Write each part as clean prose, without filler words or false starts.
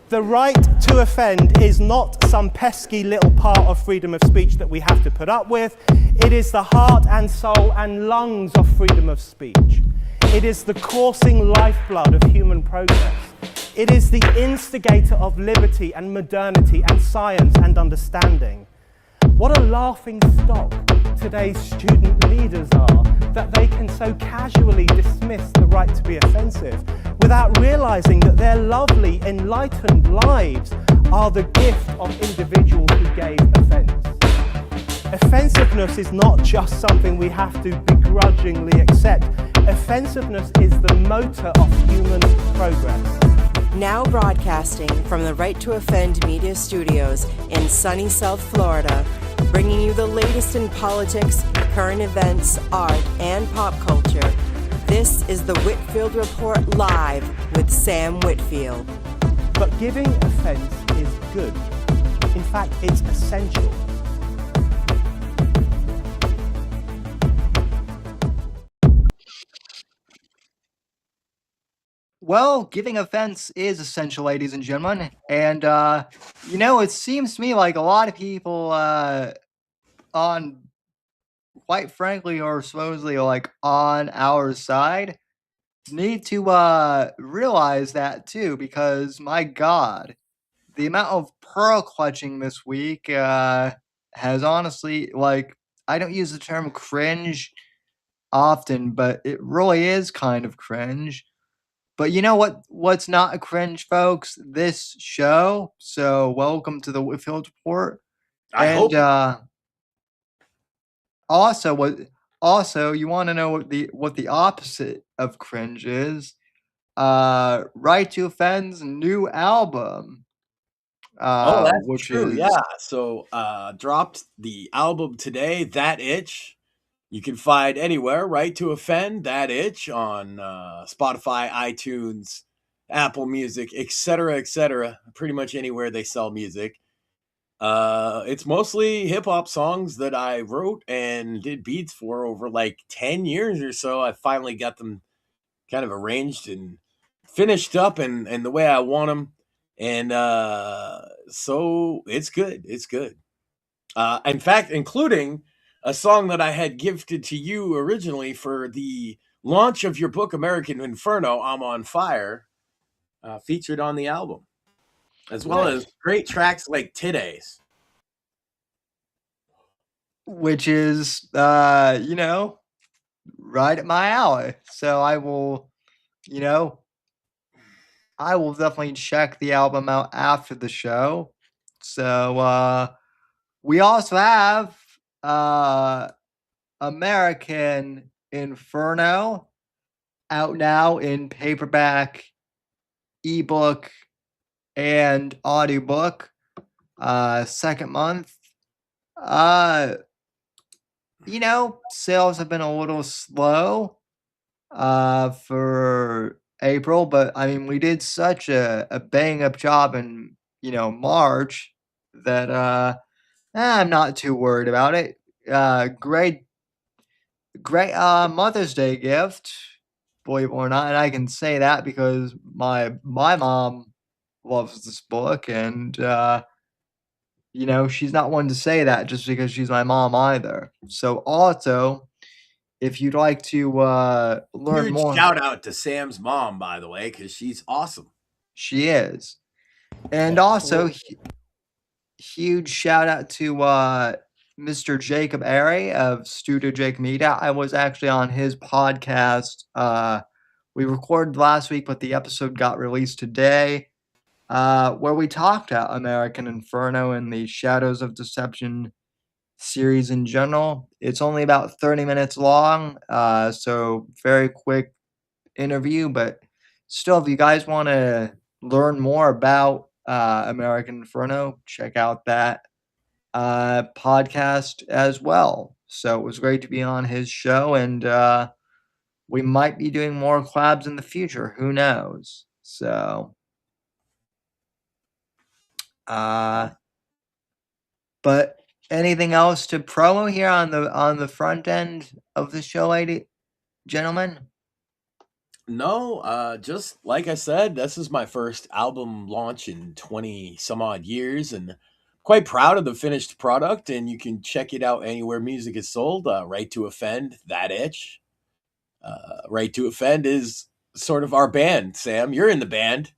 The right to offend is not some pesky little part of freedom of speech that we have to put up with. It is the heart and soul and lungs of freedom of speech. It is the coursing lifeblood of human progress. It is the instigator of liberty and modernity and science and understanding. What a laughing stock today's student leaders are, that they can so casually dismiss the right to be offensive without realizing that their lovely, enlightened lives are the gift of individuals who gave offense. Offensiveness is not just something we have to begrudgingly accept. Offensiveness is the motor of human progress. Now broadcasting from the Right to Offend Media Studios in sunny South Florida, bringing you the latest in politics, current events, art, and pop culture. This is the Whitfield Report Live with Sam Whitfield. But giving offense is good. In fact, it's essential. Well, giving offense is essential, ladies and gentlemen. And, it seems to me like a lot of people on, quite frankly, or supposedly like on our side, need to realize that too, because my God, the amount of pearl clutching this week has honestly, I don't use the term cringe often, but it really is kind of cringe. But you know what's not a cringe, folks? This show. So welcome to the Whitfield Report. Also you want to know what the opposite of cringe is? Right to Offend's new album. That's Which true. is Yeah. So dropped the album today, That Itch. You can find anywhere, Right to Offend, That Itch on Spotify, iTunes, Apple Music, etc., pretty much anywhere they sell music. It's mostly hip-hop songs that I wrote and did beats for over like 10 years or so. I finally got them kind of arranged and finished up and the way I want them. And so it's good. It's good. In fact, including a song that I had gifted to you originally for the launch of your book, American Inferno, I'm on Fire, featured on the album, as well as great tracks like Today's. which is right at my alley. So I will definitely check the album out after the show. So we also have American Inferno out now in paperback, ebook, and audiobook. Second month. Sales have been a little slow for April, but I mean, we did such a bang up job in March that I'm not too worried about it. Great Mother's Day gift, believe it or not, and I can say that because my mom loves this book, and she's not one to say that just because she's my mom either. So also, if you'd like to learn Huge more, shout out to Sam's mom, by the way, because she's awesome. she is, and also huge shout out to Mr. Jacob Airy of Studio Jake Media. I was actually on his podcast. We recorded last week, but the episode got released today, where we talked about American Inferno and the Shadows of Deception series in general. It's only about 30 minutes long, so very quick interview, but still, if you guys want to learn more about American Inferno, check out that podcast as well. So it was great to be on his show, and we might be doing more collabs in the future. Who knows? So, but anything else to promo here on the front end of the show, ladies, gentlemen? No, just like I said, this is my first album launch in 20 some odd years, and quite proud of the finished product. And you can check it out anywhere music is sold. Right to Offend, That Itch. Right to Offend is sort of our band. Sam, you're in the band.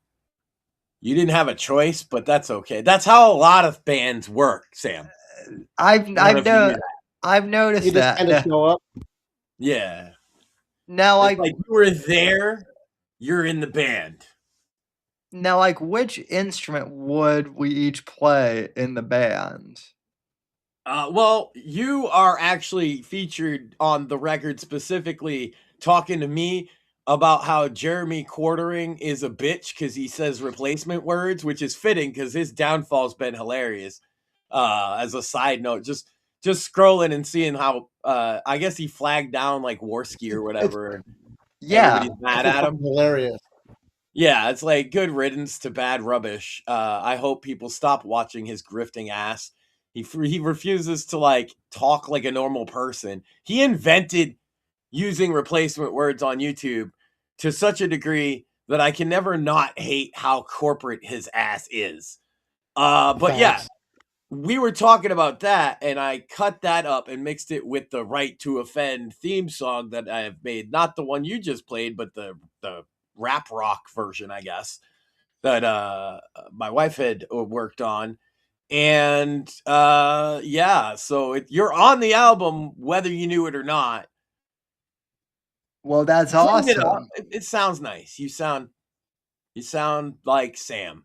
You didn't have a choice, but that's okay. That's how a lot of bands work, Sam. I've I don't know I've if you knew no that. I've noticed You just that. kind of show up. Yeah. Now, It's like you were there, you're in the band. which instrument would we each play in the band? Well, you are actually featured on the record specifically talking to me about how Jeremy Quartering is a bitch because he says replacement words, which is fitting because his downfall's been hilarious. As a side note, just scrolling and seeing how I guess he flagged down like Warski or whatever, and Yeah, everybody's mad It's at him. hilarious. Yeah, it's like good riddance to bad rubbish. I hope people stop watching his grifting ass. He refuses to like talk like a normal person. He invented using replacement words on YouTube to such a degree that I can never not hate how corporate his ass is. But yeah, Facts. we were talking about that, and I cut that up and mixed it with the Right to Offend theme song that I have made. Not the one you just played, but the rap rock version, I guess, that my wife had worked on. And yeah, so you're on the album whether you knew it or not. well, that's Clean it up. awesome. It sounds nice. You sound like Sam.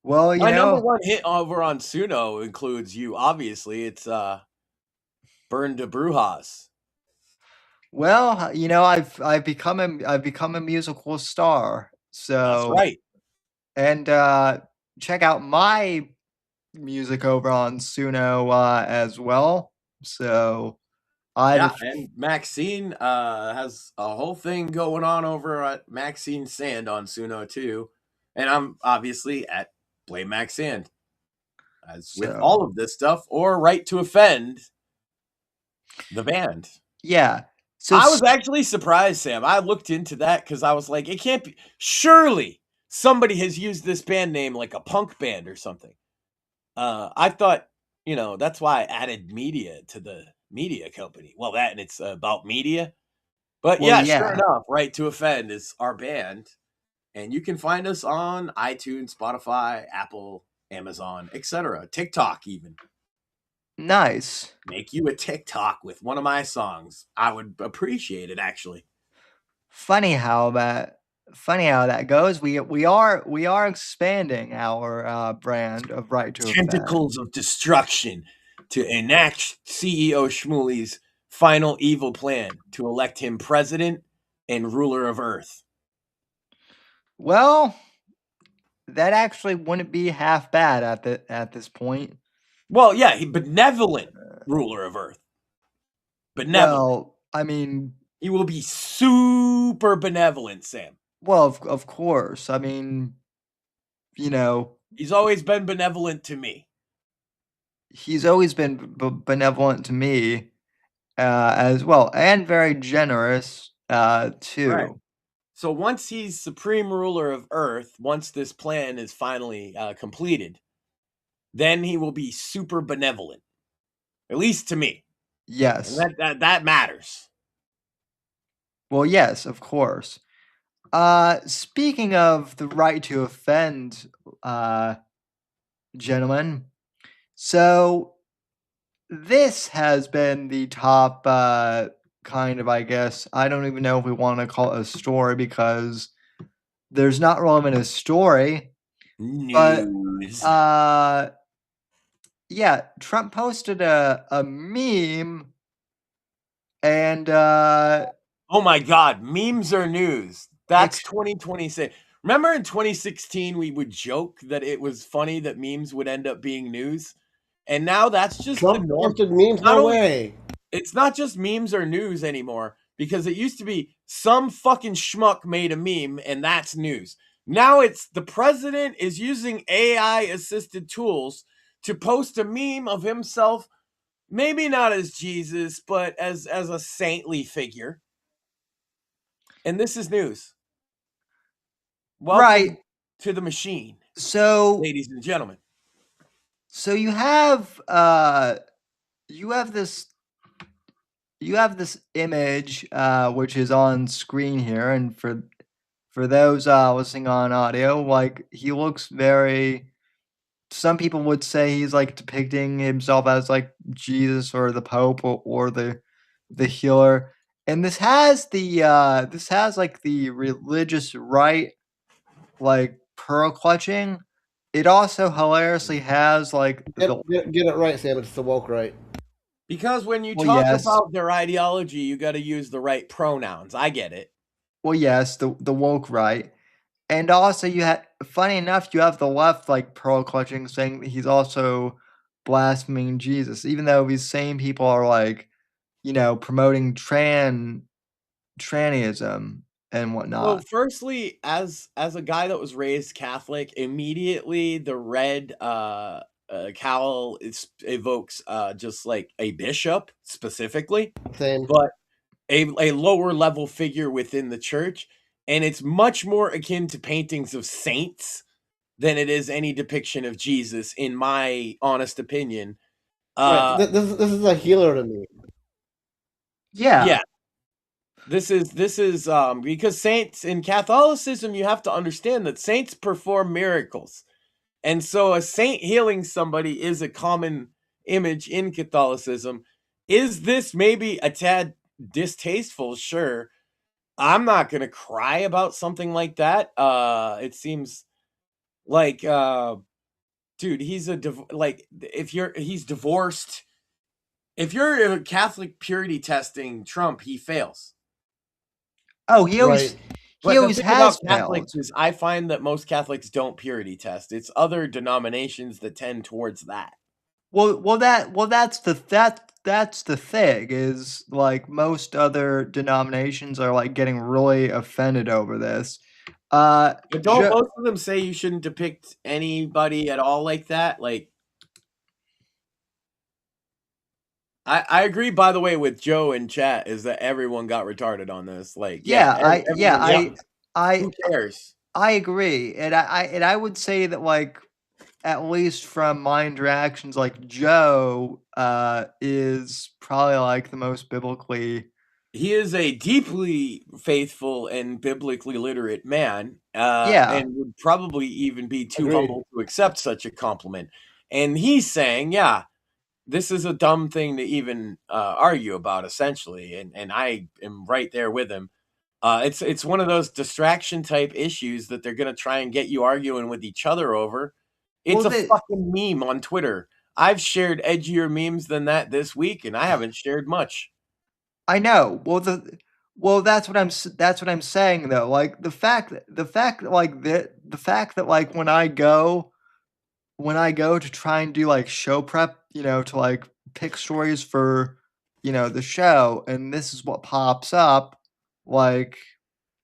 Well, My number one hit over on Suno includes you. Obviously, it's Burn to Brujas. well, I've become a musical star. That's So, right. and check out my music over on Suno as well. So, Yeah, I've and Maxine has a whole thing going on over at Maxine Sand on Suno too. And I'm obviously at Blame Max Sand. As with so all of this stuff, or Right to Offend, the band. yeah. So I was actually surprised, Sam. I looked into that because I was like, it can't be. Surely somebody has used this band name like a punk band or something. I thought, that's why I added media to the media company. Well, that and it's about media. But well, yeah, sure yeah. enough, Right to Offend is our band. And you can find us on iTunes, Spotify, Apple, Amazon, etc. TikTok even. Nice. Make you a TikTok with one of my songs. I would appreciate it actually. Funny how that goes. We are expanding our brand of Right to Offend. Tentacles of destruction to enact CEO Shmuley's final evil plan to elect him president and ruler of Earth. Well, that actually wouldn't be half bad at this point. Well, yeah, he benevolent ruler of Earth. Benevolent. Well, I mean, He will be super benevolent, Sam. well, of course. I mean, He's always been benevolent to me. he's always been benevolent to me as well, and very generous too. Right. So once he's supreme ruler of Earth, once this plan is finally completed, then he will be super benevolent, at least to me. Yes. And that matters. Well, yes, of course. Speaking of the Right to Offend, gentlemen, so this has been the top kind of, I guess, I don't even know if we want to call it a story because there's not really been a story. News. But yeah, Trump posted a meme and Oh my God, memes are news. That's 2026. Remember in 2016, we would joke that it was funny that memes would end up being news? And now that's just the Trump norm. posted memes? Not No only- way. It's not just memes or news anymore because it used to be some fucking schmuck made a meme and that's news. Now it's the president is using AI assisted tools to post a meme of himself, maybe not as Jesus, but as a saintly figure. And this is news. Welcome Right. to the machine, So ladies and gentlemen. so you have this image which is on screen here, and for those listening on audio, like he looks very. Some people would say he's like depicting himself as like Jesus or the Pope or the healer. And this has like the religious right like pearl clutching. It also hilariously has like the Get it right, Sam. It's the woke right. Because when you well talk yes about their ideology, you got to use the right pronouns. I get it. the woke right. And also you had funny enough, you have the left like pearl clutching saying that he's also blaspheming Jesus, even though these same people are like, promoting trannyism and Well, whatnot. firstly, as a guy that was raised Catholic, immediately the red cowl evokes just like a bishop specifically, Same. but a lower level figure within the church, and it's much more akin to paintings of saints than it is any depiction of Jesus, in my honest opinion. Right. Uh, This is a healer to me. Yeah. yeah, this is because saints in Catholicism, you have to understand that saints perform miracles. And so a saint healing somebody is a common image in Catholicism. Is this maybe a tad distasteful? Sure. I'm not going to cry about something like that. It seems like dude, he's like if he's divorced. If you're a Catholic purity testing Trump, he fails. Oh, Right. he But the always thing about has Catholics failed. is I find that most Catholics don't purity test. It's other denominations that tend towards that. That's the thing is like most other denominations are like getting really offended over this. But don't Jo- most of them say you shouldn't depict anybody at all like that? Like, I agree, by the way, with Joe in chat, is that everyone got retarded on this. Like, yeah, everyone knows. I Who cares? I agree, and I would say that like at least from my interactions, like Joe is probably like the most biblically. He is a deeply faithful and biblically literate man, Yeah. and would probably even be too Agreed. humble to accept such a compliment. And he's saying, yeah, this is a dumb thing to even argue about, essentially. And I am right there with him. It's one of those distraction type issues that they're gonna try and get you arguing with each other over. It's Well, a fucking meme on Twitter. I've shared edgier memes than that this week, and I haven't shared much. I know. That's what that's what I'm saying though. Like the fact that like when I go to try and do like show prep, to like pick stories for, the show, and this is what pops up, like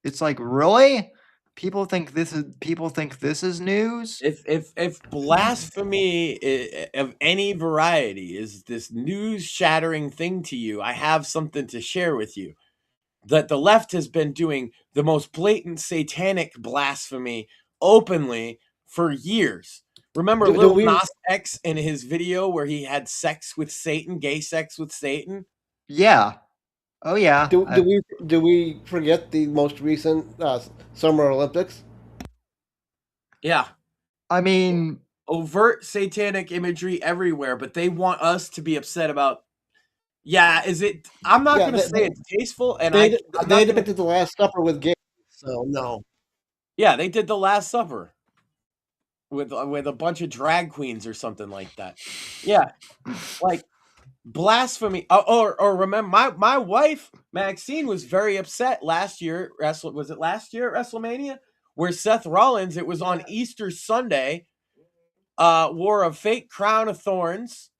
it's like really? People think this is news? If blasphemy of any variety is this news shattering thing to you, I have something to share with you. That the left has been doing the most blatant satanic blasphemy openly for years. Remember Do Lil we Nas X in his video where he had sex with Satan, gay sex with Satan? Yeah. Oh yeah. do we forget the most recent Summer Olympics? Yeah. I mean, Overt satanic imagery everywhere, but they want us to be upset about. Yeah, is it? I'm not Yeah, going to say it's tasteful, and they I'm they not going to. depicted the Last Supper with gays. So no. Yeah, they did the Last Supper with a bunch of drag queens or something like that. Yeah, like blasphemy. Or remember, my wife Maxine was very upset last year. Was it last year at WrestleMania where Seth Rollins? It was on Easter Sunday. Wore a fake crown of thorns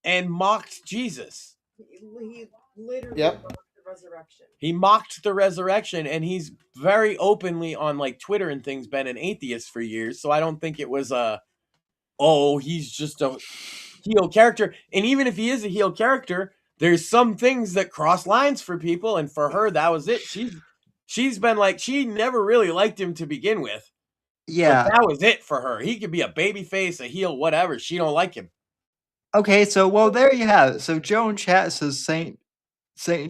and mocked Jesus. He literally Yep. mocked the resurrection. He mocked the resurrection, and he's very openly on like Twitter and things been an atheist for years. So I don't think it was he's just a heel character. And even if he is a heel character, there's some things that cross lines for people, and for her that was it. she's been like, she never really liked him to begin with. But Yeah. that was it for her. He could be a baby face, a heel, whatever. She don't like him. Okay, so well there you have it. So Joe in chat says Saint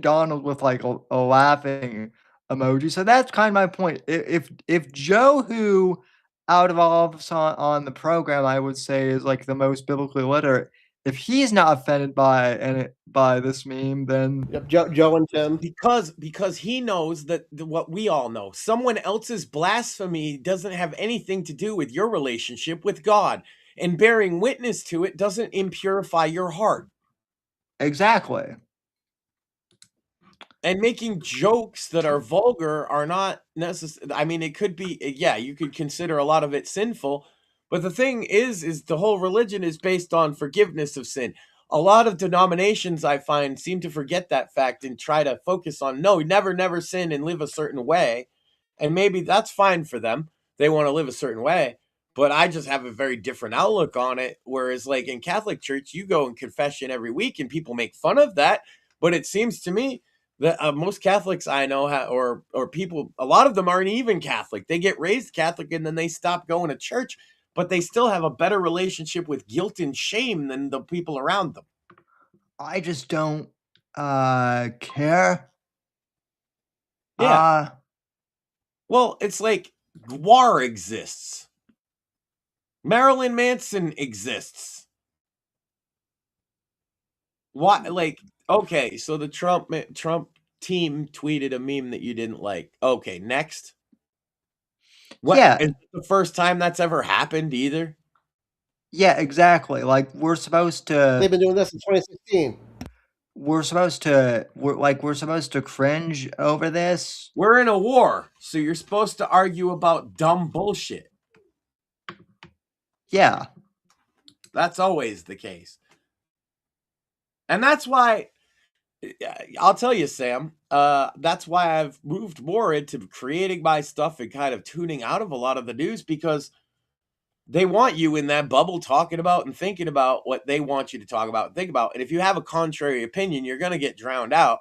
Donald with like a laughing emoji. So that's kind of my point. If Joe, who out of all of us on the program, I would say is like the most biblically literate, if he's not offended by this meme, then Yep, Joe and Tim. Because he knows that what we all know. Someone else's blasphemy doesn't have anything to do with your relationship with God. And bearing witness to it doesn't impurify your heart. exactly. And making jokes that are vulgar are not necessary. I mean, it could be, yeah, you could consider a lot of it sinful. But the thing is the whole religion is based on forgiveness of sin. A lot of denominations, I find, seem to forget that fact and try to focus on, no, never sin and live a certain way. And maybe that's fine for them. They want to live a certain way. But I just have a very different outlook on it. Whereas, like in Catholic Church, you go in confession every week and people make fun of that. But it seems to me that most Catholics I know, or people, a lot of them aren't even Catholic. They get raised Catholic and then they stop going to church, but they still have a better relationship with guilt and shame than the people around them. I just don't care. Yeah. Well, it's like TWR exists. Marilyn Manson exists. Why? Like, okay, so the Trump team tweeted a meme that you didn't like. Okay, next. What? Yeah. Is it the first time that's ever happened either? Yeah, exactly. Like we're supposed to. They've been doing this since 2016. We're supposed to cringe over this. We're in a war, so you're supposed to argue about dumb bullshit. Yeah. That's always the case. And that's why, I'll tell you, Sam, that's why I've moved more into creating my stuff and kind of tuning out of a lot of the news, because they want you in that bubble talking about and thinking about what they want you to talk about and think about. And if you have a contrary opinion, you're going to get drowned out.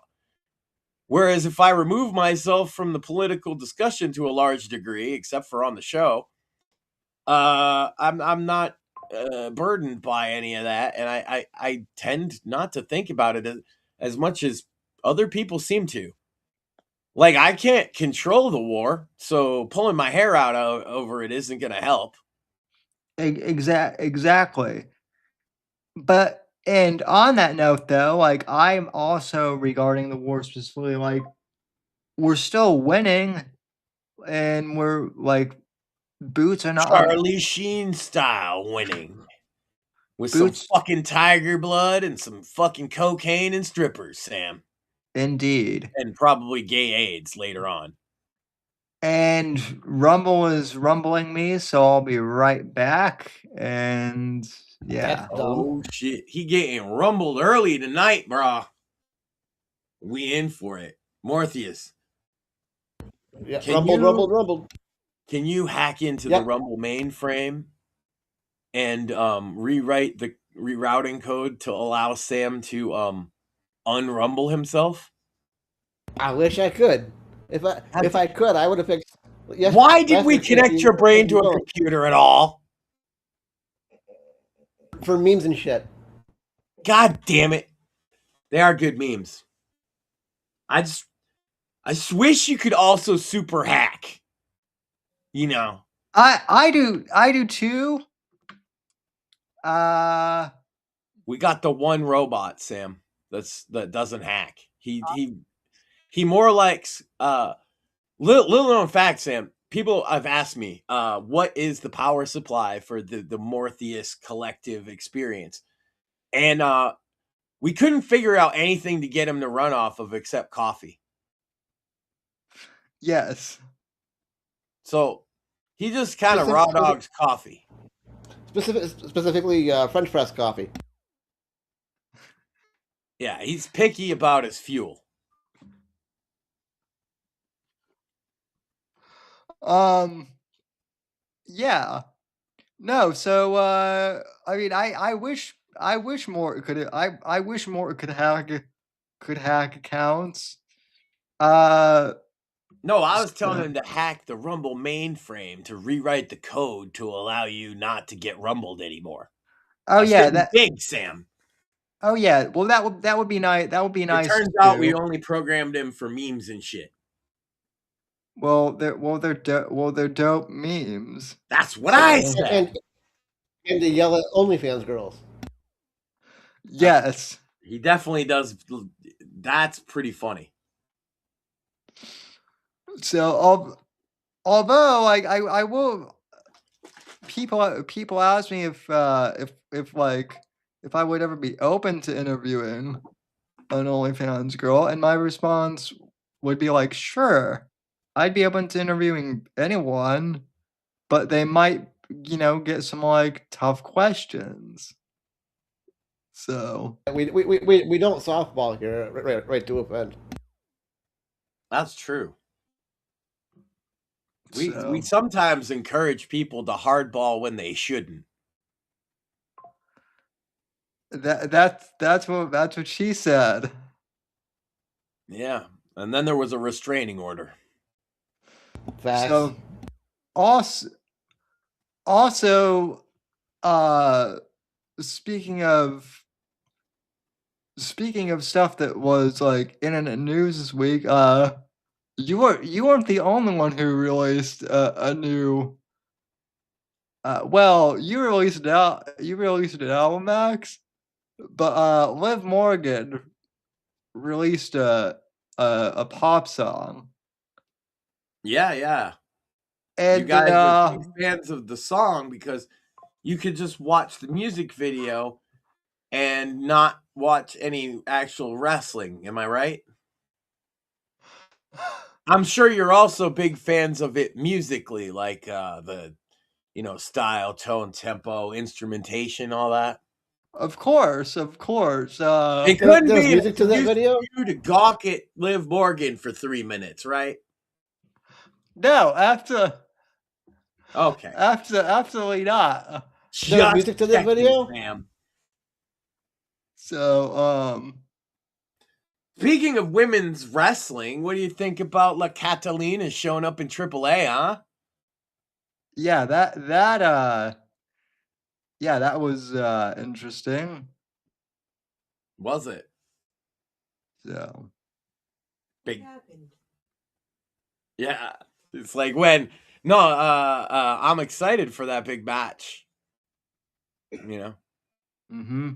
Whereas if I remove myself from the political discussion to a large degree, except for on the show, I'm not burdened by any of that, and I tend not to think about it as much as other people seem to. Like, I can't control the war, so pulling my hair out over it isn't going to help. Exactly. But and on that note, though, like I'm also regarding the war specifically, like we're still winning, and we're like boots are not Charlie Sheen style winning. With Boots- some fucking tiger blood and some fucking cocaine and strippers, Sam. indeed. And probably gay AIDS later on. And Rumble is rumbling me, so I'll be right back. And yeah. That's dumb. Oh shit. He getting rumbled early tonight, brah. We in for it. Morpheus. Yeah, Can rumbled. Can you hack into the Yep. Rumble mainframe and rewrite the rerouting code to allow Sam to unrumble himself? I wish I could. If I could, I would have fixed. Yes, Why did we yesterday connect your brain to a computer at all? for memes and shit? God damn it. They are good memes. I just wish you could also super hack. You know. I do too. We got the one robot, Sam, that doesn't hack. He more likes little known fact, Sam. People have asked me, what is the power supply for the Morpheus collective experience? And we couldn't figure out anything to get him to run off of except coffee. Yes. So he just kind of raw dogs coffee. Specifically, French press coffee. Yeah, he's picky about his fuel. Yeah. No, so I mean I wish more could I wish more could hack accounts. No, I was telling him to hack the Rumble mainframe to rewrite the code to allow you not to get rumbled anymore. Oh That's yeah, getting big, Sam. Oh yeah, well that would be nice. That would be nice. It turns out we only programmed him for memes and shit. Well, they're dope memes. That's what I said. And to yell at OnlyFans girls. Yes. He definitely does. That's pretty funny. So, although I will, people ask me if I would ever be open to interviewing an OnlyFans girl, and my response would be like, sure, I'd be open to interviewing anyone, but they might, get some like tough questions. So We don't softball here, right to offend. That's true. We So- sometimes encourage people to hardball when they shouldn't. That's what she said. Yeah, and then there was a restraining order. Facts. So also, speaking of stuff that was like internet news this week, you weren't the only one who released a new. Well, you released an album, Max, but Liv Morgan released a pop song. Yeah. And you guys are big fans of the song because you could just watch the music video and not watch any actual wrestling. Am I right? I'm sure you're also big fans of it musically, like the style, tone, tempo, instrumentation, all that. Of course. It couldn't There's be music to that video? you to gawk at Liv Morgan for 3 minutes, right? No, absolutely not. There's music to that video? Sam. So, Speaking of women's wrestling, what do you think about La Catalina showing up in AAA, huh? yeah, that was interesting. Was it? So, Big. Yeah. It's like when I'm excited for that big match. mm-hmm.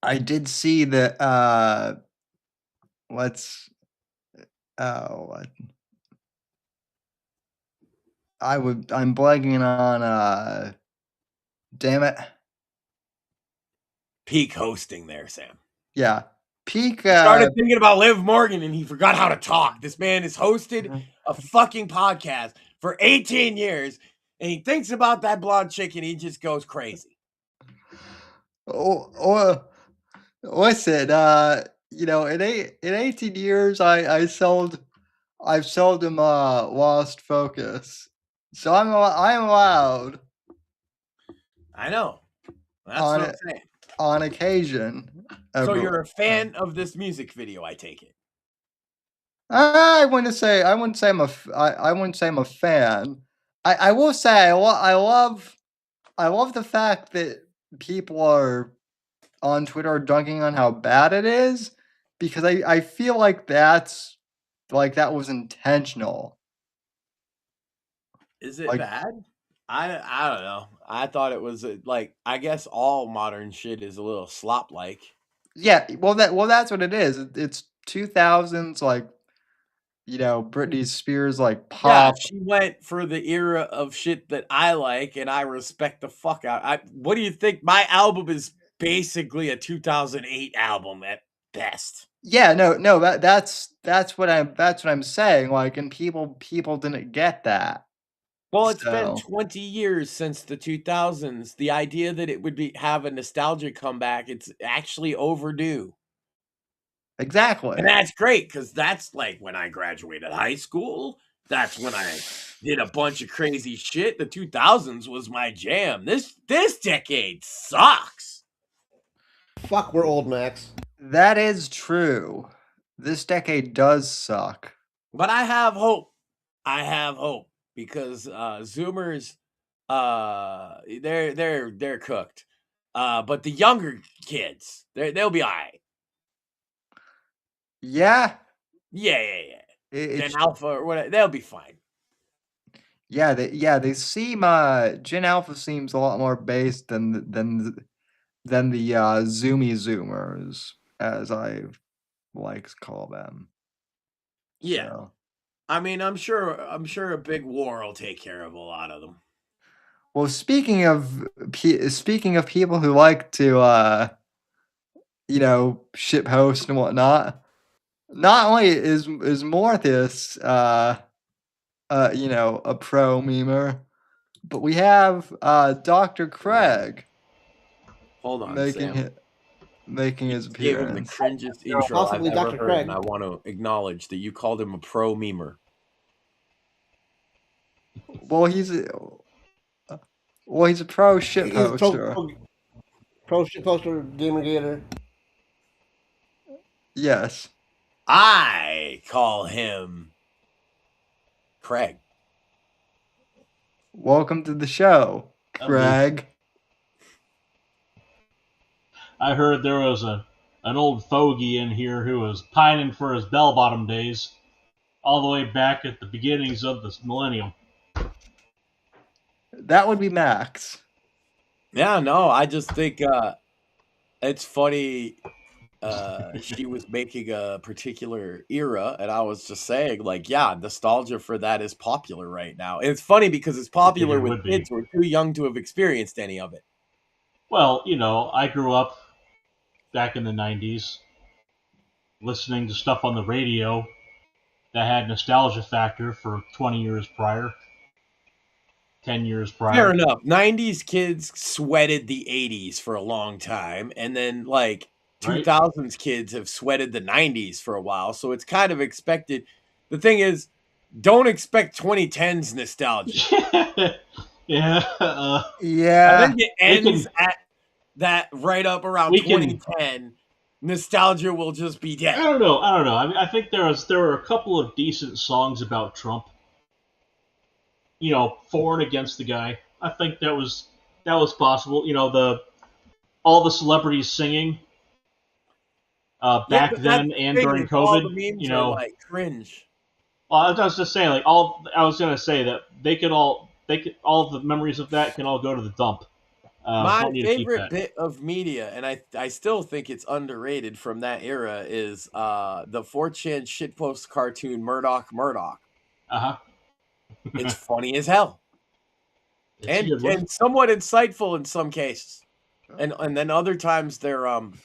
I did see that I'm blanking on damn it. Peak hosting there, Sam. Yeah. Peak started thinking about Liv Morgan and he forgot how to talk. This man has hosted a fucking podcast for 18 years and he thinks about that blonde chick and he just goes crazy. Listen, in 18 years I've seldom lost focus. So I'm allowed. I know. That's what I'm saying. On occasion. So you're a fan of this music video, I take it. I wouldn't say I'm a fan. I will say I love the fact that people are on Twitter dunking on how bad it is, because I feel like that was intentional. Is it bad? I don't know. I thought it was I guess all modern shit is a little slop like. Yeah, well that's what it is. It's 2000s, Britney Spears pop. Yeah, she went for the era of shit that I like and I respect the fuck out. What do you think? My album is basically a 2008 album at best. Yeah, no, that's what I'm saying. And people didn't get that. Well, it's been 20 years since the 2000s. The idea that it would have a nostalgia comeback, it's actually overdue. Exactly. And that's great because that's when I graduated high school. That's when I did a bunch of crazy shit. The 2000s was my jam. This decade sucks. Fuck, we're old, Max. That is true. This decade does suck. But I have hope. I have hope because Zoomers, they're cooked. But the younger kids, they'll be all right. Yeah. Yeah. Gen It's Alpha or whatever, they'll be fine. they seem Gen Alpha seems a lot more based than the Zoomy Zoomers, as I like to call them. Yeah. So. I mean, I'm sure a big war will take care of a lot of them. Well, speaking of people who like to ship host and whatnot, not only is Morthus a pro memer, but we have Dr. Craig Hold on, making Sam. his Gave him the appearance. cringest intro I've Possibly ever Dr. heard, Craig. and I want to acknowledge that you called him a pro memer. Well, he's a pro ship He's poster. pro shit poster, Gamergator. Yes. I call him Craig. Welcome to the show, Craig. I heard there was an old fogey in here who was pining for his bell-bottom days all the way back at the beginnings of this millennium. That would be Max. Yeah, no, I just think it's funny. She was making a particular era, and I was just saying, like, yeah, nostalgia for that is popular right now. And it's funny because it's popular It with would be. kids who are too young to have experienced any of it. Well, I grew up back in the 90s listening to stuff on the radio that had nostalgia factor for 20 years prior, 10 years prior. Fair enough. 90s kids sweated the 80s for a long time, and then like 2000s kids have sweated the 90s for a while, so it's kind of expected. The thing is, don't expect 2010s nostalgia. Yeah. Yeah. I think it ends at that right up around 2010. Nostalgia will just be dead. I don't know. I mean, I think there were a couple of decent songs about Trump. For and against the guy. I think that was possible. All the celebrities singing back then and during COVID. All the memes are like cringe. Well, I was just saying, I was gonna say that all the memories of that can all go to the dump. My favorite bit of media, and I still think it's underrated from that era, is the 4chan shitpost cartoon Murdoch. Uh-huh. It's funny as hell. And somewhat insightful in some cases. And then other times they're and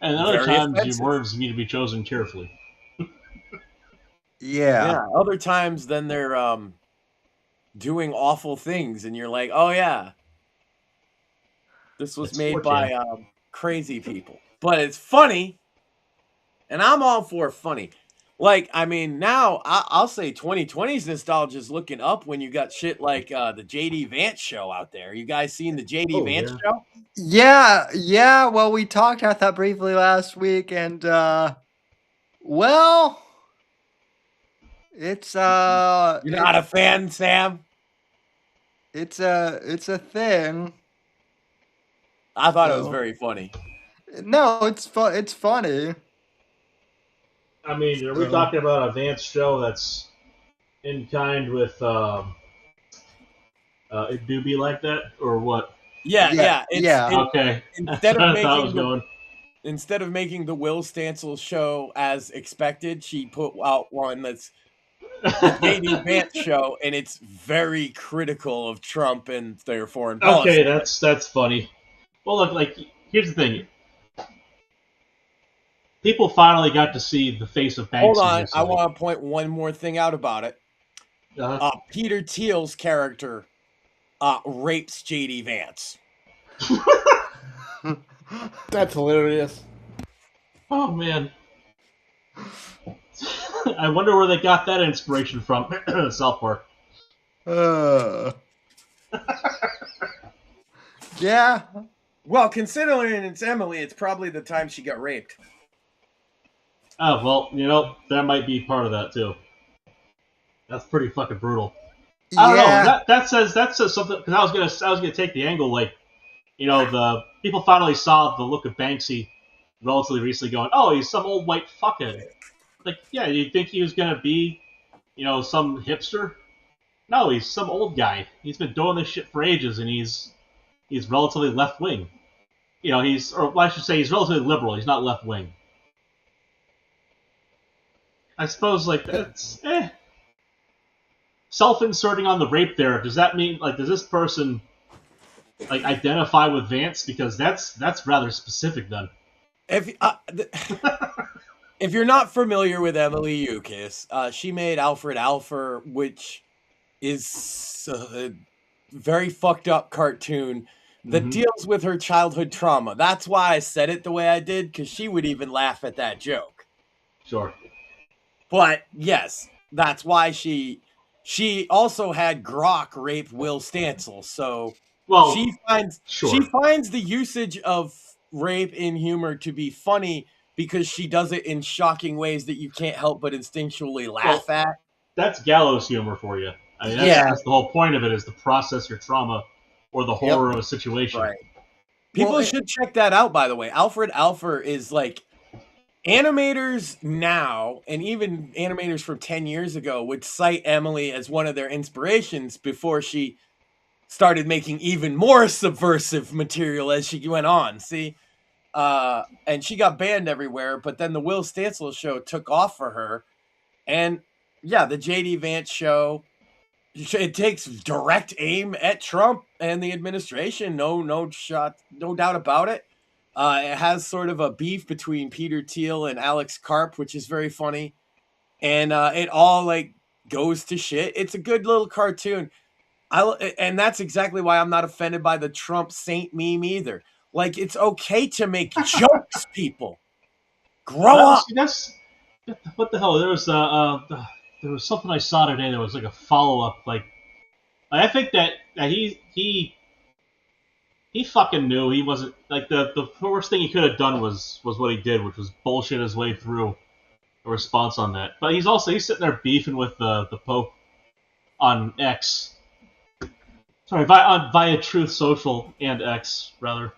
other times offensive. your words need to be chosen carefully. Yeah. Other times then they're doing awful things, and you're like, oh yeah, this was made by crazy people, but it's funny, and I'm all for funny. Like, I mean, now I'll say 2020's nostalgia is looking up when you got shit like the JD Vance show out there. You guys seen the JD Vance show? Yeah. Well, we talked about that briefly last week, and well, it's You're not a fan, Sam? It's a thing. I thought it was very funny. No, it's funny. I mean, are we talking about a Vance show that's in kind with it do be like that, or what? Yeah. Okay. Instead of making the Will Stancil show as expected, she put out one that's the JD Vance show, and it's very critical of Trump and their foreign policy. Okay, that's funny. Well, look, here's the thing. People finally got to see the face of Banksy. Hold on, I want to point one more thing out about it. Peter Thiel's character rapes JD Vance. That's hilarious. Oh man. I wonder where they got that inspiration from. South Park. Yeah. Well, considering it's Emily, it's probably the time she got raped. Oh, well, that might be part of that too. That's pretty fucking brutal. I don't know. Yeah. That says something, because I was gonna take the angle, like, the people finally saw the look of Banksy relatively recently, going, oh, he's some old white fuckhead. Like, yeah, you'd think he was gonna be, some hipster. No, he's some old guy. He's been doing this shit for ages, and he's relatively left wing. I should say, he's relatively liberal. He's not left wing. I suppose, like, that's self-inserting on the rape there. Does that mean, like, does this person, like, identify with Vance? Because that's rather specific then. If you're not familiar with Emily Yukis, she made Alfred Alfer, which is a very fucked up cartoon that deals with her childhood trauma. That's why I said it the way I did, because she would even laugh at that joke. Sure. But yes, that's why she also had Grok rape Will Stancil. So she finds the usage of rape in humor to be funny because she does it in shocking ways that you can't help but instinctually laugh at. That's gallows humor for you. I mean, that's the whole point of it, is to process your trauma or the horror of a situation. Right. People should check that out, by the way. Alfred Alfer is like, animators now, and even animators from 10 years ago, would cite Emily as one of their inspirations before she started making even more subversive material as she went on. See? And she got banned everywhere, but then the Will Stancil show took off for her. And yeah, the J.D. Vance show, it takes direct aim at Trump and the administration. No doubt about it. It has sort of a beef between Peter Thiel and Alex Karp, which is very funny. And it all, like, goes to shit. It's a good little cartoon. And that's exactly why I'm not offended by the Trump saint meme either. Like, it's okay to make jokes, people. Grow up. What the hell? There was something I saw today that was like a follow-up. Like, I think that he fucking knew he wasn't, like, the worst thing he could have done was what he did, which was bullshit his way through a response on that. But he's sitting there beefing with the Pope on X. Sorry, via Truth Social and X, rather.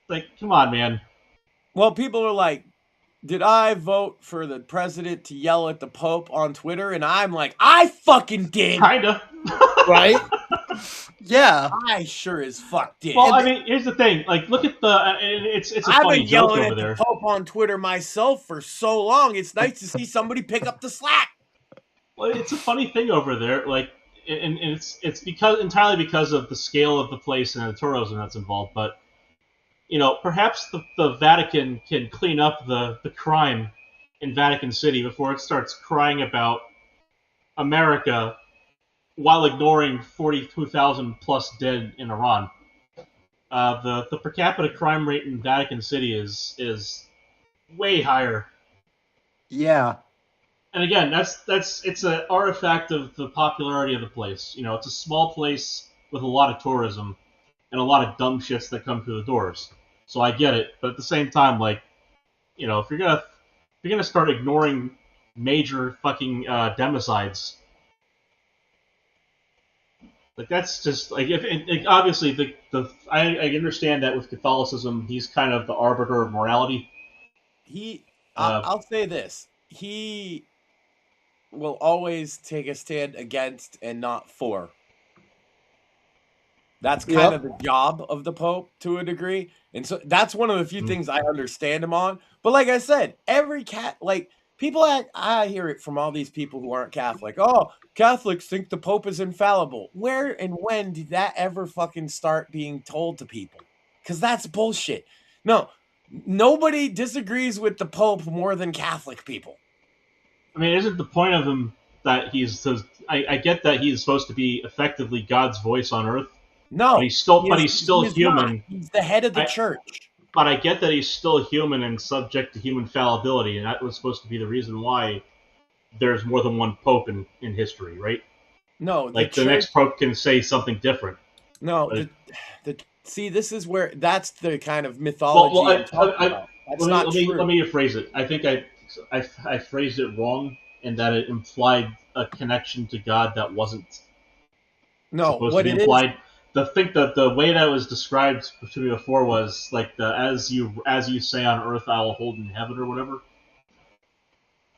Like, come on, man. Well, people are like, did I vote for the president to yell at the Pope on Twitter? And I'm like, I fucking did. Kinda. Right? Yeah. I sure as fuck did. Well, I mean, here's the thing. Like, look at it's a funny joke over there. I've been yelling at the Pope on Twitter myself for so long. It's nice to see somebody pick up the slack. Well, it's a funny thing over there. Like, and it's entirely because of the scale of the place and the tourism that's involved. But, perhaps the Vatican can clean up the crime in Vatican City before it starts crying about America while ignoring 42,000 plus dead in Iran. The per capita crime rate in Vatican City is way higher. Yeah. And again, it's an artifact of the popularity of the place. It's a small place with a lot of tourism and a lot of dumb shits that come through the doors. So I get it, but at the same time, like, if you're gonna start ignoring major fucking democides, like, that's just like, obviously I understand that with Catholicism, he's kind of the arbiter of morality. I'll say this: he will always take a stand against and not for. That's kind of the job of the Pope to a degree. And so that's one of the few things I understand him on. But like I said, I hear it from all these people who aren't Catholic. Oh, Catholics think the Pope is infallible. Where and when did that ever fucking start being told to people? Because that's bullshit. No, nobody disagrees with the Pope more than Catholic people. I mean, isn't the point of him that I get that he's supposed to be effectively God's voice on earth. No, but he's still human. Not. He's the head of the church. But I get that he's still human and subject to human fallibility, and that was supposed to be the reason why there's more than one pope in history, right? No, like the next pope can say something different. No, the see, this is where that's the kind of mythology I'm talking about. That's not let true. me rephrase it. I think I phrased it wrong in that it implied a connection to God that wasn't No, supposed to what be it is, implied. The way that was described to me before was like the as you say on earth I will hold in heaven or whatever.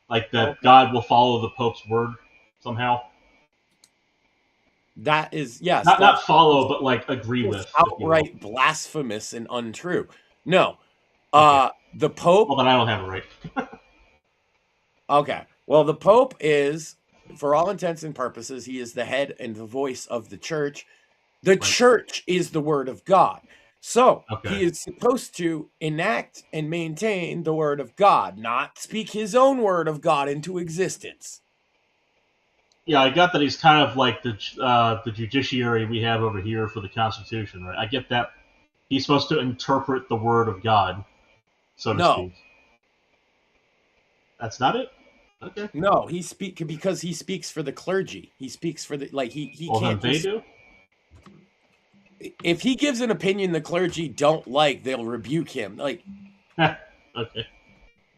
Like that okay. God will follow the Pope's word somehow. That is, yes, Not follow, but like agree is with, if you will. outright blasphemous and untrue. No, Okay. the Pope. Well, then I don't have it right. Okay, well, the Pope is, for all intents and purposes, he is the head and the voice of the church. The Right. church is the word of God. So Okay. he is supposed to enact and maintain the word of God, not speak his own word of God into existence. Yeah, I got that he's kind of like the judiciary we have over here for the Constitution, right? I get that he's supposed to interpret the word of God, so to No, speak. That's not it. Okay. no, he speak because he speaks for the clergy. He speaks for the he Well, then can't they just, do. if he gives an opinion the clergy don't like, they'll rebuke him. Like Okay.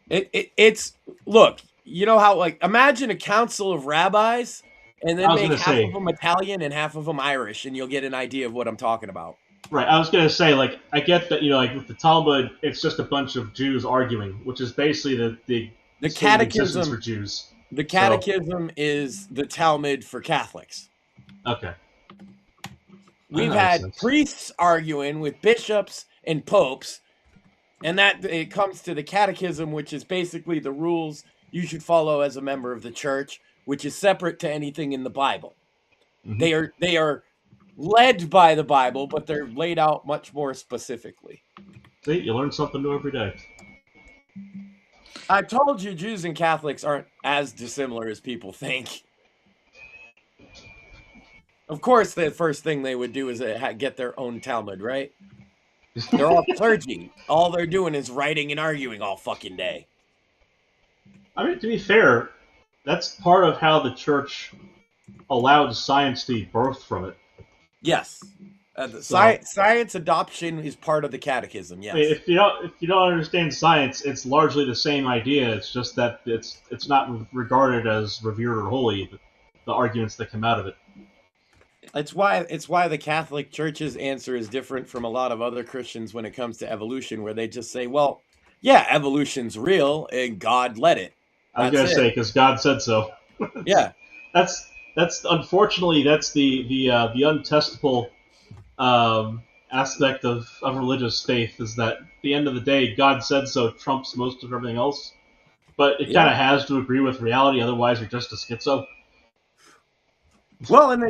it's look, you know how, like, imagine a council of rabbis and I then was make gonna half of say, them Italian and half of them Irish, and you'll get an idea of what I'm talking about. right. I was gonna say, like, I get that, like with the Talmud, it's just a bunch of Jews arguing, which is basically the The state of existence for catechism, Jews. the So, catechism is the Talmud for Catholics. okay, We've that makes had sense. priests arguing with bishops and popes, and that it comes to the catechism, which is basically the rules you should follow as a member of the church, which is separate to anything in the Bible. Mm-hmm. They are led by the Bible, but they're laid out much more specifically. See, you learn something new every day. I told you Jews and Catholics aren't as dissimilar as people think. Of course, the first thing they would do is get their own Talmud, right? They're all clergy. All they're doing is writing and arguing all fucking day. I mean, to be fair, that's part of how the church allowed science to be birthed from it. Yes. Science adoption is part of the catechism, I mean, yes. if you don't understand science, it's largely the same idea. It's just that it's not regarded as revered or holy. The arguments that come out of it. It's why the Catholic Church's answer is different from a lot of other Christians when it comes to evolution, where they just say, well, yeah, evolution's real and God led it. I was That's gonna it. say because God said so. Yeah. That's unfortunately that's the untestable aspect of religious faith is that at the end of the day, God said so trumps most of everything else. But it kind Yeah. of has to agree with reality, otherwise you're just a schizo. Well, and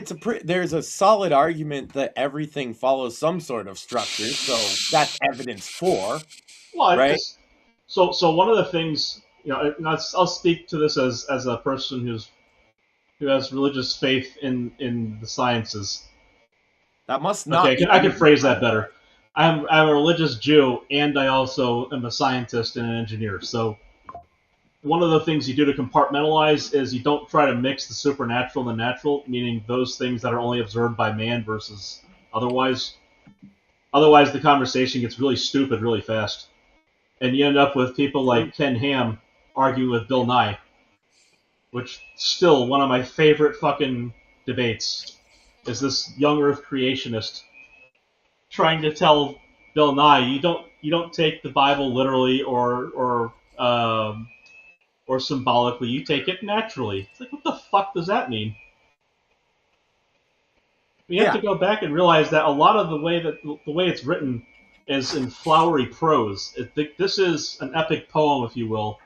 there's a solid argument that everything follows some sort of structure, so that's evidence for, Well, right? just so one of the things, and I'll speak to this as a person who has religious faith in the sciences. That must Okay, not be I can you. phrase that better. I'm a religious Jew, and I also am a scientist and an engineer. So one of the things you do to compartmentalize is you don't try to mix the supernatural and the natural, meaning those things that are only observed by man versus otherwise. Otherwise, the conversation gets really stupid really fast. And you end up with people like Ken Ham arguing with Bill Nye, which still one of my favorite fucking debates is this young Earth creationist trying to tell Bill Nye you don't take the Bible literally or symbolically. You take it naturally. It's like, what the fuck does that mean? You have Yeah. to go back and realize that a lot of the way it's written is in flowery prose. This is an epic poem, if you will,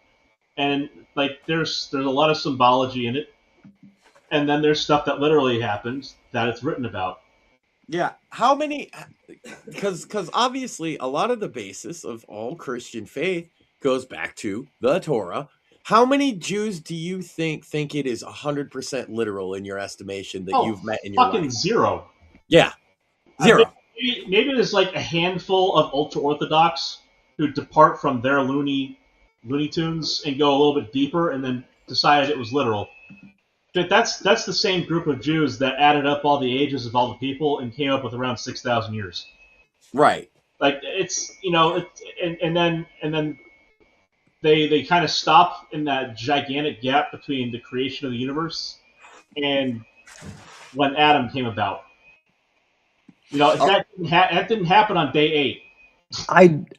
and like there's a lot of symbology in it, and then there's stuff that literally happens that it's written about. Yeah. How many? Because obviously a lot of the basis of all Christian faith goes back to the Torah. How many Jews do you think it is 100% literal in your estimation that you've met in your Fucking life? zero. Yeah. I think Zero. maybe there's like a handful of ultra orthodox who depart from their Looney Tunes and go a little bit deeper, and then decided it was literal. But that's the same group of Jews that added up all the ages of all the people and came up with around 6,000 years. Right. Like it's and then they kind of stop in that gigantic gap between the creation of the universe and when Adam came about. That didn't happen on day 8.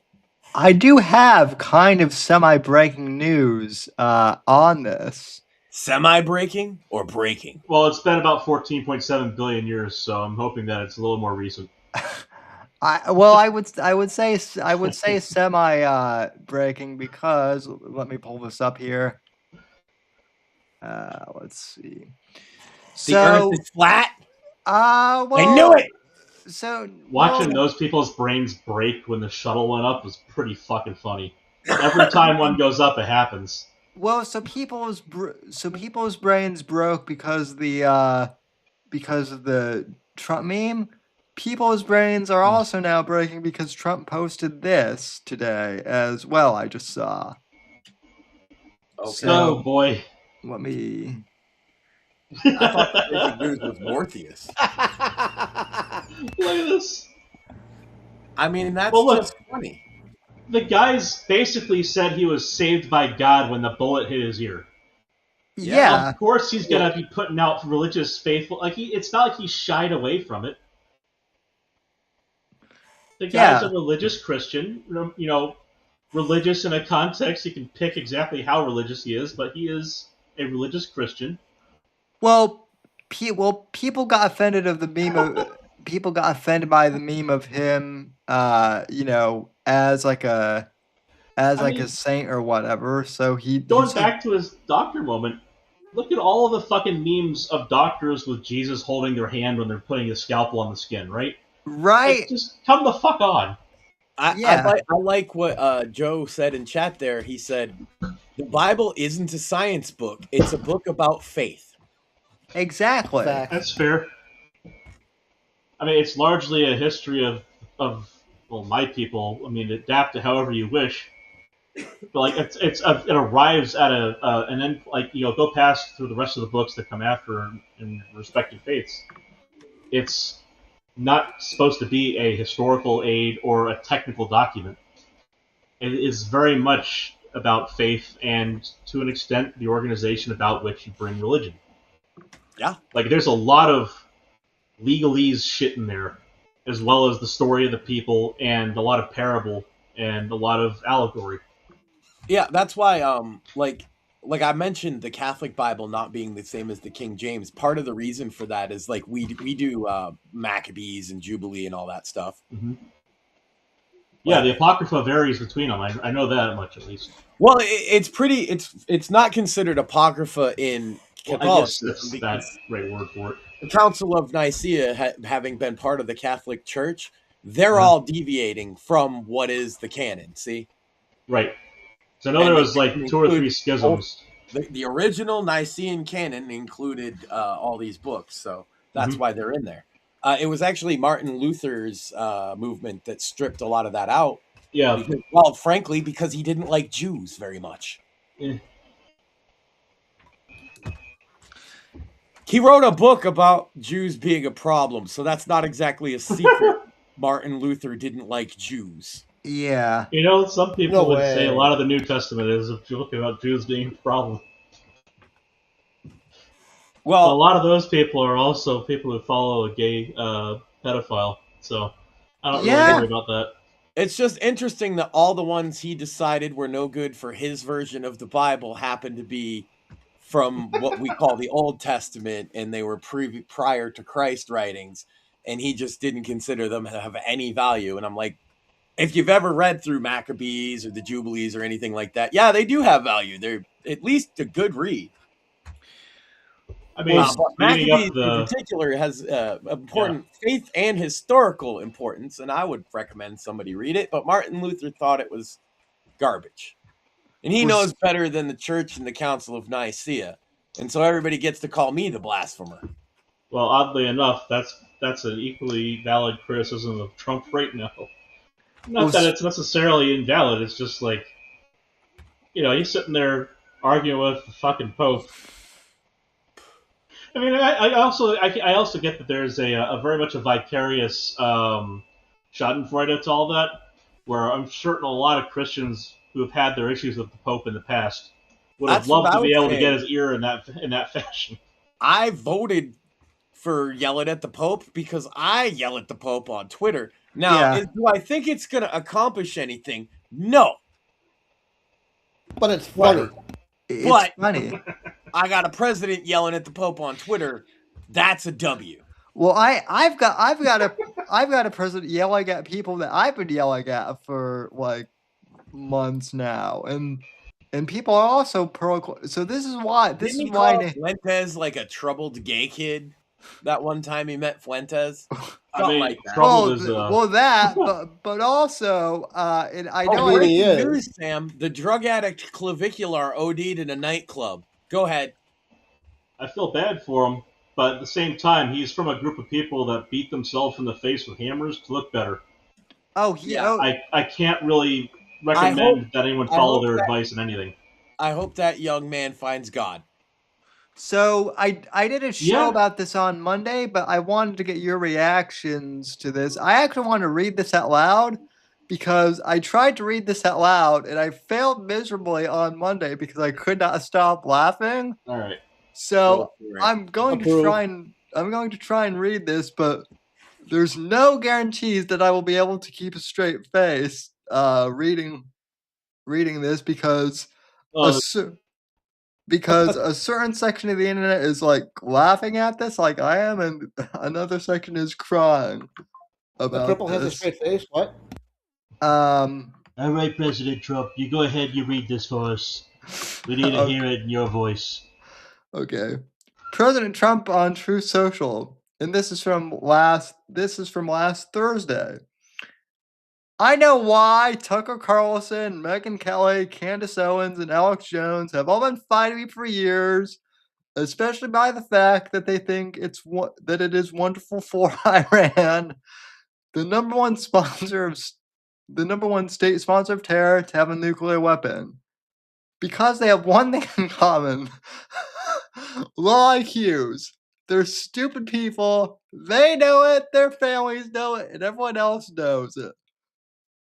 I do have kind of semi-breaking news on this. Semi-breaking or breaking? Well, it's been about 14.7 billion years, so I'm hoping that it's a little more recent. I would say semi breaking because let me pull this up here. Let's see. The Earth So is flat. well, I knew it. So Watching well, those people's brains break when the shuttle went up was pretty fucking funny. Every time one goes up, it happens. well, so people's brains broke because of the Trump meme. People's brains are also now breaking because Trump posted this today as well. I just saw. Okay. So Oh boy. let me. I thought the breaking news was Morpheus. Look at this. I mean, that's Well, look. just funny. The guy's basically said he was saved by God when the bullet hit his ear. Yeah. Of course, he's gonna be putting out religious faithful. It's not like he shied away from it. The guy's a religious Christian. Religious in a context. He can pick exactly how religious he is, but he is a religious Christian. Well, people got offended of the meme of people got offended by the meme of him, as like a saint or whatever. So Going back to his doctor moment, look at all of the fucking memes of doctors with Jesus holding their hand when they're putting a scalpel on the skin, right? right. Just come the fuck on. Yeah. I like what Joe said in chat there. He said, the Bible isn't a science book. It's a book about faith. Exactly. That's fair. I mean, it's largely a history of my people. I mean, adapt to however you wish. But like it arrives at and then go past through the rest of the books that come after in respective faiths. It's not supposed to be a historical aid or a technical document. It is very much about faith and, to an extent, the organization about which you bring religion. Yeah. Like, there's a lot of legalese shit in there, as well as the story of the people and a lot of parable and a lot of allegory. Yeah, that's why like I mentioned the Catholic Bible not being the same as the King James. Part of the reason for that is like we do Maccabees and Jubilee and all that stuff. Mm-hmm. Yeah, the Apocrypha varies between them. I know that much at least. Well, it's not considered Apocrypha in Catholicism. I guess that's that right word for it. The Council of Nicaea, having been part of the Catholic Church, they're all deviating from what is the canon. See, right. So I know there was like 2 or 3 schisms. The original Nicene canon included all these books, so that's why they're in there. It was actually Martin Luther's movement that stripped a lot of that out. Yeah. Because, frankly, because he didn't like Jews very much. Yeah. He wrote a book about Jews being a problem, so that's not exactly a secret. Martin Luther didn't like Jews. Yeah. Some people would say a lot of the New Testament is if you're looking about Jews being a problem. Well, but a lot of those people are also people who follow a gay pedophile, so I don't really worry about that. It's just interesting that all the ones he decided were no good for his version of the Bible happened to be from what we call the Old Testament, and they were prior to Christ writings, and he just didn't consider them to have any value. And I'm like, if you've ever read through Maccabees or the Jubilees or anything like that, yeah, they do have value. They're at least a good read. I mean, Maccabees in particular has important faith and historical importance, and I would recommend somebody read it. But Martin Luther thought it was garbage. And he knows better than the church and the Council of Nicaea. And so everybody gets to call me the blasphemer. Well, oddly enough, that's an equally valid criticism of Trump right now. Not that it's necessarily invalid, it's just like, he's sitting there arguing with the fucking Pope. I mean, I also get that there's a very much a vicarious Schadenfreude to all that, where I'm certain a lot of Christians who have had their issues with the Pope in the past would have That's what loved I to be would able to say. get his ear in that fashion. I voted for yelling at the Pope because I yell at the Pope on Twitter. Now, Yeah. do I think it's going to accomplish anything? No. But it's But- funny. It's But- funny. I got a president yelling at the Pope on Twitter. That's a W. Well, I've got a president yelling at people that I've been yelling at for like months now, and people are also pro. So this is why. This Didn't is he why. call Fuentes like a troubled gay kid that one time he met Fuentes? I mean, like that. troubled Well, is that, but also, and I know. I mean, he breaking is. news, Sam. The drug addict Clavicular OD'd in a nightclub. Go ahead. I feel bad for him, but at the same time, he's from a group of people that beat themselves in the face with hammers to look better. Oh, he. Yeah. Oh, I can't really I recommend that anyone I follow hope their that- advice in anything. I hope that young man finds God. So I did a show Yeah. about this on Monday, but I wanted to get your reactions to this. I actually want to read this out loud because I tried to read this out loud and I failed miserably on Monday because I could not stop laughing. All right. So Go for it. I'm going to Approve. try and read this, but there's no guarantees that I will be able to keep a straight face reading this because Uh, because a certain section of the internet is like laughing at this like I am, and another section is crying The about cripple has a this. straight face. What? all right, President Trump, you go ahead. You read this for us. We need to Okay. hear it in your voice. Okay. President Trump on Truth Social, and this is from last Thursday. I know why Tucker Carlson, Megyn Kelly, Candace Owens, and Alex Jones have all been fighting me for years, especially by the fact that they think that it is wonderful for Iran, the number one state sponsor of terror, to have a nuclear weapon. Because they have one thing in common. Low IQs. They're stupid people. They know it, their families know it, and everyone else knows it.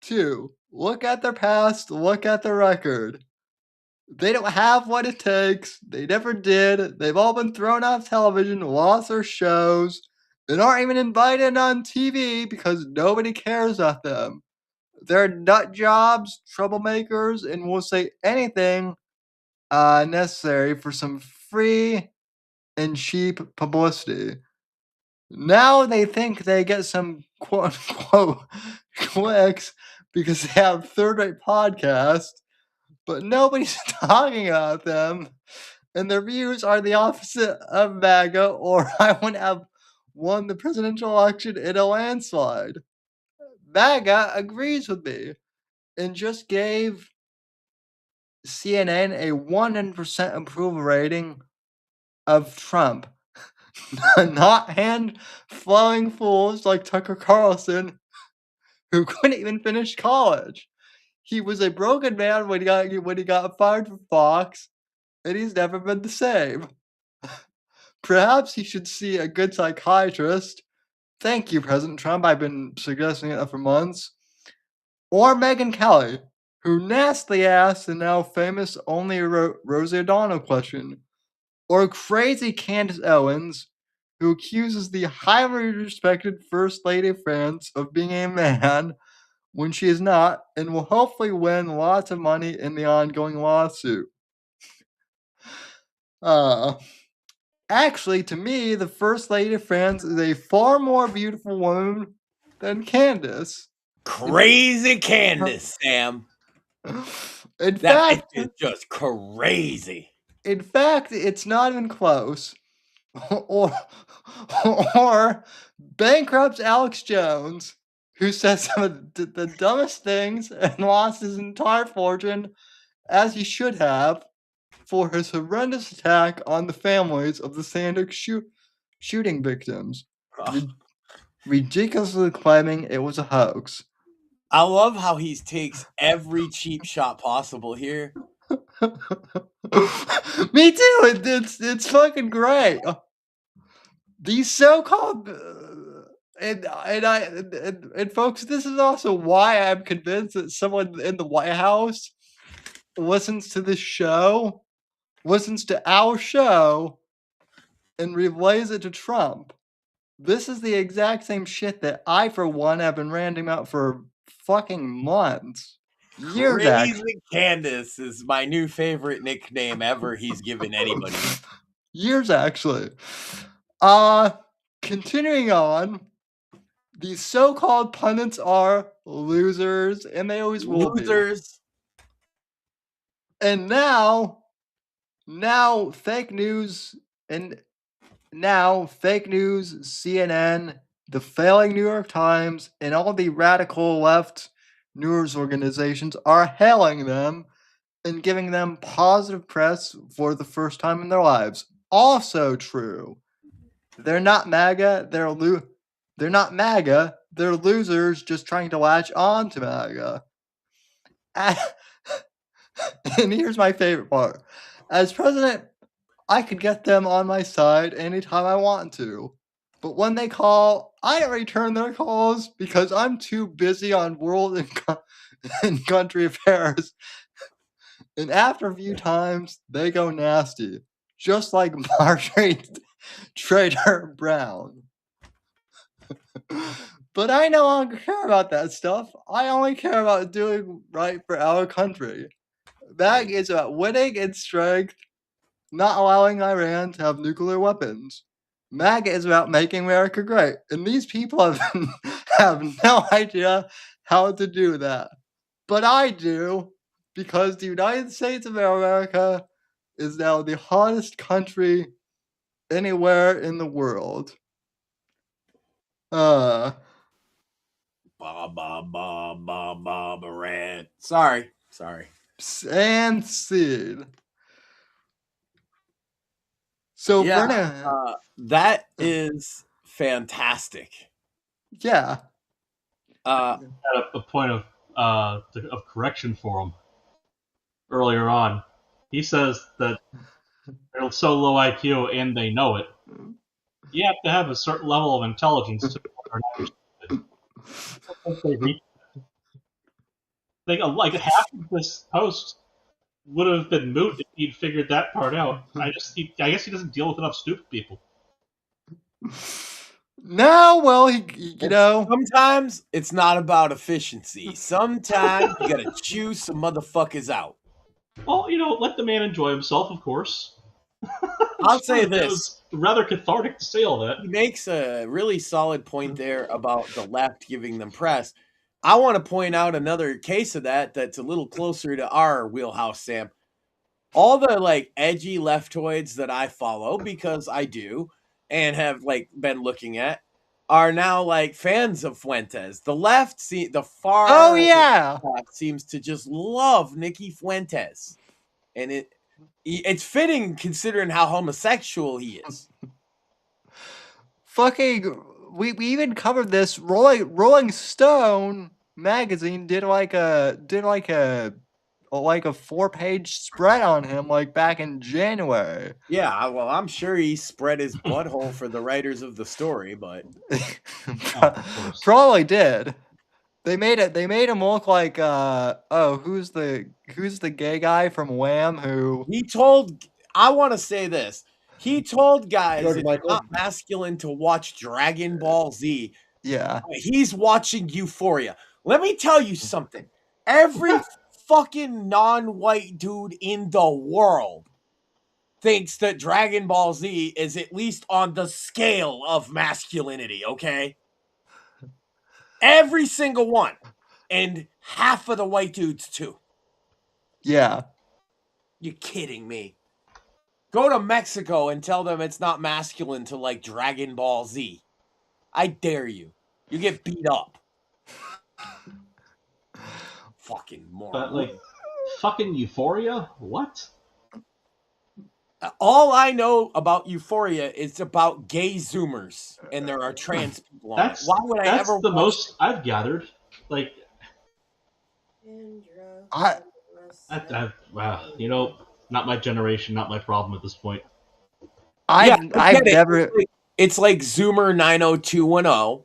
2. Look at their past, look at their record. They don't have what it takes. They never did. They've all been thrown off television, lost their shows, and aren't even invited on TV because nobody cares about them. They're nut jobs, troublemakers, and will say anything necessary for some free and cheap publicity. Now they think they get some quote unquote clicks because they have third-rate podcasts, but nobody's talking about them, and their views are the opposite of MAGA, or I wouldn't have won the presidential election in a landslide. MAGA agrees with me and just gave CNN a 100% approval rating of Trump. Not hand-flowing fools like Tucker Carlson, who couldn't even finish college. He was a broken man when he got fired from Fox, and he's never been the same. Perhaps he should see a good psychiatrist. Thank you, President Trump. I've been suggesting it for months. Or Megyn Kelly, who nastily asked the now famous only Rosie O'Donnell question. Or crazy Candace Owens, who accuses the highly respected First Lady of France of being a man when she is not, and will hopefully win lots of money in the ongoing lawsuit. Actually, to me, the First Lady of France is a far more beautiful woman than Candace. Crazy Candace, Sam. In That fact, bitch is just crazy. it's not even close. or bankrupt Alex Jones, who said some of the dumbest things and lost his entire fortune, as he should have, for his horrendous attack on the families of the Sandek shooting victims, ridiculously claiming it was a hoax. I love how he takes every cheap shot possible here. Me too. It's fucking great. These so-called And folks, this is also why I'm convinced that someone in the White House listens to this show, listens to our show, and relays it to Trump. This is the exact same shit that I, for one, have been ranting about for fucking months. Years, actually. Crazy Candace is my new favorite nickname ever he's given anybody. Years, actually. Continuing on, these so-called pundits are losers, and they always will be. Losers. And now fake news, CNN, the failing New York Times, and all the radical left news organizations are hailing them and giving them positive press for the first time in their lives. Also true. They're not MAGA, they're not MAGA, they're losers just trying to latch on to MAGA. And here's my favorite part. As president, I could get them on my side anytime I want to. But when they call, I don't return their calls because I'm too busy on world and country affairs. And after a few times, they go nasty. Just like Marjorie Trader Brown. But I no longer care about that stuff. I only care about doing right for our country. That is about winning in strength, not allowing Iran to have nuclear weapons. MAGA is about making America great. And these people have no idea how to do that. But I do, because the United States of America is now the hottest country anywhere in the world. Ba ba ba ba ba Iran. Sorry. And seed. So Yeah, for now, that is fantastic. yeah. Had a point of correction for him earlier on. He says that they're so low IQ and they know it. You have to have a certain level of intelligence to understand it. Like half of this post would have been moot if he'd figured that part out. I guess he doesn't deal with enough stupid people. No, well, you know. Sometimes it's not about efficiency. Sometimes you gotta chew some motherfuckers out. Well, let the man enjoy himself, of course. I'll say It this. was rather cathartic to say all that. He makes a really solid point there about the left giving them press. I want to point out another case of that's a little closer to our wheelhouse, Sam. All the edgy leftoids that I follow, because I do and have been looking at, are now fans of Fuentes. The left, the far left seems to just love Nicky Fuentes, and it's fitting considering how homosexual he is. Fucking, we even covered this. Rolling Stone magazine did like a 4-page spread on him back in January. Yeah, well, I'm sure he spread his butthole for the writers of the story, but probably did. They made him look like who's the gay guy from Wham who he told. I want to say this. He told guys George it's Michael. not masculine to watch Dragon Ball Z. Yeah. He's watching Euphoria. Let me tell you something. Every fucking non-white dude in the world thinks that Dragon Ball Z is at least on the scale of masculinity, okay? Every single one. And half of the white dudes, too. Yeah. You're kidding me. Go to Mexico and tell them it's not masculine to like Dragon Ball Z. I dare you. You get beat up. Fucking moron. But fucking Euphoria? What? All I know about Euphoria is about gay Zoomers, and there are trans people on it. Why would I ever? That's the most I've gathered. Wow, not my generation, not my problem at this point. I've never. It's like Zoomer 90210,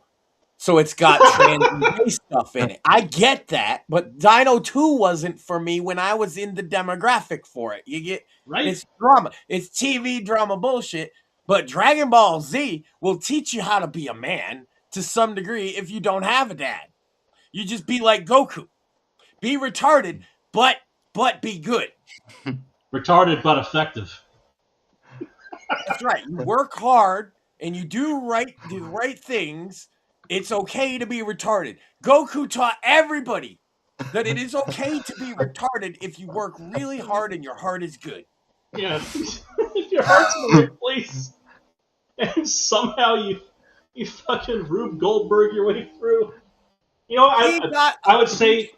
So it's got trans and gay stuff in it. I get that, but Dino 2 wasn't for me when I was in the demographic for it. You get Right? It's drama. It's TV drama bullshit. But Dragon Ball Z will teach you how to be a man to some degree if you don't have a dad. You just be like Goku. Be retarded, but be good. Retarded but effective. That's right. You work hard and you do the right things. It's okay to be retarded. Goku taught everybody that it is okay to be retarded if you work really hard and your heart is good. Yeah, if your heart's in the right place, and somehow you fucking Rube Goldberg your way through. You know, I would say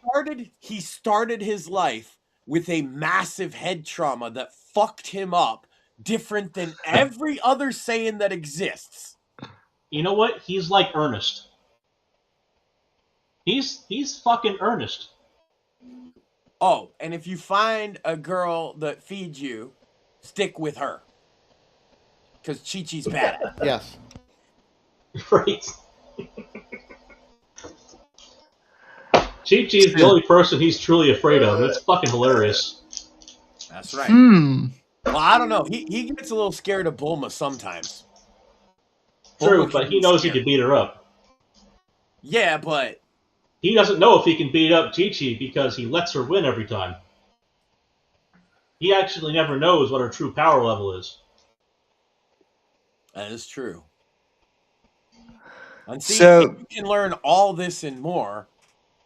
he started his life with a massive head trauma that fucked him up, different than every other Saiyan that exists. You know what? He's like Ernest. He's fucking Ernest. Oh, and if you find a girl that feeds you, stick with her. Because Chi-Chi's badass. Yes. Right. Chi-Chi is the only person he's truly afraid of, and it's fucking hilarious. That's right. Hmm. Well, I don't know. He gets a little scared of Bulma sometimes. True, Bulma but can he be knows he scary. can beat her up. Yeah, but He doesn't know if he can beat up Chi-Chi because he lets her win every time. He actually never knows what her true power level is. that is true. And see, So- if you can learn all this and more,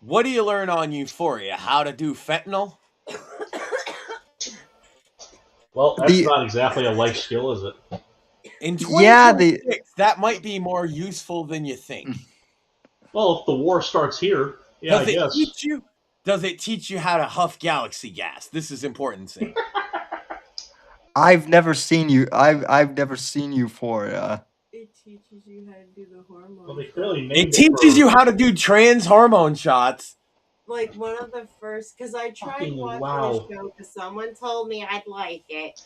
what do you learn on Euphoria? How to do fentanyl? Well, that's The- not exactly a life skill, is it? In Yeah, 2026, that might be more useful than you think. Well, if the war starts here, yeah, I guess. Does it teach you how to huff galaxy gas? This is important, Sam. I've never seen you. I've never seen Euphoria. It teaches you how to do the hormones. Well, they clearly It named teaches for- you how to do trans hormone shots. Like one of the first, because I tried Fucking watching wow. the show because someone told me I'd like it,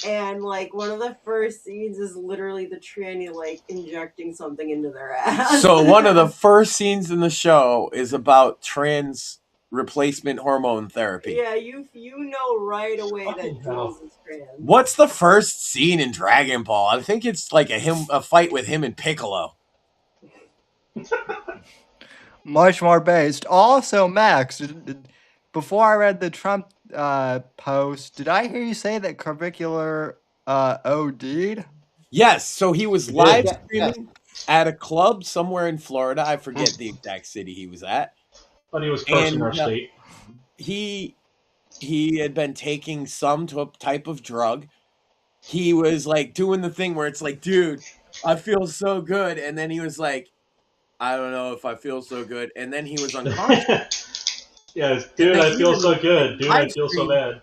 and like one of the first scenes is literally the tranny like injecting something into their ass. So one of the first scenes in the show is about trans replacement hormone therapy. yeah, you know right away that Fucking hell. Jules is trans. What's the first scene in Dragon Ball? I think it's like a fight with him and Piccolo. Much more based. Also, Max, before I read the Trump post, did I hear you say that Clavicular OD'd? Yes, so he was He did. live Yeah, streaming at a club somewhere in Florida. I forget the exact city he was at. But he was cursing And, our state. He had been taking some type of drug. He was like doing the thing where it's like, dude, I feel so good, and then he was like, I don't know if I feel so good, and then he was unconscious. Yes, dude, I feel so good. Dude, I feel so bad.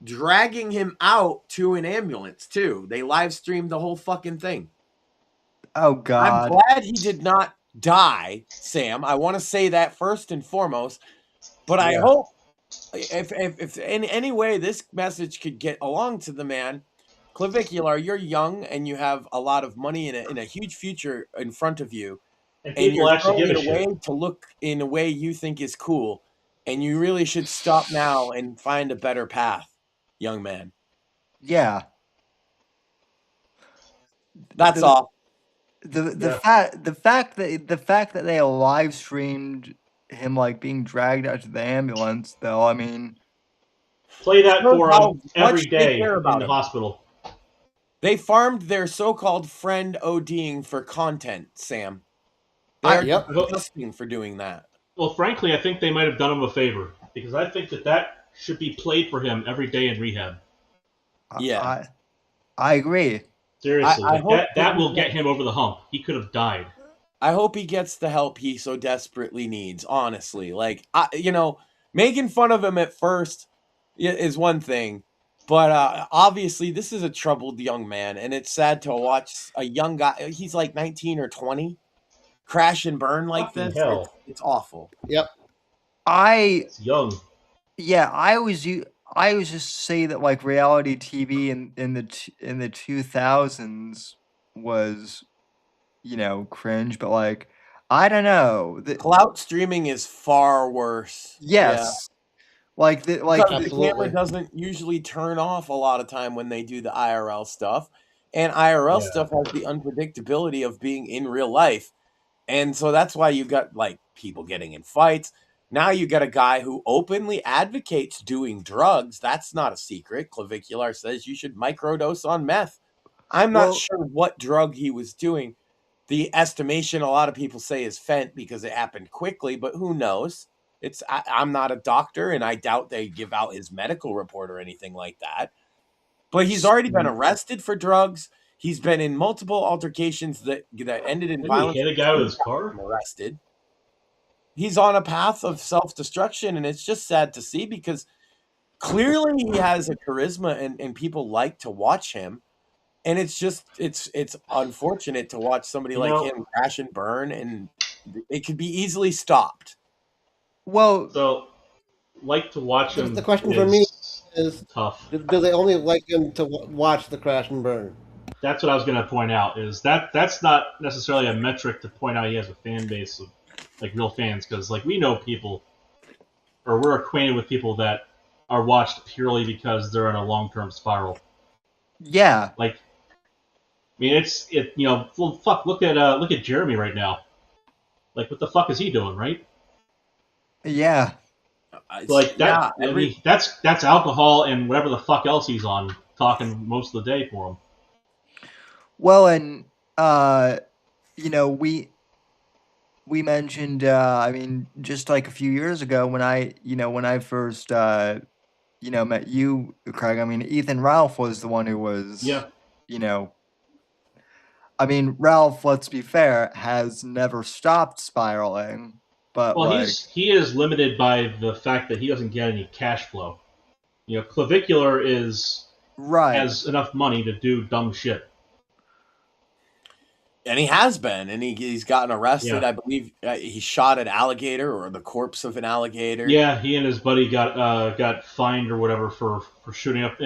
Dragging him out to an ambulance too. They live streamed the whole fucking thing. Oh I'm God. glad he did not die, Sam. I want to say that first and foremost. But I Yeah. hope if in any way this message could get along to the man, Clavicular, you're young and you have a lot of money and a huge future in front of you. And And people you're actually give throwing a it away shit. to look in a way you think is cool. And you really should stop now and find a better path, young man. Yeah. That's The- all. The Yeah. fact that they live streamed him like being dragged out to the ambulance, though, I mean, Play that Shows for how him every much they day care in about the him. hospital. They farmed their so-called friend ODing for content, Sam. They're Yep. disgusting for doing that. Well, frankly, I think they might have done him a favor because I think that should be played for him every day in rehab. Yeah. I agree. Seriously, I hope that will get him over the hump. He could have died. I hope he gets the help he so desperately needs, honestly. Like, making fun of him at first is one thing, but obviously this is a troubled young man, and it's sad to watch a young guy, he's like 19 or 20, crash and burn like Fucking this. hell. It's awful. Yep. It's young. I always just say that like reality TV in the 2000s was, cringe, but like I don't know. Clout streaming is far worse. Yeah. Yes. Like Because the Absolutely. camera doesn't usually turn off a lot of time when they do the IRL stuff. And IRL Yeah. stuff has the unpredictability of being in real life. And so that's why you got like people getting in fights. Now you got a guy who openly advocates doing drugs. That's not a secret. Clavicular says you should microdose on meth. I'm not Well, sure what drug he was doing. The estimation a lot of people say is fent because it happened quickly, but who knows? I'm not a doctor, and I doubt they give out his medical report or anything like that. But he's already been arrested for drugs. He's been in multiple altercations that ended in Didn't he violence. hit a guy with his car? Arrested. He's on a path of self-destruction, and it's just sad to see because clearly he has a charisma and people like to watch him. And it's just it's unfortunate to watch somebody You like know- him crash and burn, and it could be easily stopped. well, So, like to watch him. The question for me is, tough. do they only like him to watch the crash and burn? That's what I was going to point out. Is that's not necessarily a metric to point out he has a fan base of like real fans, because like we know people, or we're acquainted with people that are watched purely because they're in a long-term spiral. yeah. Like, I mean, well, fuck. Look at Jeremy right now. Like, what the fuck is he doing, right? Yeah. Like that. Yeah, I mean, that's alcohol and whatever the fuck else he's on, talking most of the day for him. Well, and we mentioned I mean, just like a few years ago when I first met you, Craig. I mean, Ethan Ralph was the one who was I mean, Ralph, let's be fair, has never stopped spiraling. But well, he is limited by the fact that he doesn't get any cash flow. Clavicular has enough money to do dumb shit. and he has been, and he's gotten arrested. Yeah. I believe he shot an alligator or the corpse of an alligator. Yeah, he and his buddy got fined or whatever for shooting up,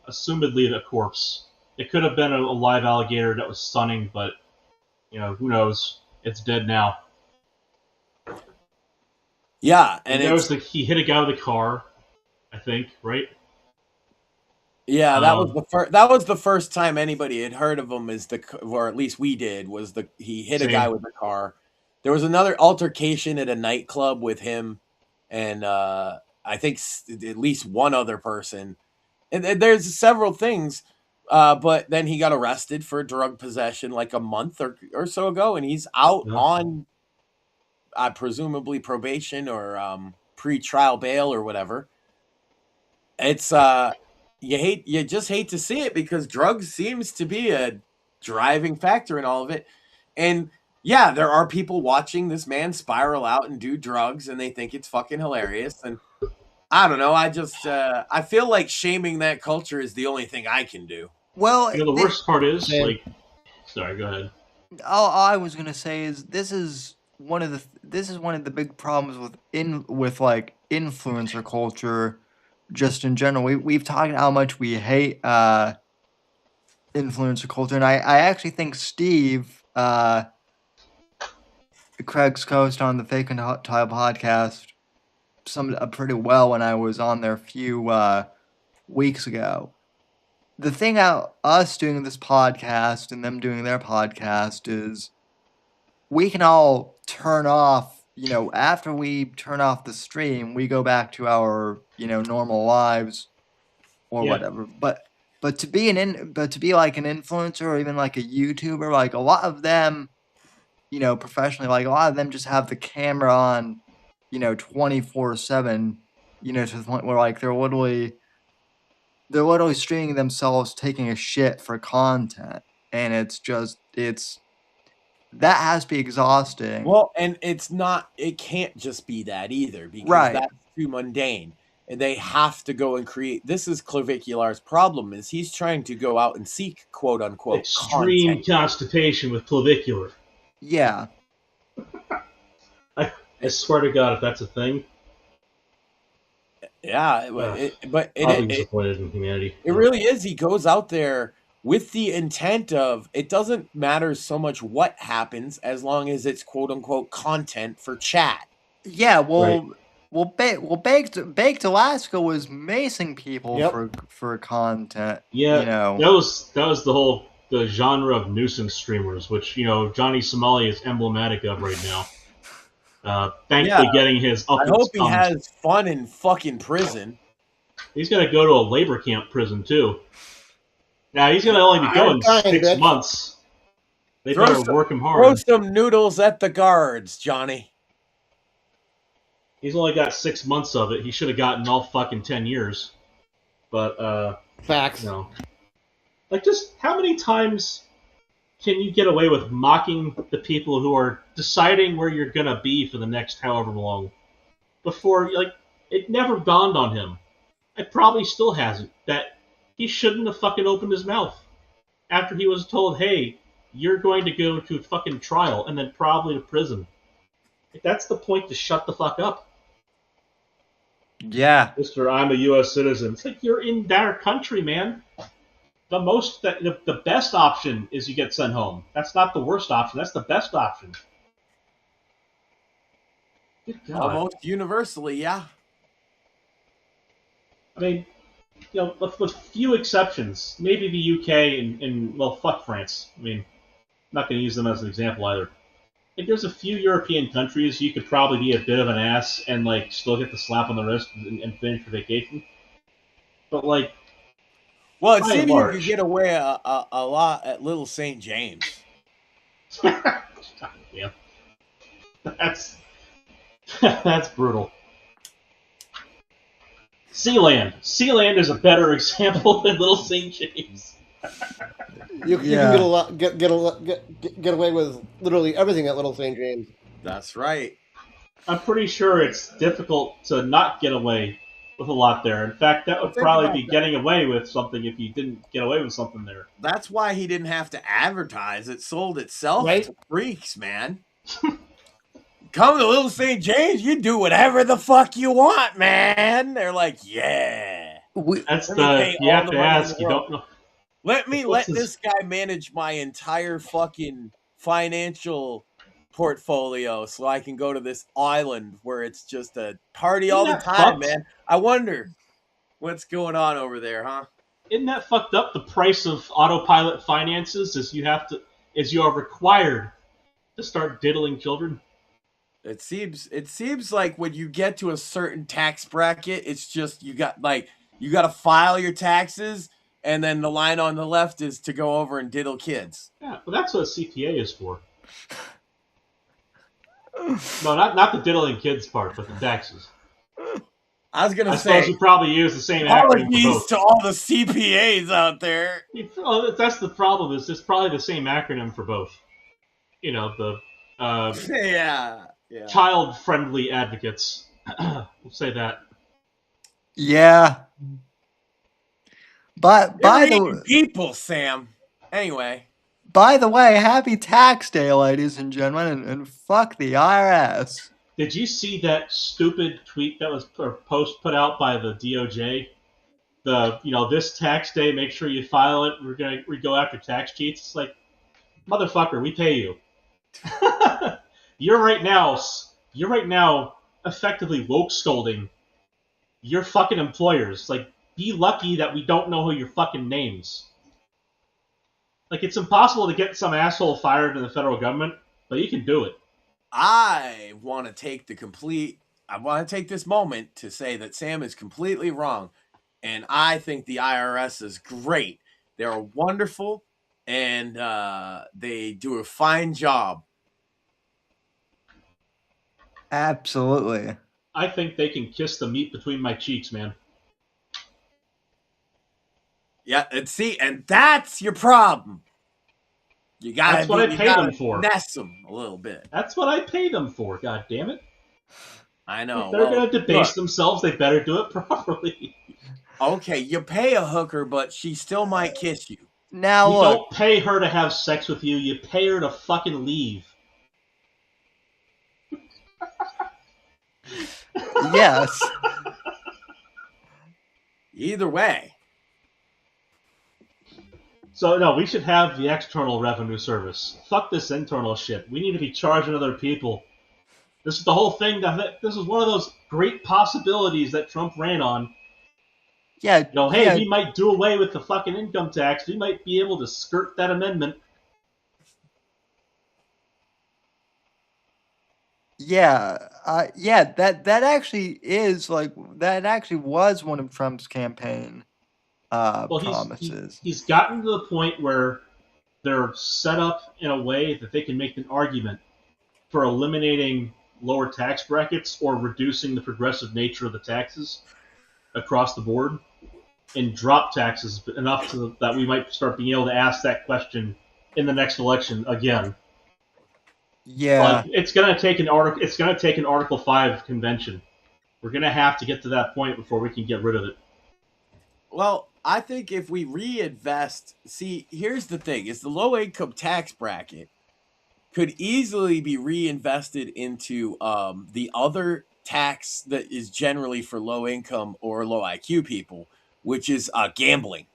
assumedly the corpse. It could have been a live alligator that was stunning, but who knows? It's dead now. Yeah, and he hit a guy with a car, I think, right? Yeah, that was the first time anybody had heard of him, or at least we did. He hit a guy with a car. There was another altercation at a nightclub with him, and I think at least one other person. And there's several things, but then he got arrested for drug possession like a month or so ago, and he's out on presumably probation or pre-trial bail or whatever. It's you just hate to see it because drugs seems to be a driving factor in all of it. And yeah, there are people watching this man spiral out and do drugs and they think it's fucking hilarious. And I don't know, I just I feel like shaming that culture is the only thing I can do. Well, the worst part is sorry, go ahead. All I was gonna say is this is one of the big problems with like influencer culture, just in general. We've talked how much we hate influencer culture, and I actually think Steve, Craig's co-host on the Fake and Tile podcast, summed it up pretty well when I was on there a few weeks ago. The thing about us doing this podcast and them doing their podcast is we can all turn off, after we turn off the stream, we go back to our, normal lives or whatever. But to be like an influencer or even like a YouTuber, like a lot of them, professionally, like a lot of them just have the camera on, 24/7, to the point where like they're literally streaming themselves taking a shit for content, and that has to be exhausting. Well, and it can't just be that either because that's too mundane. And they have to go and create. This is Clavicular's problem is he's trying to go out and seek quote unquote extreme constipation with Clavicular. Yeah. I swear to God, if that's a thing. Yeah, I'll be disappointed in humanity. It really is. He goes out there with the intent of it doesn't matter so much what happens as long as it's quote unquote content for chat. Yeah, Right. Baked Alaska was macing people Yep. for content. Yeah, You know. that was the genre of nuisance streamers, which Johnny Somali is emblematic of right now. Yeah, Thankfully, getting his I uppers hope he pumped. has fun in fucking prison. He's gonna go to a labor camp prison too. Now he's gonna only be going Fine, 6 bitch. months. They Throw better some, work him throw hard. some noodles at the guards, Johnny. He's only got 6 months of it. He should have gotten all fucking 10 years. But Facts. no. Like, just how many times can you get away with mocking the people who are deciding where you're gonna be for the next however long? Before, like, it never dawned on him. It probably still hasn't. That he shouldn't have fucking opened his mouth after he was told, hey, you're going to go to fucking trial and then probably to prison. Like, that's the point to shut the fuck up. Yeah. Mr. I'm a U.S. citizen. It's like, you're in their country, man. The best option is you get sent home. That's not the worst option. That's the best option. Good God. Almost universally, yeah. I mean, with few exceptions, maybe the UK and well, fuck France. I mean, I'm not going to use them as an example either. Like, there's a few European countries you could probably be a bit of an ass and like still get the slap on the wrist and finish your vacation. But like, well, it by and seems you large- could get away a lot at Little St. James. yeah, that's brutal. Sealand is a better example than Little St. James. You can get a lot, get away with literally everything at Little St. James. That's right. I'm pretty sure it's difficult to not get away with a lot there. In fact, that would Think probably about be that. getting away with something if you didn't get away with something there. That's why he didn't have to advertise. It sold itself Right. to freaks, man. Come to Little St. James, you do whatever the fuck you want, man. They're like, yeah. That's Let me pay you all have the to money in ask. the You world. don't know. Let me What's let his- this guy manage my entire fucking financial portfolio so I can go to this island where it's just a party all the Isn't that time, fucked? man. I wonder what's going on over there, huh? Isn't that fucked up? The price of autopilot finances is you are required to start diddling children. It seems like when you get to a certain tax bracket, it's just you got to file your taxes, and then the line on the left is to go over and diddle kids. Yeah, but that's what a CPA is for. No, not the diddling kids part, but the taxes. I was gonna I suppose say you probably use the same acronym for apologies both. to all the CPAs out there. Well, that's the problem. Is it's probably the same acronym for both. The Yeah. child-friendly advocates. We'll say that. Yeah. But By the people, Sam. Anyway, by the way, happy tax day, ladies and gentlemen, and fuck the IRS. Did you see that stupid tweet that was or post put out by the DOJ? This tax day, make sure you file it. We go after tax cheats. It's like, motherfucker, we pay you. You're right now effectively woke scolding your fucking employers. Like, be lucky that we don't know who your fucking names. Like, it's impossible to get some asshole fired in the federal government, but you can do it. I want to take this moment to say that Sam is completely wrong, and I think the IRS is great. They're wonderful, and they do a fine job. Absolutely. I think they can kiss the meat between my cheeks, man. Yeah, and that's your problem. You gotta That's what I pay them for. Finesse them a little bit. That's what I pay them for, god damn it. I know. If they're going to debase themselves, they better do it properly. Okay, you pay a hooker, but she still might kiss you. Now You look. don't pay her to have sex with you, you pay her to fucking leave. Yes. Either way. So no, we should have the external revenue service. Fuck this internal shit. We need to be charging other people. This is the whole thing. This is one of those great possibilities that Trump ran on. Yeah, You know, hey, we might do away with the fucking income tax. We might be able to skirt that amendment. yeah, that actually is like that actually was one of Trump's campaign Well, promises. he's gotten to the point where they're set up in a way that they can make an argument for eliminating lower tax brackets or reducing the progressive nature of the taxes across the board and drop taxes enough that we might start being able to ask that question in the next election again. Yeah, Like it's gonna take an Article 5 convention. We're gonna have to get to that point before we can get rid of it. Well, I think if we reinvest, see, here's the thing: is the low income tax bracket could easily be reinvested into the other tax that is generally for low income or low IQ people, which is gambling.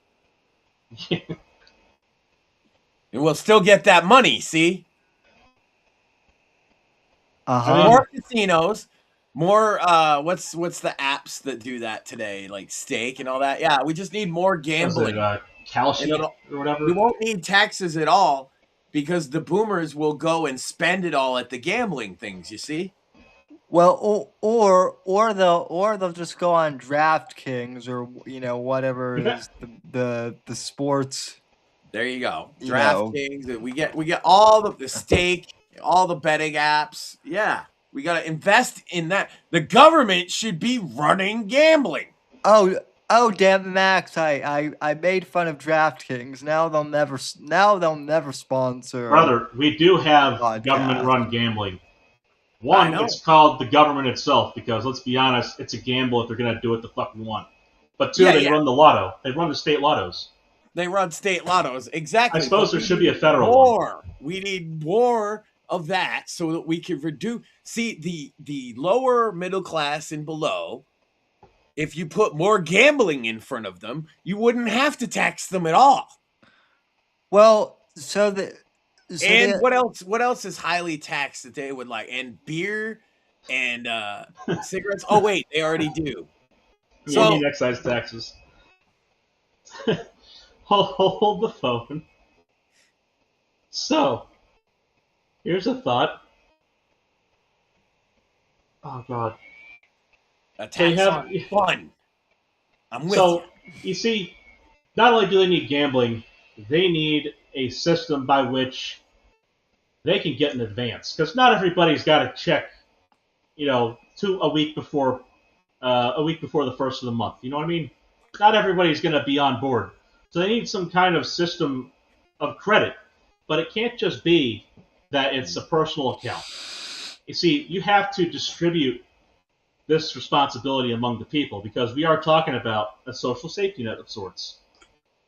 And we'll still get that money, see? More casinos, more what's the apps that do that today, like Stake and all that? Yeah, we just need more gambling. Kalshi or whatever. We won't need taxes at all because the boomers will go and spend it all at the gambling things, you see? well, or they'll just go on DraftKings or whatever is the sports. There you go. DraftKings. We get all the Stake, all the betting apps. Yeah. We got to invest in that. The government should be running gambling. Oh, damn it, Max! I made fun of DraftKings. Now they'll never sponsor. Brother, we do have podcast. government-run gambling. One, it's called the government itself because let's be honest, it's a gamble if they're gonna do what the fuck we want. But two, they run the lotto. They run the state lottos. They run state lottos, exactly. I suppose there should be a federal one. We need more of that so that we can reduce. See, the lower middle class and below, if you put more gambling in front of them, you wouldn't have to tax them at all. Well, what else? What else is highly taxed that they would like? And beer and cigarettes. Oh wait, they already do. So you need excise taxes. Hold the phone. So, here's a thought. Oh God. A tax on fun. I'm with you. You see, not only do they need gambling, they need a system by which they can get in advance. Because not everybody's got to check, a week before the first of the month. You know what I mean? Not everybody's going to be on board. So they need some kind of system of credit. But it can't just be that it's a personal account. You see, you have to distribute this responsibility among the people because we are talking about a social safety net of sorts.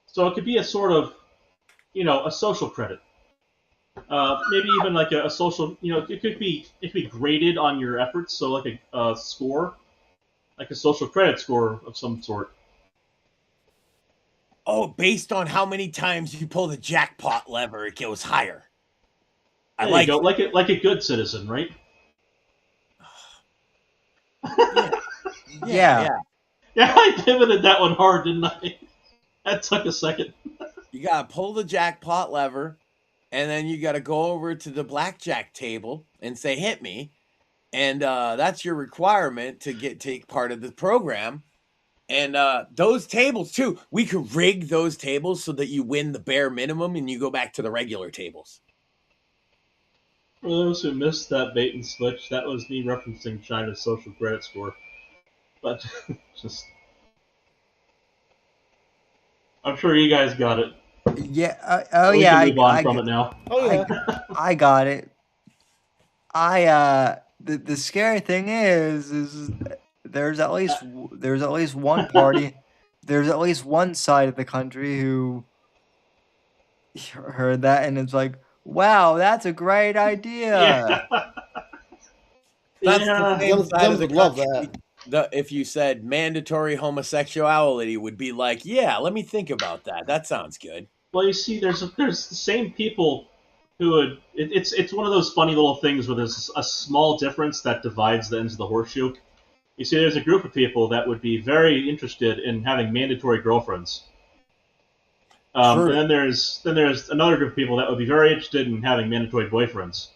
So it could be a sort of, a social credit. Maybe even like a social, it could be graded on your efforts. So like a score, like a social credit score of some sort. Oh, based on how many times you pull the jackpot lever, it goes higher. I like it. Like a good citizen, right? Yeah, I pivoted that one hard, didn't I? That took a second. You gotta pull the jackpot lever, and then you gotta go over to the blackjack table and say, "Hit me," and that's your requirement to take part of the program. And those tables too, we could rig those tables so that you win the bare minimum and you go back to the regular tables. For those who missed that bait and switch, that was me referencing China's social credit score. But I'm sure you guys got it. Yeah. We can move on from it now. Oh yeah. I got it. The scary thing is there's at least one party, there's at least one side of the country who heard that and it's like, wow, that's a great idea. That's the same side of the would love country. If you said mandatory homosexuality would be like, yeah, let me think about that. That sounds good. Well, you see, there's the same people who would. It's one of those funny little things where there's a small difference that divides the ends of the horseshoe. You see, there's a group of people that would be very interested in having mandatory girlfriends. And then there's another group of people that would be very interested in having mandatory boyfriends.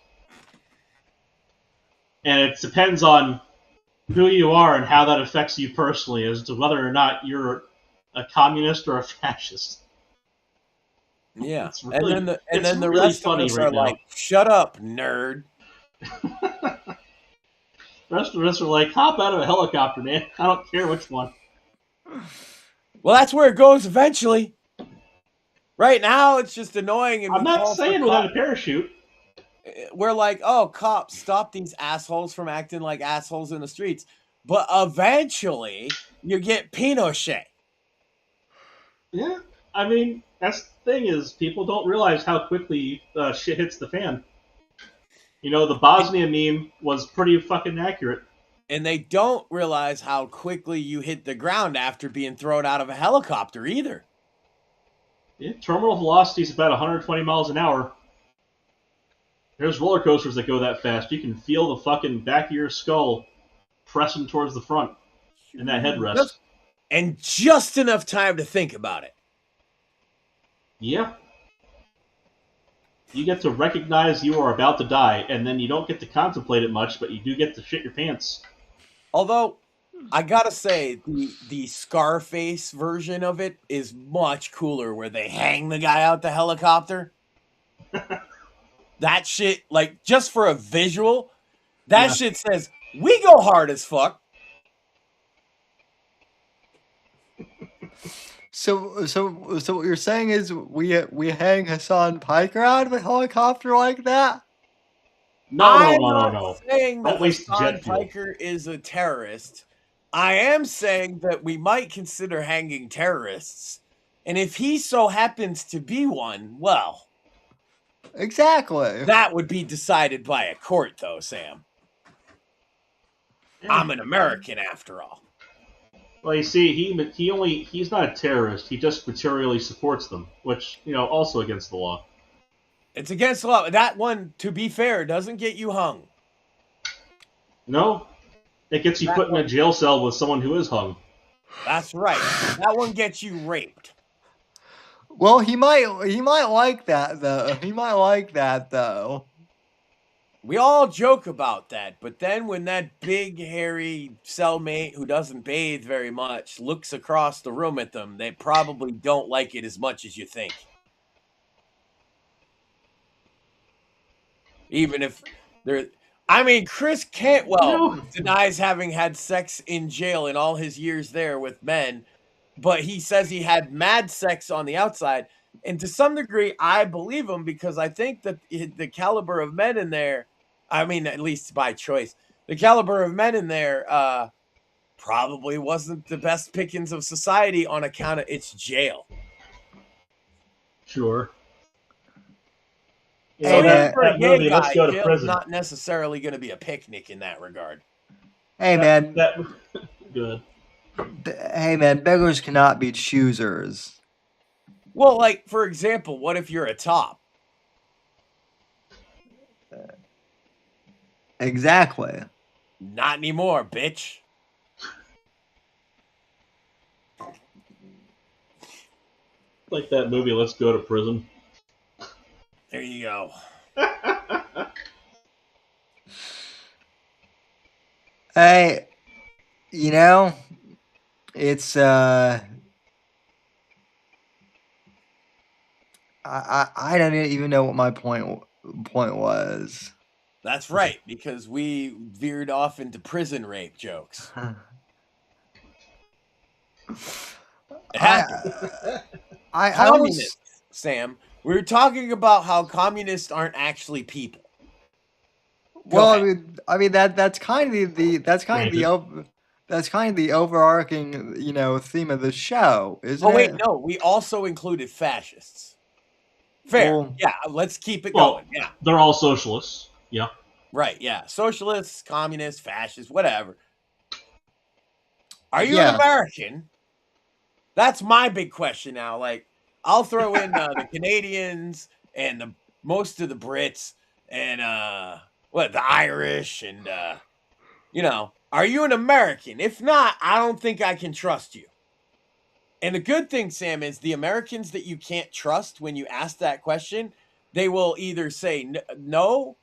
And it depends on who you are and how that affects you personally as to whether or not you're a communist or a fascist. Yeah, really, and then the really rest of funny us right are now. like, "Shut up, nerd." The rest of us are like, hop out of a helicopter, man. I don't care which one. Well, that's where it goes eventually. Right now, it's just annoying, and I'm we not call saying for without a parachute. We're like, "Oh, cops, stop these assholes from acting like assholes in the streets." But eventually, you get Pinochet. Yeah, I mean, that's the thing is people don't realize how quickly shit hits the fan. You know, the Bosnia meme was pretty fucking accurate. And they don't realize how quickly you hit the ground after being thrown out of a helicopter either. Yeah, terminal velocity is about 120 miles an hour. There's roller coasters that go that fast. You can feel the fucking back of your skull pressing towards the front in that headrest. And just enough time to think about it. Yeah. You get to recognize you are about to die, and then you don't get to contemplate it much, but you do get to shit your pants. Although, I gotta say, the Scarface version of it is much cooler, where they hang the guy out the helicopter. That shit, like, just for a visual, that shit says, we go hard as fuck. So what you're saying is we hang Hassan Piker out of a helicopter like that? I'm No. not saying that Don't waste Hassan jet fuel. Piker is a terrorist. I am saying that we might consider hanging terrorists. And if he so happens to be one, well, Exactly. that would be decided by a court, though, Sam. I'm an American, after all. Well, you see, he's not a terrorist. He just materially supports them, which, you know, also against the law. It's against the law. That one, to be fair, doesn't get you hung. No, it gets you put in a jail cell with someone who is hung. That's right. That one gets you raped. Well, he might like that though. He might like that though. We all joke about that, but then when that big, hairy cellmate who doesn't bathe very much looks across the room at them, they probably don't like it as much as you think. Even if they're... I mean, Chris Cantwell denies having had sex in jail in all his years there with men, but he says he had mad sex on the outside. And to some degree, I believe him, because I think that the caliber of men in there, I mean, at least by choice, the caliber of men in there probably wasn't the best pickings of society on account of its jail. Sure. Hey, man. For a gay guy, Let's Go to jail's Prison. not necessarily going to be a picnic in that regard. Hey man, Good. hey man, beggars cannot be choosers. Well, like, for example, what if you're a top? Exactly. Not anymore, bitch. Like that movie, Let's Go to Prison. There you go. Hey, you know, it's I don't even know what my point was. That's right, because we veered off into prison rape jokes. It happened. I Communists, Sam. We were talking about how communists aren't actually people. Well, I mean that's kind of the overarching, you know, theme of the show, isn't it? Oh wait, no, we also included fascists. Fair. Well, yeah, let's keep it Well, going. Yeah. they're all socialists. Yeah. Right, yeah. Socialists, communists, fascists, whatever. Are you an American? That's my big question now. Like, I'll throw in the Canadians and most of the Brits and the Irish and are you an American? If not, I don't think I can trust you. And the good thing, Sam, is the Americans that you can't trust when you ask that question, they will either say no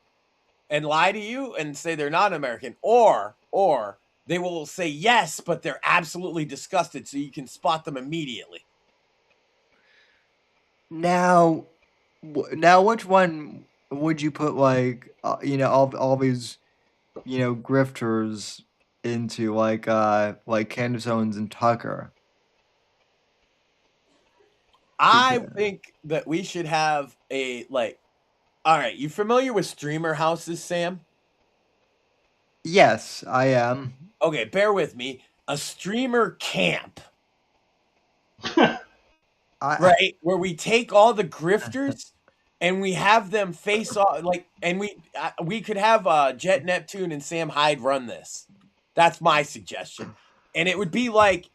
and lie to you and say they're not American, or they will say yes, but they're absolutely disgusted, so you can spot them immediately. Now, which one would you put all these grifters into like Candace Owens and Tucker? I think that we should have all right, you familiar with streamer houses, Sam? Yes, I am. Okay, bear with me. A streamer camp. Right? Where we take all the grifters and we have them face off, and we could have Jet Neptune and Sam Hyde run this. That's my suggestion. And it would be like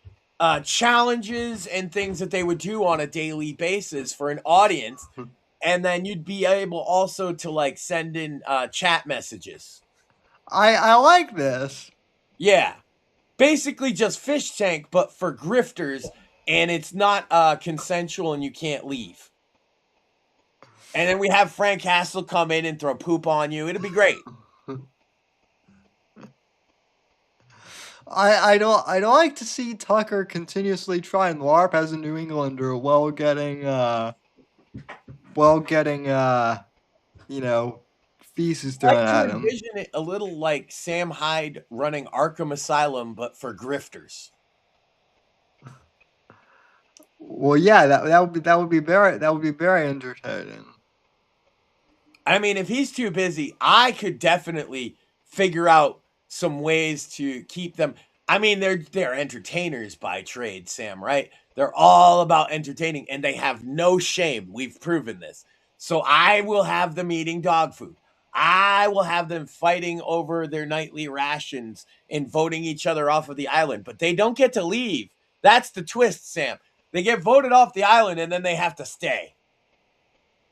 challenges and things that they would do on a daily basis for an audience. And then you'd be able also to send in chat messages. I like this. Yeah. Basically just Fish Tank, but for grifters, and it's not consensual and you can't leave. And then we have Frank Castle come in and throw poop on you. It'll be great. I don't like to see Tucker continuously try and LARP as a New Englander while getting feces thrown at him. Envision it a little like Sam Hyde running Arkham Asylum, but for grifters. Well, yeah, that would be very entertaining. I mean, if he's too busy, I could definitely figure out some ways to keep them. I mean, they're entertainers by trade, Sam, right? They're all about entertaining, and they have no shame. We've proven this. So I will have them eating dog food. I will have them fighting over their nightly rations and voting each other off of the island. But they don't get to leave. That's the twist, Sam. They get voted off the island, and then they have to stay.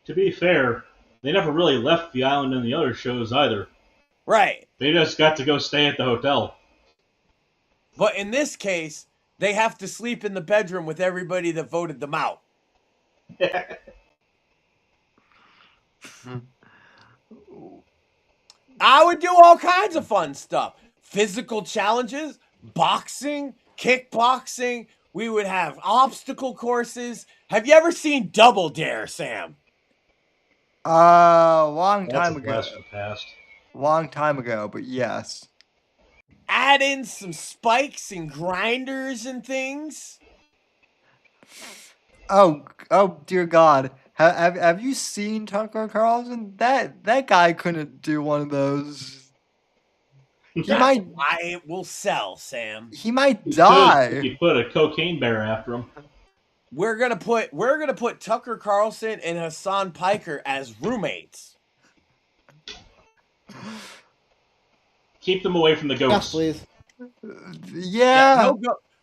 To be fair, they never really left the island in the other shows either. Right. They just got to go stay at the hotel. But in this case, they have to sleep in the bedroom with everybody that voted them out. I would do all kinds of fun stuff. Physical challenges, boxing, kickboxing. We would have obstacle courses. Have you ever seen Double Dare, Sam? Long time ago. That's a past. Long time ago, but yes. Add in some spikes and grinders and things. Oh dear God. Have you seen Tucker Carlson? That guy couldn't do one of those. Why it will sell, Sam. He might die. You put a cocaine bear after him. We're gonna put Tucker Carlson and Hassan Piker as roommates. Keep them away from the goats. Yes, please. Yeah.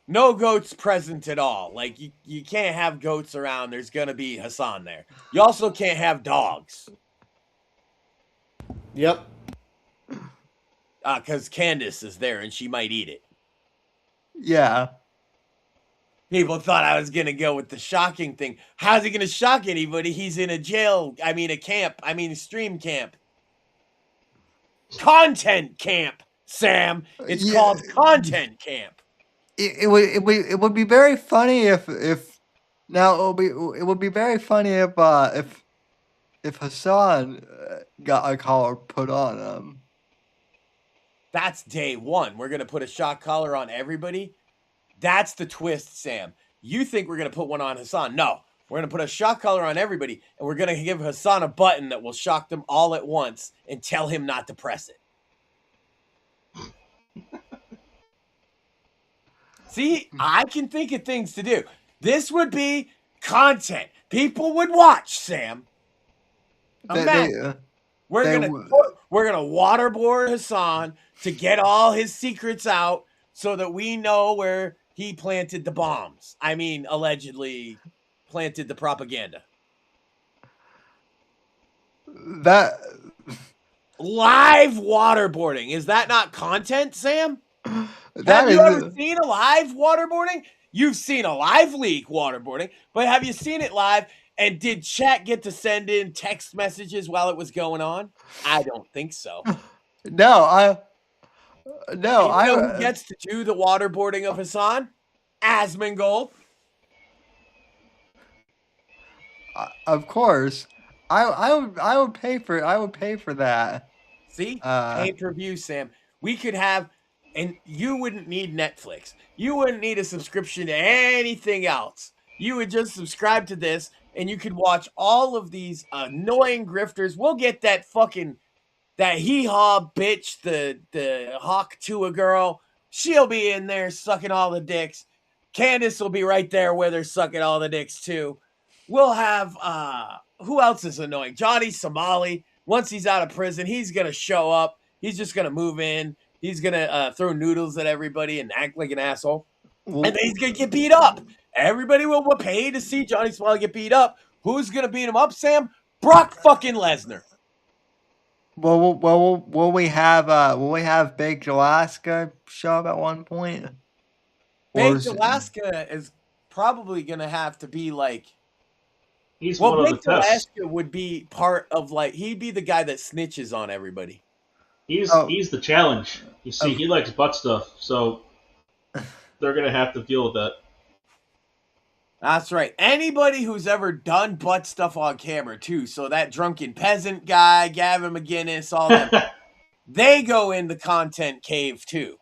No goats present at all. Like you can't have goats around. There's gonna be Hassan there. You also can't have dogs. Yep. Because Candace is there and she might eat it. Yeah. People thought I was gonna go with the shocking thing. How's he gonna shock anybody? He's in a stream camp. Content camp, Sam. It's called content camp. It would be very funny if Hassan got a collar put on him. That's day one. We're gonna put a shock collar on everybody. That's the twist, Sam. You think we're gonna put one on Hassan? No, we're gonna put a shock collar on everybody, and we're gonna give Hassan a button that will shock them all at once and tell him not to press it. See, I can think of things to do. This would be content. People would watch, Sam. Imagine. We're gonna waterboard Hassan to get all his secrets out so that we know where he planted the bombs. I mean, allegedly planted the propaganda? That Live waterboarding. Is that not content, Sam? that Have you ever is seen a live waterboarding? You've seen a live leak waterboarding, but have you seen it live? And did chat get to send in text messages while it was going on? I don't think so. no. And you know who gets to do the waterboarding of Hassan? Asmongold. Of course, I would pay for that. See? Pay-per-view, Sam. We could have, and you wouldn't need Netflix. You wouldn't need a subscription to anything else. You would just subscribe to this, and you could watch all of these annoying grifters. We'll get that hee-haw bitch, the Hawk Tua girl. She'll be in there sucking all the dicks. Candace will be right there with her sucking all the dicks, too. We'll have, who else is annoying? Johnny Somali. Once he's out of prison, he's going to show up. He's just going to move in. He's going to throw noodles at everybody and act like an asshole. And then he's going to get beat up. Everybody will pay to see Johnny Somali get beat up. Who's going to beat him up, Sam? Brock fucking Lesnar. Well, will we have Baked Alaska show up at one point? Baked Alaska is probably going to have to be like. He's one of the Baked best. Alaska would be part of he'd be the guy that snitches on everybody. He's the challenge. You see, he likes butt stuff, so they're gonna have to deal with that. That's right. Anybody who's ever done butt stuff on camera too. So that drunken peasant guy, Gavin McGinnis, all that, they go in the content cave too.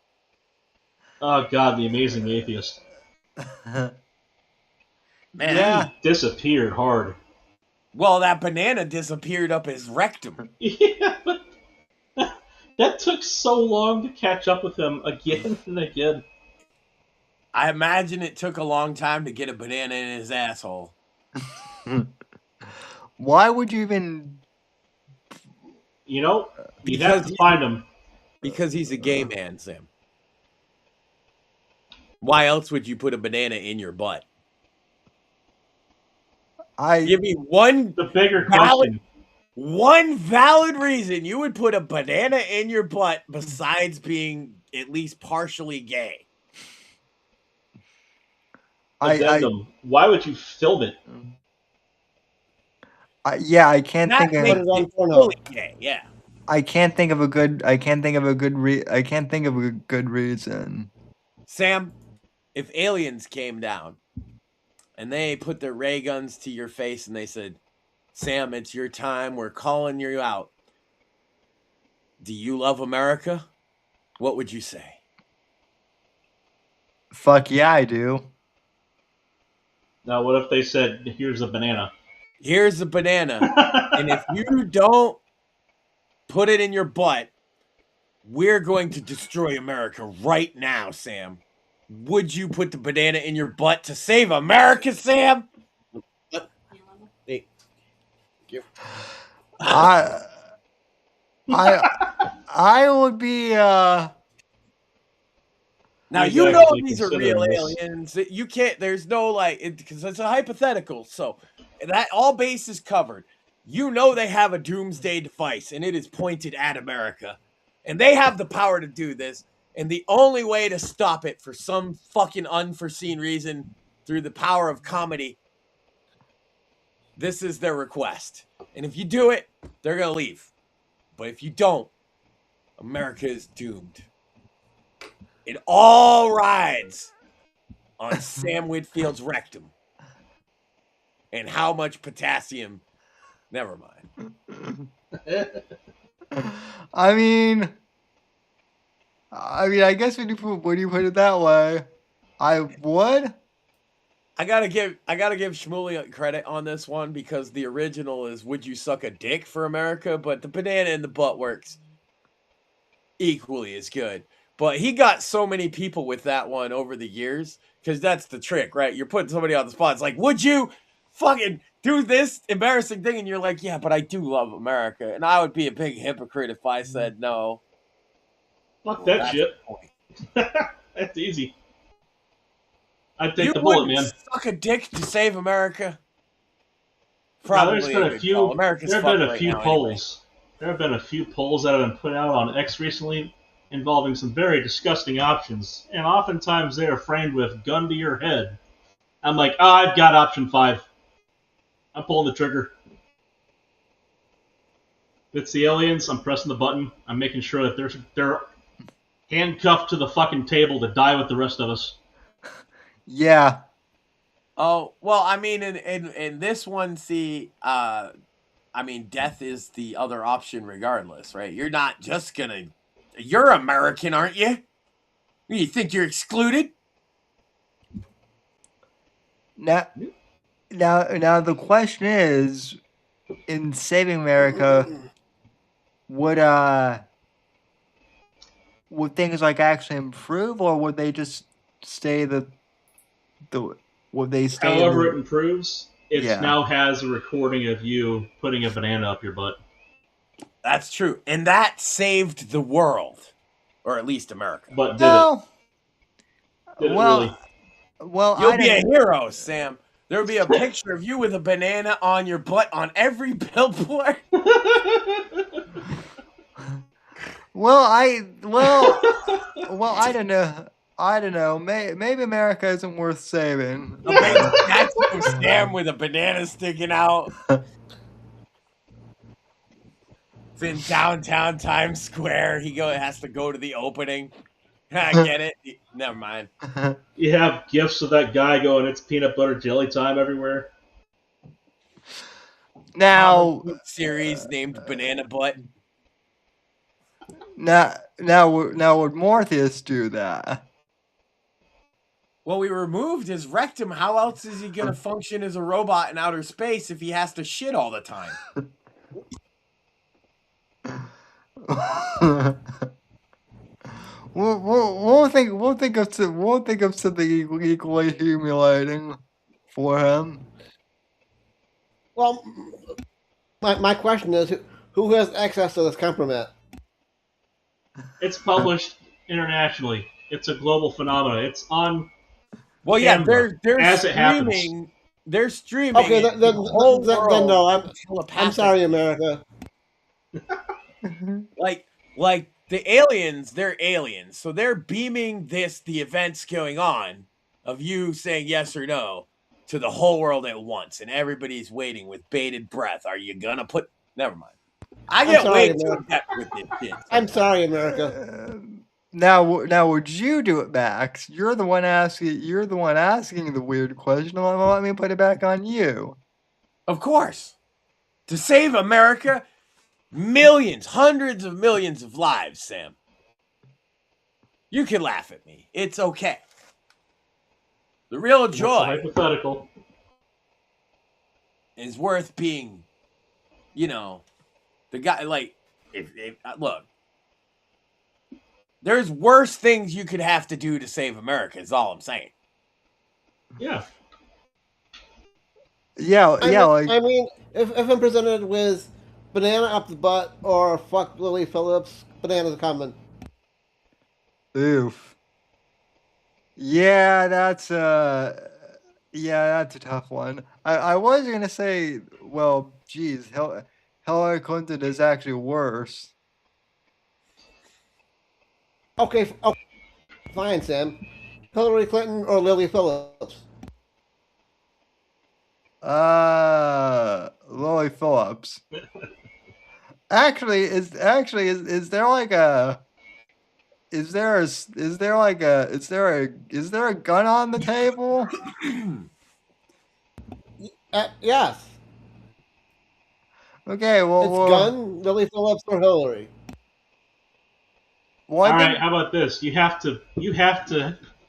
Oh God, the amazing atheist. Man, Yeah. He disappeared hard. well, that banana disappeared up his rectum. Yeah, but that took so long to catch up with him again and again. I imagine it took a long time to get a banana in his asshole. Why would you even? You'd have to find him. Because he's a gay man, Sam. Why else would you put a banana in your butt? Give me The bigger question. one valid reason you would put a banana in your butt besides being at least partially gay. Addendum. Why would you film it? I can't That think makes of. it fully gay, yeah. I can't think of a good reason. Sam, if aliens came down and they put their ray guns to your face and they said, Sam, it's your time. We're calling you out. Do you love America? What would you say? Fuck yeah, I do. Now, what if they said, "Here's a banana"? Here's a banana. And if you don't put it in your butt, we're going to destroy America right now, Sam. Would you put the banana in your butt to save America, Sam? Hey. I would be. Now, We'd you know actually these are consider real this. aliens. You can't, there's no because it's a hypothetical. So that all bases covered. You know they have a doomsday device and it is pointed at America. And they have the power to do this. And the only way to stop it for some fucking unforeseen reason through the power of comedy, this is their request. And if you do it, they're going to leave. But if you don't, America is doomed. It all rides on Sam Whitfield's rectum. And how much potassium. Never mind. I mean, I guess when you put it that way, I would. I gotta give Shmuley credit on this one because the original is "Would you suck a dick for America?" But the banana in the butt works equally as good. But he got so many people with that one over the years because that's the trick, right? You're putting somebody on the spot. It's like, would you fucking do this embarrassing thing? And you're like, yeah, but I do love America. And I would be a big hypocrite if I said no. Fuck that That's shit. the point. That's easy. I'd take You the bullet, wouldn't man. suck a dick to save America? Now, there's Probably been a a good few. call. America's There have fucked been a right few now anyway. polls. There have been a few polls that have been put out on X recently involving some very disgusting options, and oftentimes they are framed with "gun to your head." I'm like, I've got option 5. I'm pulling the trigger. If it's the aliens, I'm pressing the button. I'm making sure that they're handcuffed to the fucking table to die with the rest of us. Yeah. Oh, well, I mean, in this one, see, I mean, death is the other option regardless, right? You're not just gonna... You're American, aren't you? You think you're excluded? Now the question is, in saving America, would things like actually improve, or would they just stay would they stay However it improves, it Yeah. now has a recording of you putting a banana up your butt. That's true. And that saved the world. Or at least America. But did No. it? Did it Well, really? well, You'll I be a didn't. hero, Sam. There'll be a picture of you with a banana on your butt on every billboard. Well, I don't know. I don't know. Maybe America isn't worth saving. A big statue of Sam with a banana sticking out. It's in downtown Times Square. He has to go to the opening. I get it. Never mind. You have gifs of that guy going, "It's peanut butter jelly time" everywhere. Now, Series named Banana Butt. now would Morpheus do that? Well, we removed his rectum. How else is he going to function as a robot in outer space if he has to shit all the time? We'll think of something equally humiliating for him. Well, my question is, who has access to this compromise? It's published internationally. It's a global phenomenon. It's on. Well, yeah, camera they're as it happens. streaming. They're streaming. Okay, then no, I'm sorry, America. Like the aliens, they're aliens, so they're beaming the events going on of you saying yes or no to the whole world at once, and everybody's waiting with bated breath. Are you gonna put? Never mind. I get way too depth with this shit. I'm sorry, America. Now, would you do it, Max? You're the one asking. You're the one asking the weird question. Let me put it back on you. Of course, to save America, millions, hundreds of millions of lives, Sam. You can laugh at me. It's okay. The real joy Hypothetical. is worth being, the guy. Like, if look. There's worse things you could have to do to save America, is all I'm saying. Yeah. I mean, if I'm presented with banana up the butt or fuck Lily Phillips, bananas coming. Oof. Yeah, that's a tough one. I was gonna say, well, geez, Hillary Clinton is actually worse. Okay, fine, Sam. Hillary Clinton or Lily Phillips? Lily Phillips. Is there a gun on the table? Yes. Okay, well, it's gun, Lily Phillips, or Hillary. All right, how about this? You have to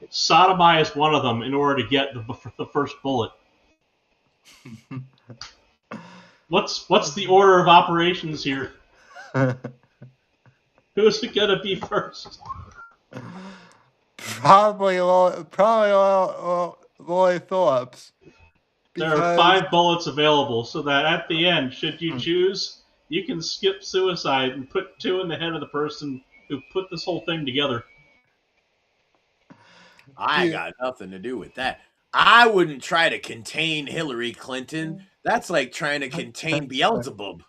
sodomize one of them in order to get the first bullet. What's the order of operations here? Who's it gonna be first? Probably Lily Phillips. There are 5 bullets available, so that at the end, should you choose, you can skip suicide and put 2 in the head of the person who put this whole thing together. I got nothing to do with that. I wouldn't try to contain Hillary Clinton. That's like trying to contain Beelzebub.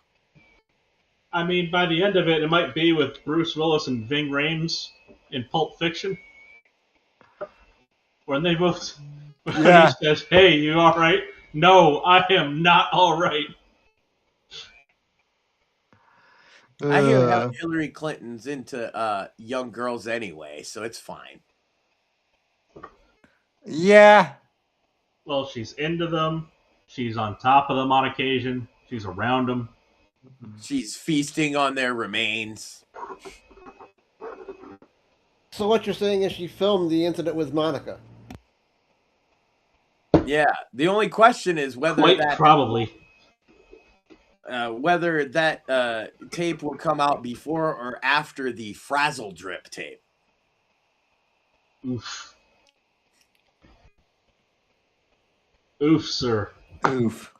I mean, by the end of it, it might be with Bruce Willis and Ving Rhames in Pulp Fiction, when they both, when Yeah. he says, "Hey, you all right?" No, I am not all right. I hear Hillary Clinton's into young girls anyway, so it's fine. Yeah. Well, she's into them. She's on top of them on occasion. She's around them. She's feasting on their remains. So what you're saying is she filmed the incident with Monica. Yeah. The only question is whether Quite that probably. whether that tape will come out before or after the Frazzle Drip tape. Oof. Oof, sir. Oof.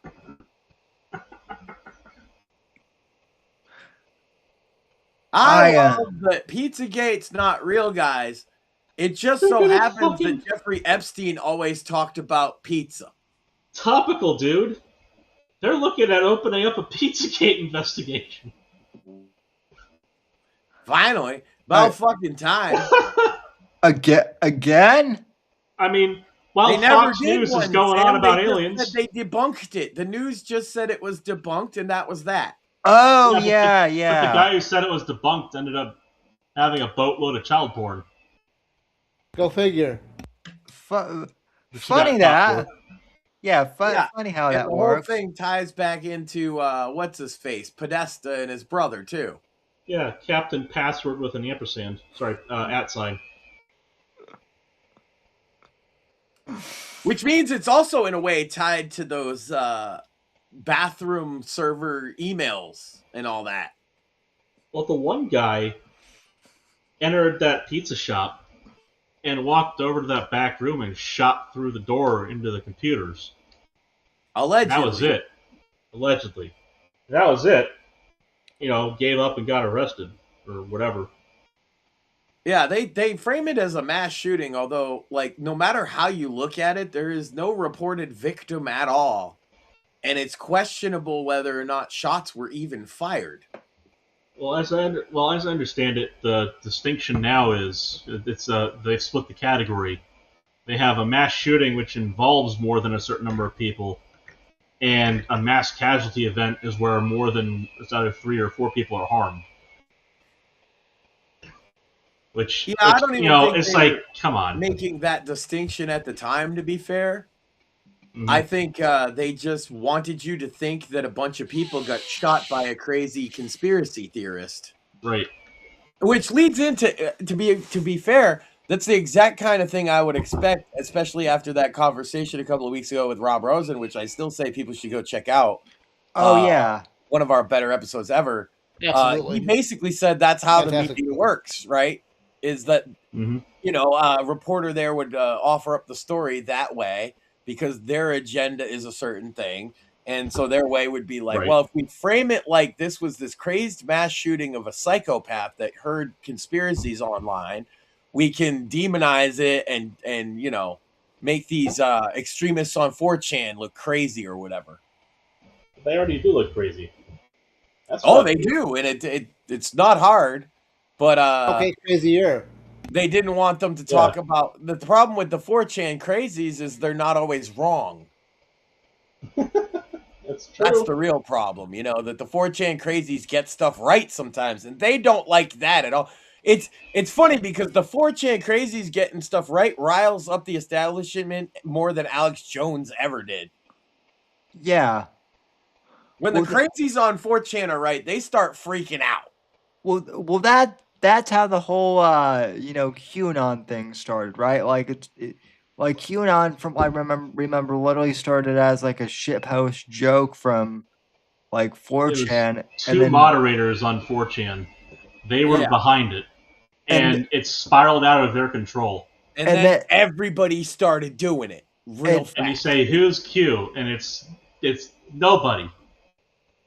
I love that Pizzagate's not real, guys. It just so happens that Jeffrey Epstein always talked about pizza. Topical, dude. They're looking at opening up a Pizzagate investigation. Finally. About fucking time. Again? I mean, while Fox News is going on about aliens... They debunked it. The news just said it was debunked, and that was that. Oh, yeah. Yeah. But the guy who said it was debunked ended up having a boatload of child porn. Go figure. Funny that. Yeah, funny how that works. The whole thing ties back into, what's his face? Podesta and his brother, too. Yeah, Captain Password with an ampersand. Sorry, at sign. Which means it's also, in a way, tied to those bathroom server emails and all that. Well, the one guy entered that pizza shop and walked over to that back room and shot through the door into the computers. Allegedly. That was it. Allegedly. That was it. You know, gave up and got arrested or whatever. Yeah, they frame it as a mass shooting, although, like, no matter how you look at it, there is no reported victim at all. And it's questionable whether or not shots were even fired. Well, as I understand it, the distinction now is they've split the category. They have a mass shooting which involves more than a certain number of people, and a mass casualty event is where it's either 3 or 4 people are harmed. Which, I don't even think it's like, come on. Making that distinction at the time, to be fair. Mm-hmm. I think they just wanted you to think that a bunch of people got shot by a crazy conspiracy theorist. Right. Which leads into, to be fair, that's the exact kind of thing I would expect, especially after that conversation a couple of weeks ago with Rob Rosen, which I still say people should go check out. Oh, yeah. One of our better episodes ever. Absolutely. He basically said that's how Fantastic. the media works, right? Is that, a reporter there would offer up the story that way, because their agenda is a certain thing. And so their way would be like, well, if we frame it like this was this crazed mass shooting of a psychopath that heard conspiracies online, we can demonize it and make these extremists on 4chan look crazy or whatever. They already do look crazy. They do. And it's not hard, but okay, crazier. They didn't want them to talk about the problem with the 4chan crazies is they're not always wrong. That's true. That's the real problem, that the 4chan crazies get stuff right sometimes, and they don't like that at all. It's funny because the 4chan crazies getting stuff right riles up the establishment more than Alex Jones ever did. Yeah. When the crazies on 4chan are right, they start freaking out. Well, that's how the whole QAnon thing started, right? Like like QAnon, from I remember literally started as like a shitpost joke from like 4chan. And then moderators on 4chan, they were behind it, and it spiraled out of their control. And then everybody started doing it real fast. And you say, "Who's Q?" And it's nobody.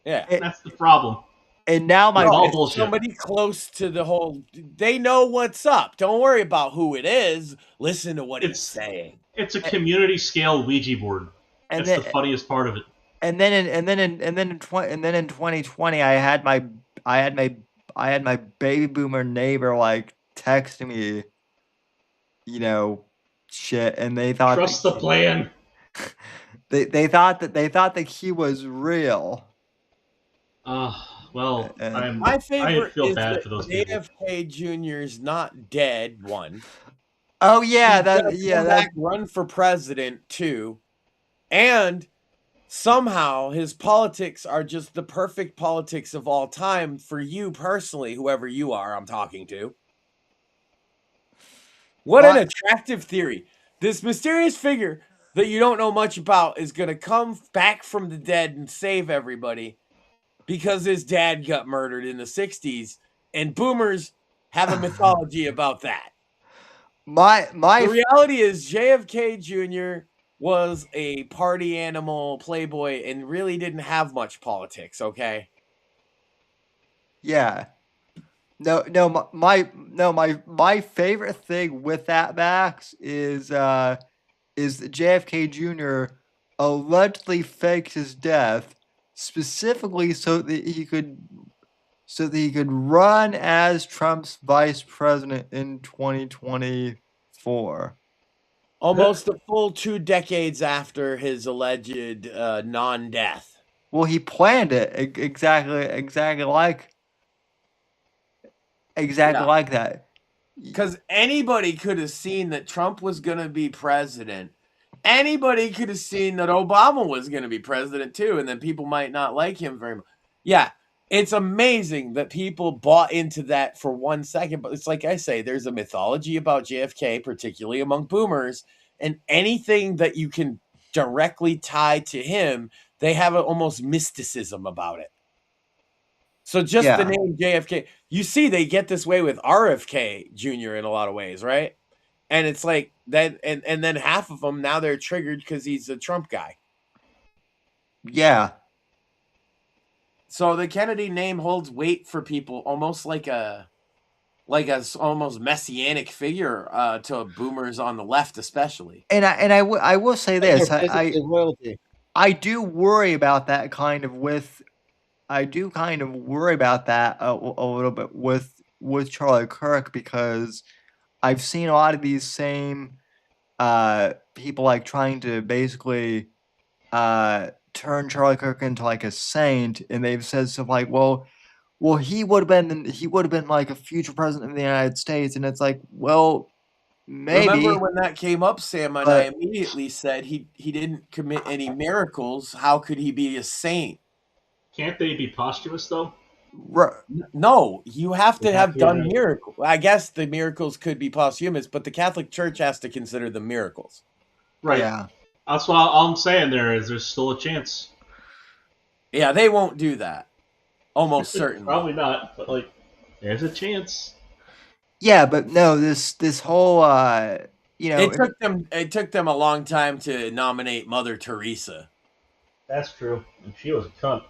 Yeah, that's the problem. And now my all it's bullshit. somebody close to the whole. They know what's up. Don't worry about who it is. Listen to what he's saying. It's a community scale Ouija board. And That's then- the funniest part of it. and then in 2020 I had my baby boomer neighbor like texting me, shit, and they thought Trust the plan. they thought that he was real. Well, And My I favorite feel is bad that for those people. JFK Jr.'s not dead. One. oh yeah, He's gonna come that back, run for president too, and somehow his politics are just the perfect politics of all time for you personally, whoever you are. I'm talking to. What an attractive theory! This mysterious figure that you don't know much about is going to come back from the dead and save everybody because his dad got murdered in the 60s, and boomers have a mythology about that. my The reality is JFK Jr. was a party animal playboy and really didn't have much politics, okay? Yeah. No, my favorite thing with that, Max, is that JFK Jr. allegedly faked his death specifically so that he could run as Trump's vice president in 2024. Almost a full 2 decades after his alleged non-death. Well, he planned it exactly like that. Because anybody could have seen that Trump was going to be president. Anybody could have seen that Obama was going to be president too, and then people might not like him very much. Yeah, it's amazing that people bought into that for 1 second, but it's like I say, there's a mythology about JFK, particularly among boomers, and anything that you can directly tie to him, they have an almost mysticism about it. So just the name JFK, you see they get this way with RFK Jr. in a lot of ways, right? And it's like that, and then half of them now they're triggered because he's a Trump guy. Yeah. So the Kennedy name holds weight for people, almost like a almost messianic figure to boomers on the left, especially. And I will say this, They're basically royalty. I do worry about that kind of I do kind of worry about that a little bit with Charlie Kirk, because I've seen a lot of these same people like trying to basically turn Charlie Kirk into like a saint, and they've said stuff like, well, he would have been like a future president of the United States, and it's like, well, maybe. Remember when that came up, Sam, and I immediately said he didn't commit any miracles. How could he be a saint? Can't they be posthumous though? No, you have to have done miracles. I guess the miracles could be posthumous, but the Catholic Church has to consider them miracles. Right. Yeah. That's what all I'm saying there is there's still a chance. Yeah, they won't do that. Almost certainly. Probably not, but like there's a chance. Yeah, but no, this whole it took them a long time to nominate Mother Teresa. That's true. And she was a cunt.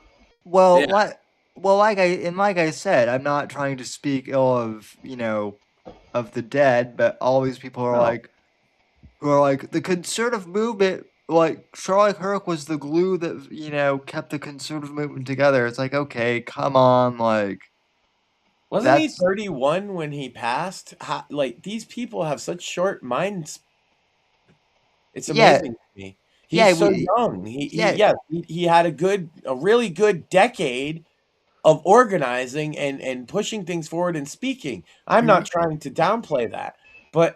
Well, Yeah. like I said, I'm not trying to speak ill of of the dead, but all these people are like the conservative movement. Like Charlie Kirk was the glue that kept the conservative movement together. It's like, okay, come on, like. Wasn't he 31 when he passed? Like, these people have such short minds. It's amazing to me. He's so young. He had a really good decade of organizing and pushing things forward and speaking. I'm not trying to downplay that, but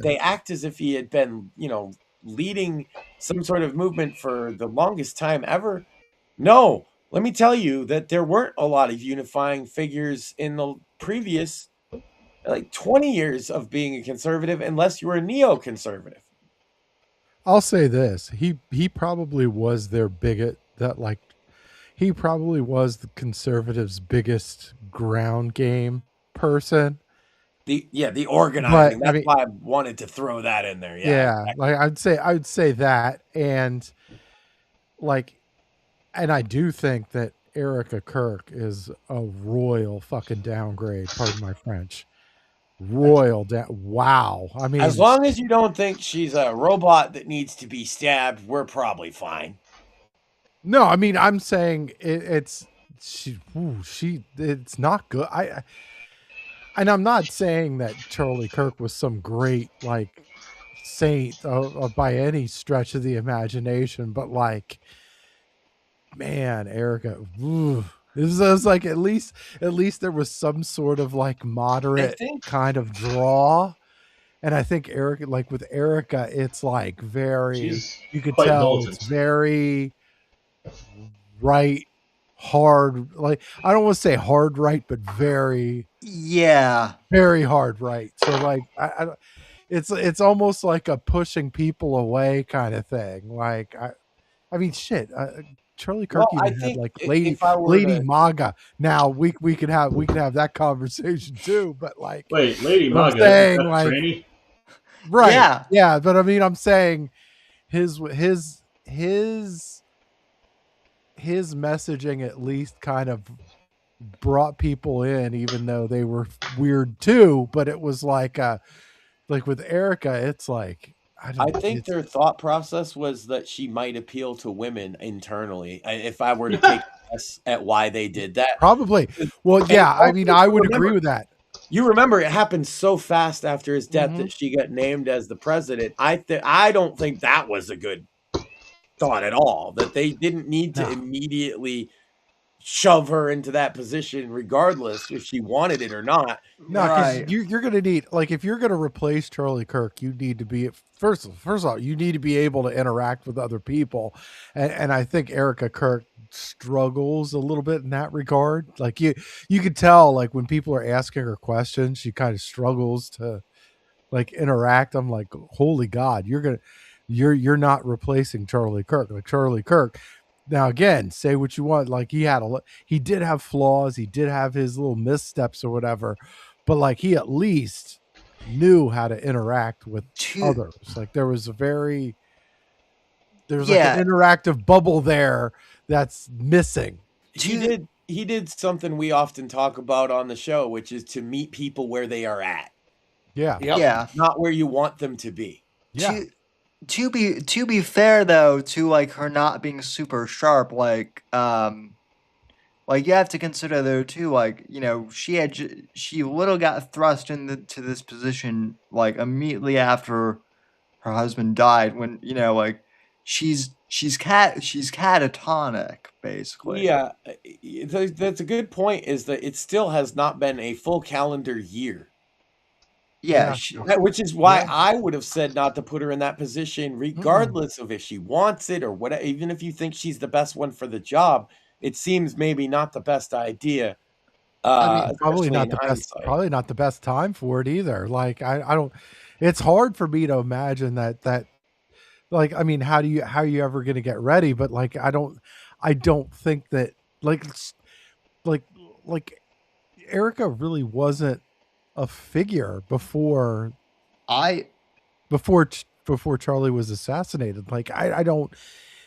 they act as if he had been, leading some sort of movement for the longest time ever. No, let me tell you that there weren't a lot of unifying figures in the previous 20 years of being a conservative, unless you were a neoconservative. I'll say this: he probably was their bigot. He probably was the conservatives' biggest ground game person. The organizing. That's why I wanted to throw that in there. Yeah, like I'd say that, and I do think that Erica Kirk is a royal fucking downgrade. Pardon my French. Royal wow. I mean, As long as you don't think she's a robot that needs to be stabbed, we're probably fine. no, I mean, I'm saying it's it's not good. And I'm not saying that Charlie Kirk was some great like saint by any stretch of the imagination, but like, man, Erica, it was like at least there was some sort of like moderate kind of draw. And I think Erica, like with Erica, it's like you could tell militant. it's very right, hard. Like, I don't want to say hard right, but very hard right. So like, it's almost like a pushing people away kind of thing. Like, I mean, shit. Charlie Kirk even had like Lady Maga. Now we could have that conversation too. But like, wait, Lady Maga, I'm saying, like, tranny? Right? Yeah. But I mean, I'm saying his messaging at least kind of brought people in, even though they were weird too. But it was like with Erica, it's like. I think their thought process was that she might appeal to women internally. If I were to take a guess at why they did that, probably. Well, yeah. I mean, I would agree with that. You remember it happened so fast after his death that she got named as the president. I don't think that was a good thought at all. That they didn't need to immediately shove her into that position, regardless if she wanted it or not. No, because you're going to need, like, if you're going to replace Charlie Kirk, you need to be first of all, you need to be able to interact with other people, and I think Erica Kirk struggles a little bit in that regard. Like you could tell, like when people are asking her questions, she kind of struggles to like interact. I'm like, holy God, you're not replacing Charlie Kirk. Like Charlie Kirk. Now, again, say what you want. Like he did have flaws. He did have his little missteps or whatever, but like he at least knew how to interact with others. Like there was like an interactive bubble there that's missing. He did something we often talk about on the show, which is to meet people where they are at. Yeah. Yeah. Not where you want them to be. Yeah. To be fair though, to like her not being super sharp, like you have to consider though too, like, you know, she little got thrust into this position like immediately after her husband died, when, you know, like she's catatonic basically. Yeah, that's a good point. Is that it still has not been a full calendar year. Yeah, which is why I would have said not to put her in that position, regardless of if she wants it or what. Even if you think she's the best one for the job, it seems maybe not the best idea. I mean, probably not the best time for it either. Like I don't. It's hard for me to imagine that. Like, I mean, how are you ever going to get ready? But like, I don't think that like Erica really wasn't a figure before Charlie was assassinated. Like I don't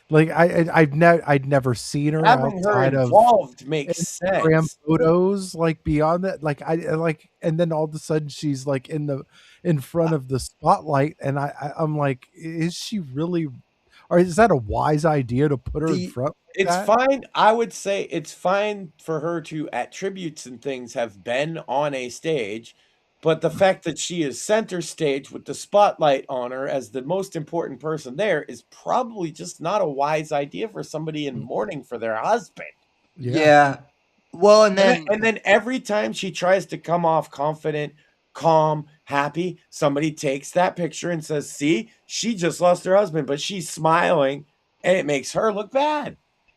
like I'd never seen her outside of makes Instagram sense. photos. Like beyond that, like I like, and then all of a sudden she's like in front of the spotlight, and I'm like, is she really? Or is that a wise idea to put her in front? It's fine. I would say it's fine for her to, at tributes and things, have been on a stage, but the fact that she is center stage with the spotlight on her as the most important person there is probably just not a wise idea for somebody in mourning for their husband. Yeah. Well, and then every time she tries to come off confident, calm, happy, somebody takes that picture and says, see, she just lost her husband, but she's smiling, and it makes her look bad.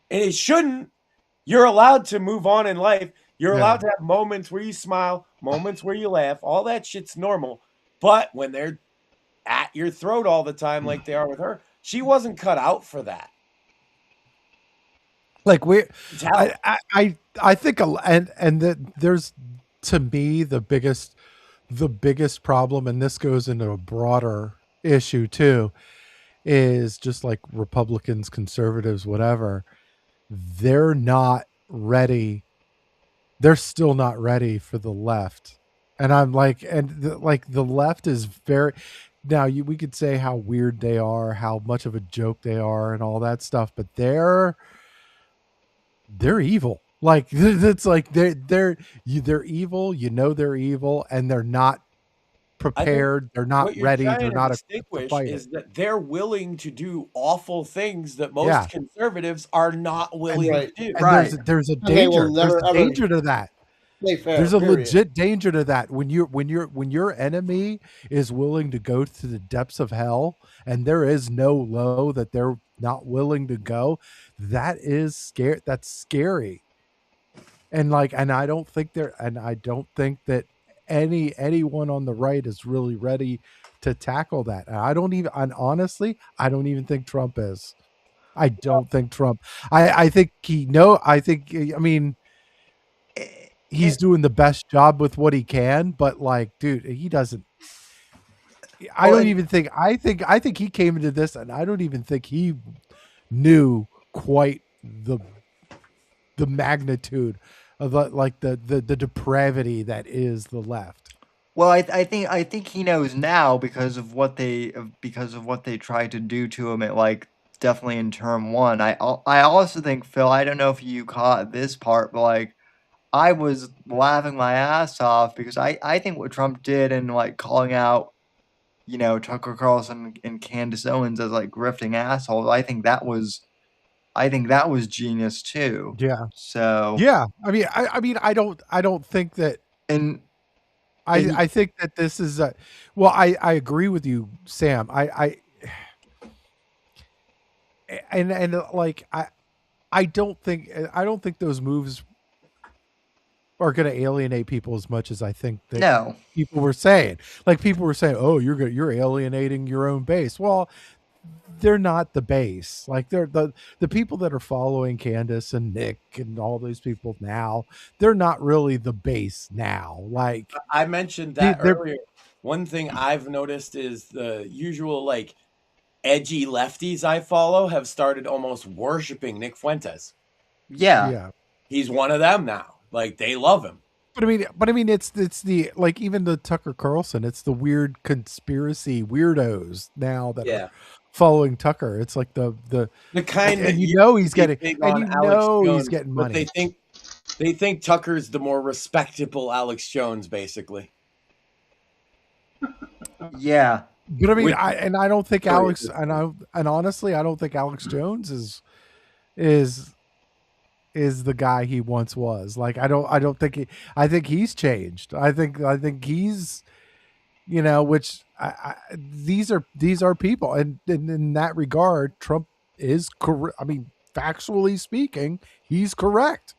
And it shouldn't. You're allowed to move on in life. You're allowed to have moments where you smile, moments where you laugh. All that shit's normal. But when they're at your throat all the time like they are with her, she wasn't cut out for that. Like I think, and that there's, to me, the biggest problem, and this goes into a broader issue too, is just like Republicans, conservatives, whatever, they're not ready. They're still not ready for the left. And I'm like, the left is very, now we could say how weird they are, how much of a joke they are and all that stuff, but they're evil. Like it's like they're evil, they're evil, and they're not I think prepared, they're not what you're ready, trying they're to not equipped to distinguish fight it. is that they're willing to do awful things that Yeah. most conservatives are not willing to Right. do. And Right. there's a And they will danger. There's never a ever danger to that. play fair. There's a Period. legit danger to that when your enemy is willing to go to the depths of hell, and there is no low that they're not willing to go. That is scary. That's scary. And I don't think that anyone on the right is really ready to tackle that. And honestly, I don't even think Trump is. I don't think Trump. I think I mean, he's doing the best job with what he can, but dude, he doesn't. I Well, don't even think. I think he came into this, and I don't even think he knew quite the magnitude of the depravity that is the left. Well, I think he knows now because of what they tried to do to him at definitely in term one. I also think, Phil, I don't know if you caught this part, but I was laughing my ass off because I think what Trump did in calling out Tucker Carlson and Candace Owens as grifting assholes, I think that was genius too. Yeah, So yeah. I don't think that. and I think that this is well, I agree with you, Sam. I don't think those moves are going to alienate people as much as I think that no. people were saying. People were saying, "Oh, you're alienating your own base." Well, they're not the base. They're the people that are following Candace and Nick and all these people now. They're not really the base now. I mentioned that earlier. One thing I've noticed is the usual edgy lefties I follow have started almost worshiping Nick Fuentes. Yeah. He's one of them now. They love him. But I mean, it's the even the Tucker Carlson. It's the weird conspiracy weirdos now that are following Tucker. It's the kind and that he's getting big and on Alex Jones, he's getting but money. they think Tucker's the more respectable Alex Jones, basically. Yeah. But I mean, I don't think Alex and honestly, I don't think Alex Jones is the guy he once was. I don't think I think he's changed. I think he's which these are people, and in that regard, Trump is correct. I mean, factually speaking, he's correct.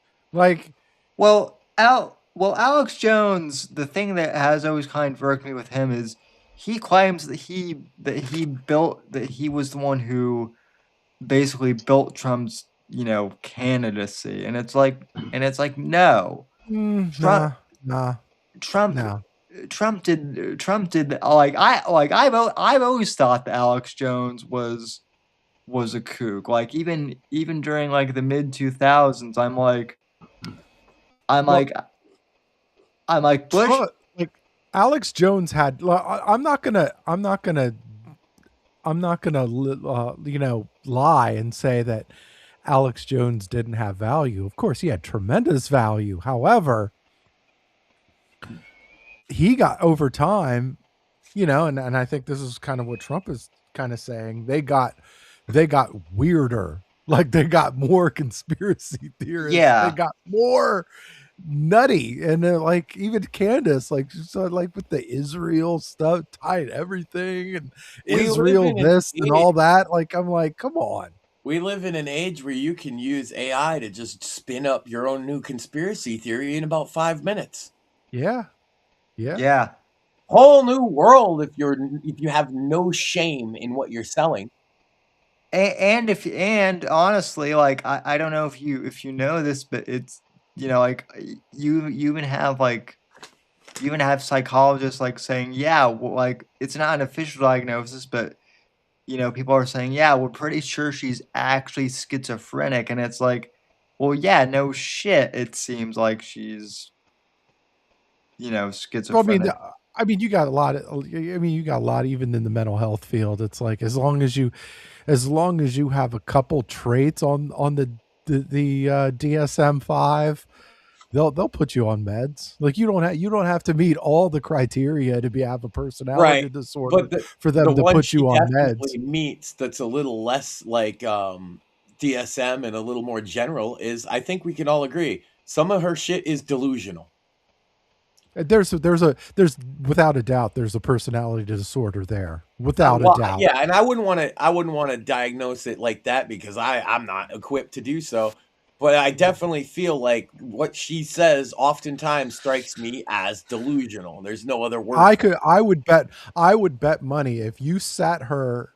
Well, Alex Jones, the thing that has always kind of irked me with him is he claims that he was the one who basically built Trump's candidacy, and it's like no, Trump did I've always thought that Alex Jones was a kook. Even during the mid 2000s, I'm like Bush. Alex Jones had. I'm not gonna lie and say that Alex Jones didn't have value. Of course, he had tremendous value. However, he got over time, and I think this is kind of what Trump is kind of saying. They got weirder. They got more conspiracy theorists. Yeah. They got more nutty, and even Candace, with the Israel stuff, tied everything, and Israel this and all that. I'm like, come on. We live in an age where you can use AI to just spin up your own new conspiracy theory in about 5 minutes. Yeah. Whole new world if you have no shame in what you're selling. And honestly, I don't know if you know this, but it's you even have psychologists saying, it's not an official diagnosis, but people are saying, we're pretty sure she's actually schizophrenic, and it's Well, yeah, no shit. It seems like she's, Well, schizophrenic. I mean, you got a lot of. I mean, you got a lot even in the mental health field. It's like as long as you have a couple traits on the DSM-5, they'll put you on meds. Like you don't have to meet all the criteria to have a personality Right. disorder But the for the them to one put she you on meds. definitely meets that's a little less like DSM and a little more general is, I think we can all agree, some of her shit is delusional. There's without a doubt there's a personality disorder there, without a Well, doubt. yeah, and I wouldn't want to diagnose it like that because I'm not equipped to do so. But I definitely feel like what she says oftentimes strikes me as delusional. There's no other word for it. I would bet money if you sat her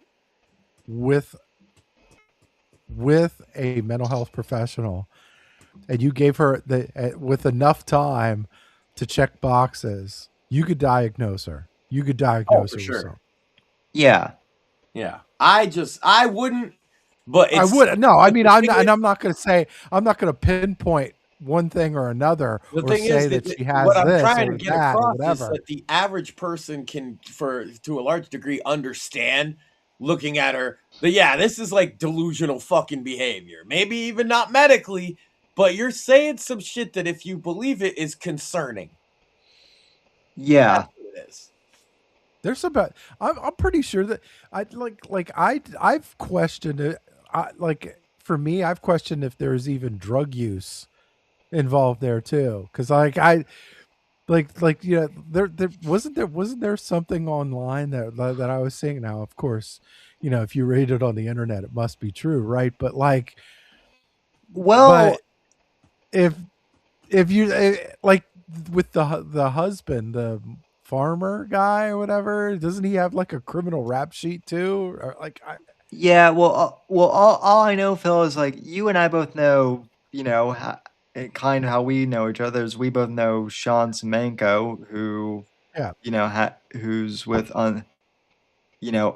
with a mental health professional and you gave her with enough time to check boxes, you could diagnose her. You could Oh, diagnose for her with sure. something. Yeah. Yeah. I wouldn't, but I it's would no. I but mean, the thing is, I'm not going to say I'm not going to pinpoint one thing or another the or thing is say that that she what has I'm this trying to or get that or across is whatever. that the average person can, for to a large degree, understand looking at her that, yeah, this is like delusional fucking behavior. Maybe even not medically, but you're saying some shit that if you believe it is concerning. Yeah. That's what it is. There's about I'm pretty sure that I've questioned it. For me, I've questioned if there's even drug use involved there too. Because wasn't there something online that I was seeing. Now, of course, if you read it on the internet, it must be true, right? But Well, but if you like with the husband, the farmer guy or whatever, doesn't he have like a criminal rap sheet too? Or yeah. Well, all I know, Phil, is like you and I both know, kind of how we know each other is we both know Sean Semenko, who, yeah, who's with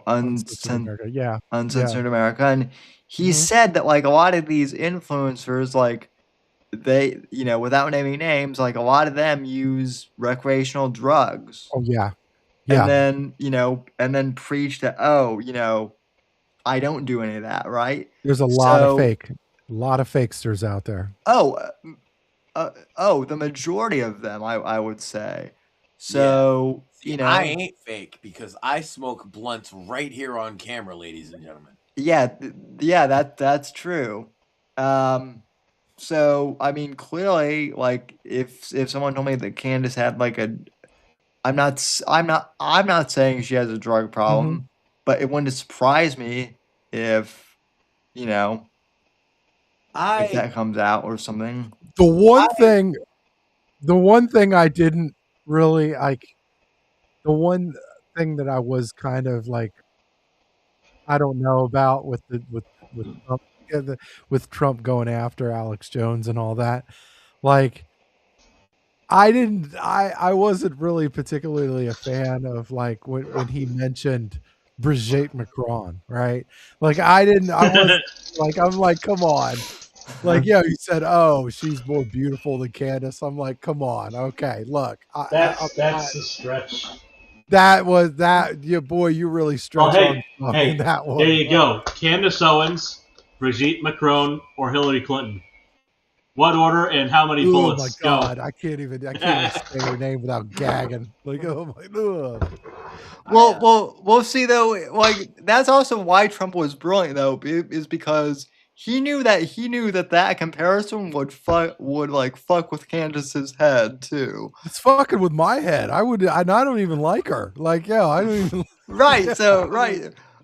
Uncensored America, yeah, yeah, Uncensored America, and he hmm said that like a lot of these influencers, like they, without naming names, like a lot of them use recreational drugs, oh yeah, and yeah. then preach that, oh, I don't do any of that, right? There's So, a lot of fakesters out there. oh, the majority of them, I would say. Yeah. So, See, I ain't fake because I smoke blunts right here on camera, ladies and gentlemen. yeah, yeah, that's true. Um, so I mean, clearly, like if someone told me that Candace had like I'm not saying she has a drug hmm problem, but it wouldn't surprise me if you know if I that comes out or something. The one I thing, the one thing I didn't really like, the one thing that I was kind of like, I don't know about with Trump, with Trump going after Alex Jones and all that. Like, I wasn't really particularly a fan of like when he mentioned Brigitte Macron, right? Like I wasn't like I'm like, come on. Like, yeah, he said, "Oh, she's more beautiful than Candace." I'm like, "Come on, okay, look, That's a stretch. that was that, yeah, boy, you really Well, stretch hey, Armstrong in hey, that there one." you go. Candace Owens, Brigitte Macron, or Hillary Clinton. What order and how many Oh my bullets? Go. god, I can't even say her name without gagging. Like, oh my, ugh. We'll see though. Like that's also why Trump was brilliant though, is because he knew that that comparison would like fuck with Candace's head too. It's fucking with my head. I don't even like her. Like, yeah, I don't even. Right. Yeah, So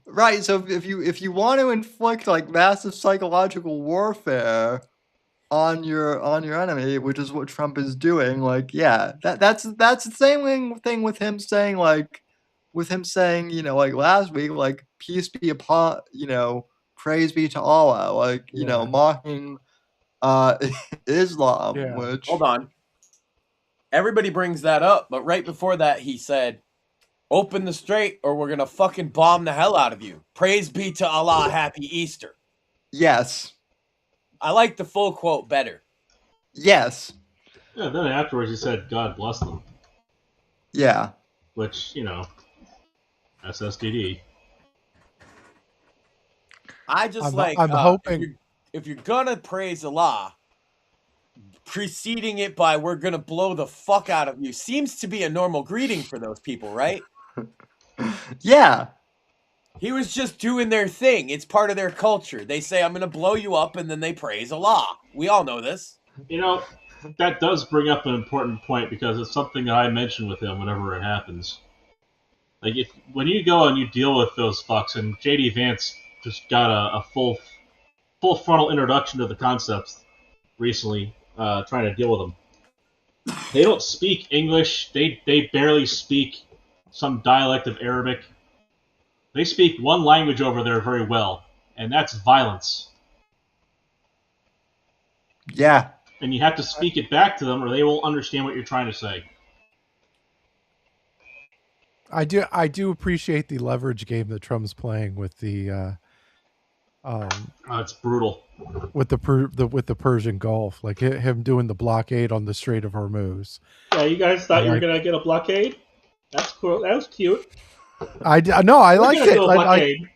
right. So if you want to inflict like massive psychological warfare on your enemy, which is what Trump is doing, like yeah, that's the same thing with him saying like last week, like peace be upon praise be to Allah, like yeah, mocking uh Islam, yeah. hold which on. Everybody brings that up, but right before that, he said, "Open the strait, or we're gonna fucking bomb the hell out of you." Praise be to Allah. Happy Easter. yes. I like the full quote better. Yes. Yeah, then afterwards he said, God bless them. Yeah. Which, SSDD. I just I'm hoping. if you're gonna praise Allah, preceding it by "we're gonna blow the fuck out of you" seems to be a normal greeting for those people, right? Yeah. He was just doing their thing. It's part of their culture. They say, "I'm gonna blow you up," and then they praise Allah. We all know this. That does bring up an important point because it's something that I mention with him whenever it happens. Like when you go and you deal with those fucks, and JD Vance just got a full frontal introduction to the concepts recently, trying to deal with them. They don't speak English. They barely speak some dialect of Arabic. They speak one language over there very well, and that's violence. Yeah. And you have to speak it back to them, or they won't understand what you're trying to say. I do appreciate the leverage game that Trump's playing with the It's brutal. with the Persian Gulf, like him doing the blockade on the Strait of Hormuz. Yeah, you guys thought you were gonna get a blockade? That's cool. That was cute. I liked it. Blockade.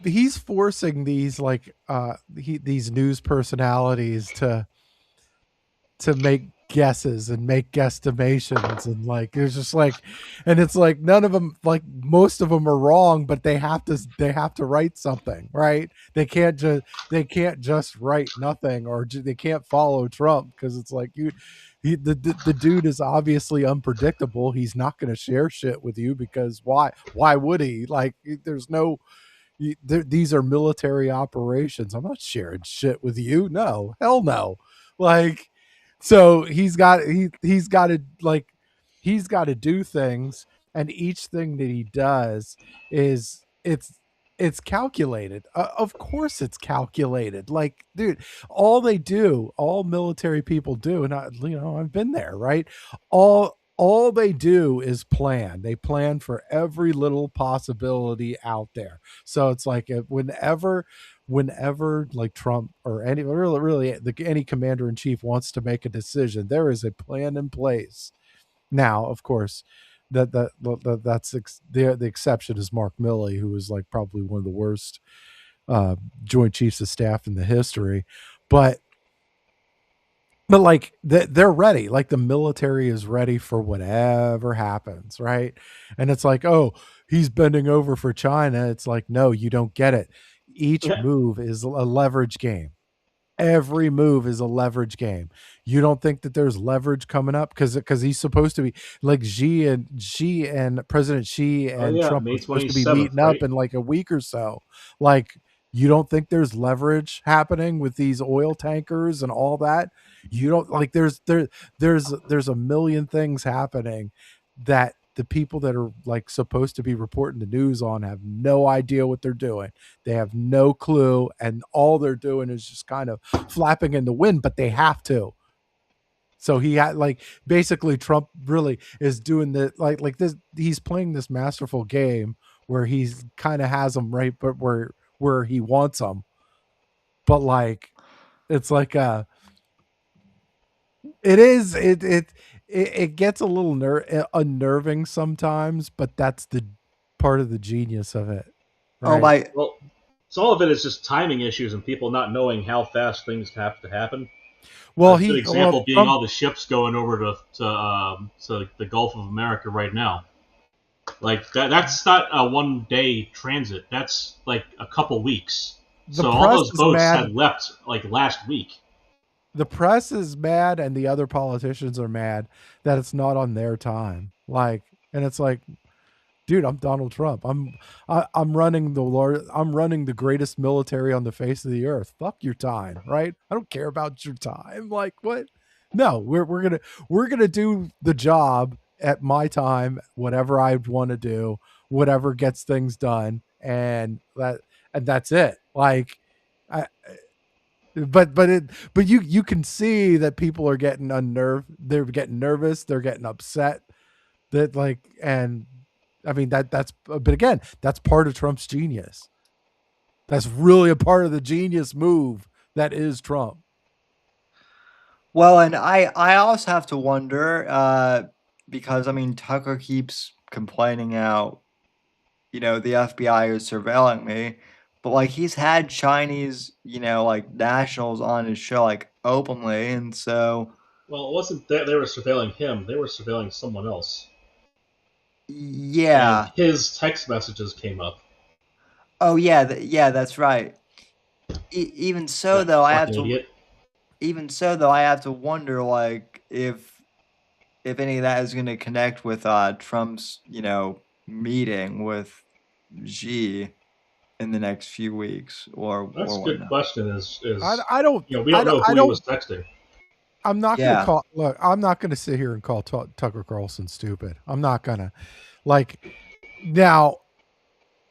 He's forcing these these news personalities to make guesses and make guesstimations, and there's just and it's none of them, most of them are wrong, but they have to write something, right? They can't just write nothing, or they can't follow Trump, because it's the dude is obviously unpredictable. He's not going to share shit with you, because why would he? There's no these are military operations. I'm not sharing shit with you. No, hell no. So he's got to do things, and each thing that he does is it's calculated. Of course it's calculated. Dude, all military people do, and I've been there, right? All they do is plan. They plan for every little possibility out there. So it's whenever Trump or any commander in chief wants to make a decision, there is a plan in place. Now, of course, that's the exception is Mark Milley, who is probably one of the worst Joint Chiefs of Staff in the history, but they're ready. The military is ready for whatever happens, right? And it's oh, he's bending over for China. It's no, you don't get it. Each move is a leverage game. Every move is a leverage game. You don't think that there's leverage coming up because he's supposed to be Xi and President Xi and Trump are supposed to be meeting up in a week or so. You don't think there's leverage happening with these oil tankers and all that? You don't there's a million things happening that the people that are supposed to be reporting the news on have no idea what they're doing. They have no clue, and all they're doing is just kind of flapping in the wind, but they have to. So he had basically Trump really is doing this. He's playing this masterful game where he's kind of has them right, but where he wants them. But it's it gets a little unnerving sometimes, but that's the part of the genius of it. Right? Oh my! Well, some of it is just timing issues and people not knowing how fast things have to happen. Well, a good example being all the ships going over to the Gulf of America right now. That's not a 1 day transit. That's a couple weeks. So all those boats had left last week. The press is mad, and the other politicians are mad that it's not on their time. And it's dude, I'm Donald Trump. I'm running the greatest military on the face of the earth. Fuck your time, right? I don't care about your time. What? No, we're gonna do the job at my time, whatever I want to do, whatever gets things done, and that's it. But you can see that people are getting unnerved. They're getting nervous. They're getting upset. And I mean that's but again, that's part of Trump's genius. That's really a part of the genius move that is Trump. Well, and I also have to wonder, because I mean Tucker keeps complaining out, the FBI is surveilling me, but like he's had Chinese, like nationals on his show like openly, and so Well, it wasn't that they were surveilling him; they were surveilling someone else, and yeah. his text messages came up. Oh yeah, yeah, that's right. Even so That though, fucking idiot. I have to wonder like if any of that is going to connect with Trump's, meeting with Xi in the next few weeks That's or a good whatnot. question. Is I don't we don't know I who he don't was texting. I'm not going to Yeah. call. Look, I'm not going to sit here and call Tucker Carlson stupid. I'm not going to. Like, now,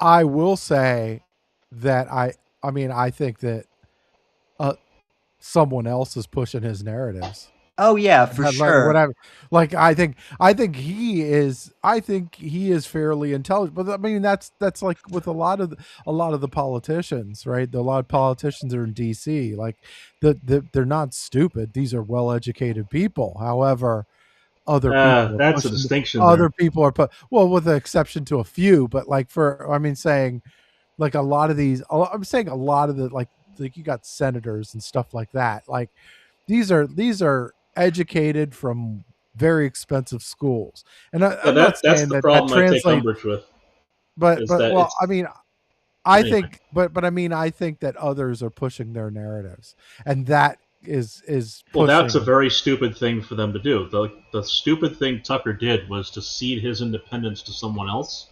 I will say that I mean, I think that someone else is pushing his narratives. Oh yeah, for Like sure. whatever. Like I think he is. I think he is fairly intelligent. But I mean, that's like with a lot of the politicians, right? A lot of politicians are in D.C. Like they're not stupid. These are well educated people. However, other people are That's a pushing. distinction Other there. people are put. Well, with the exception to a few, but like saying like a lot of these. I'm saying a lot of the like you got senators and stuff like that. Like these are educated from very expensive schools, and Yeah, I'm not that's saying the that problem I take translates. umbrage with. But Is that well, it's I mean, I anyway? think, but I mean, I think that others are pushing their narratives, and that is Well, that's a pushing. very stupid thing for them to do. The stupid thing Tucker did was to cede his independence to someone else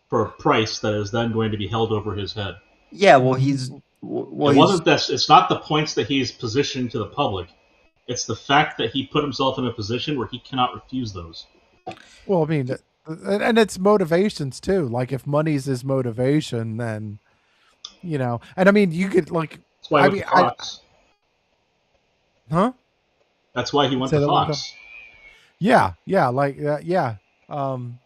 for a price that is then going to be held over his head. Yeah, well he's It's not the points that he's positioning to the public. It's the fact that he put himself in a position where he cannot refuse those. Well, I mean, and it's motivations too. Like if money's his motivation, then and I mean, you could like, That's why he I went mean, to Fox. huh? That's why he went Say to that one more time. Fox. Yeah, like yeah. And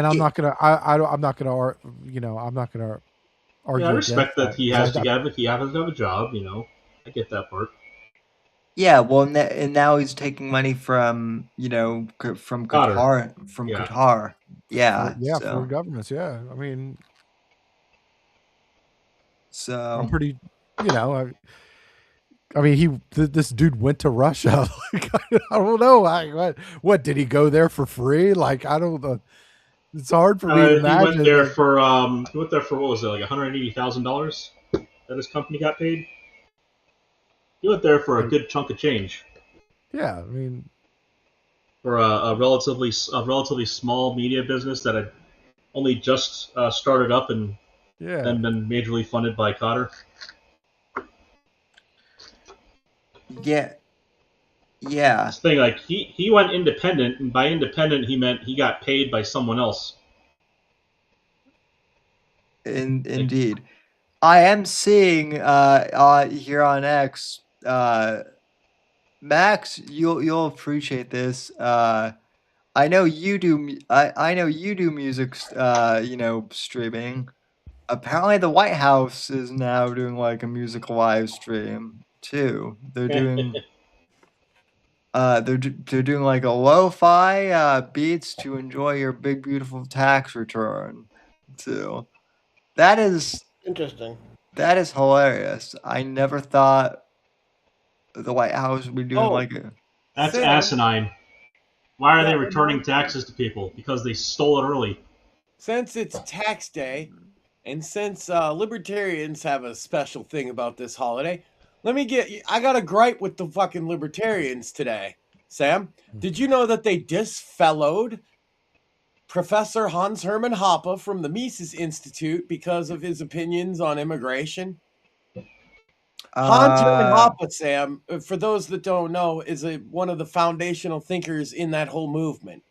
I'm not gonna, I'm not gonna, I'm not gonna Yeah, I argue against respect that that he because has to have a job. I get that part. yeah, well and now he's taking money from, from Cotter. Yeah. Qatar. Yeah, for so governments. Yeah, I mean, I'm so pretty, I mean, this dude went to Russia. Like, I don't know. What did he go there for free? Like, I don't know. It's hard for me to He went imagine there that. for what was it, like $180,000 that his company got paid? He went there for a good chunk of change. Yeah, I mean, For a relatively small media business that had only just started up and yeah. then been majorly funded by Cotter. yeah. Yeah. This thing, like he went independent, and by independent he meant he got paid by someone else. Indeed. I am seeing here on X, Max, you'll appreciate this. I know you do. I know you do music. Streaming. Apparently, the White House is now doing like a music live stream too. They're doing. They're doing like a lo-fi beats to enjoy your big beautiful tax return too. That is Interesting. hilarious. I never thought the White House would be doing Oh. like a. That's Sam. asinine. Why are That they returning reminds me. taxes to people? Because they stole it early. Since it's tax day, and since libertarians have a special thing about this holiday, I got a gripe with the fucking libertarians today. Sam, did you know that they disfellowed Professor Hans Hermann Hoppe from the Mises Institute because of his opinions on immigration? Hans Hermann Hoppe, Sam, for those that don't know, is one of the foundational thinkers in that whole movement.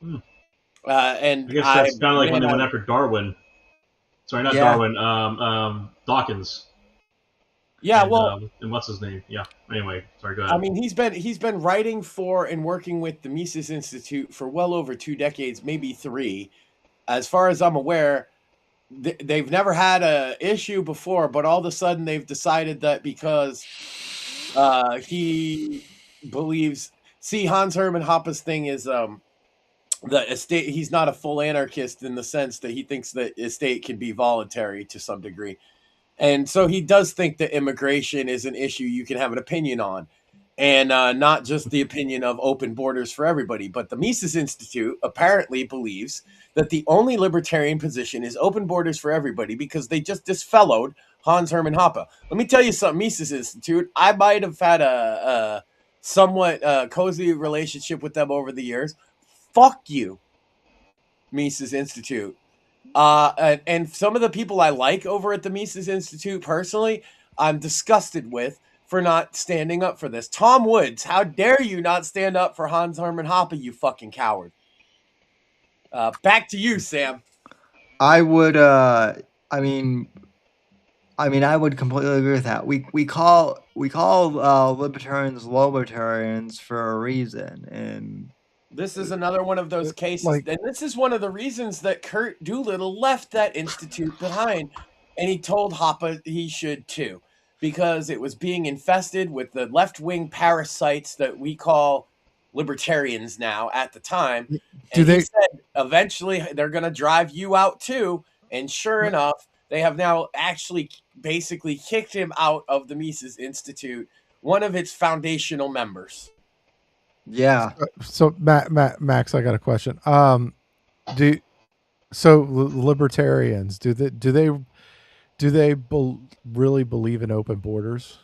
And I guess that's kind of like when they went after Darwin. Sorry, not Yeah. Darwin. Dawkins. Yeah, and, well, and what's his name? Yeah. Anyway, sorry. Go ahead. I mean, he's been writing for and working with the Mises Institute for well over 2 decades, maybe 3. as far as I'm aware, they've never had a issue before, but all of a sudden they've decided that because he believes. See, Hans Hermann Hoppe's thing is the estate. He's not a full anarchist in the sense that he thinks that estate can be voluntary to some degree. And so he does think that immigration is an issue you can have an opinion on, and not just the opinion of open borders for everybody. But the Mises Institute apparently believes that the only libertarian position is open borders for everybody because they just disfellowed Hans Hermann Hoppe. Let me tell you something, Mises Institute. I might have had a somewhat cozy relationship with them over the years. Fuck you, Mises Institute. And some of the people I like over at the Mises Institute personally, I'm disgusted with for not standing up for this. Tom Woods, how dare you not stand up for Hans Hermann Hoppe, you fucking coward. Back to you, Sam. I would. I mean, I would completely agree with that. We call libertarians libertarians for a reason, and This is another one of those cases, like- and this is one of the reasons that Kurt Doolittle left that institute behind, and he told Hoppe he should too, because it was being infested with the left-wing parasites that we call libertarians now at the time. And he said eventually they're going to drive you out too, and sure enough, they have now actually basically kicked him out of the Mises Institute, one of its foundational members. yeah. So Max, I got a question. Libertarians, do they really believe in open borders?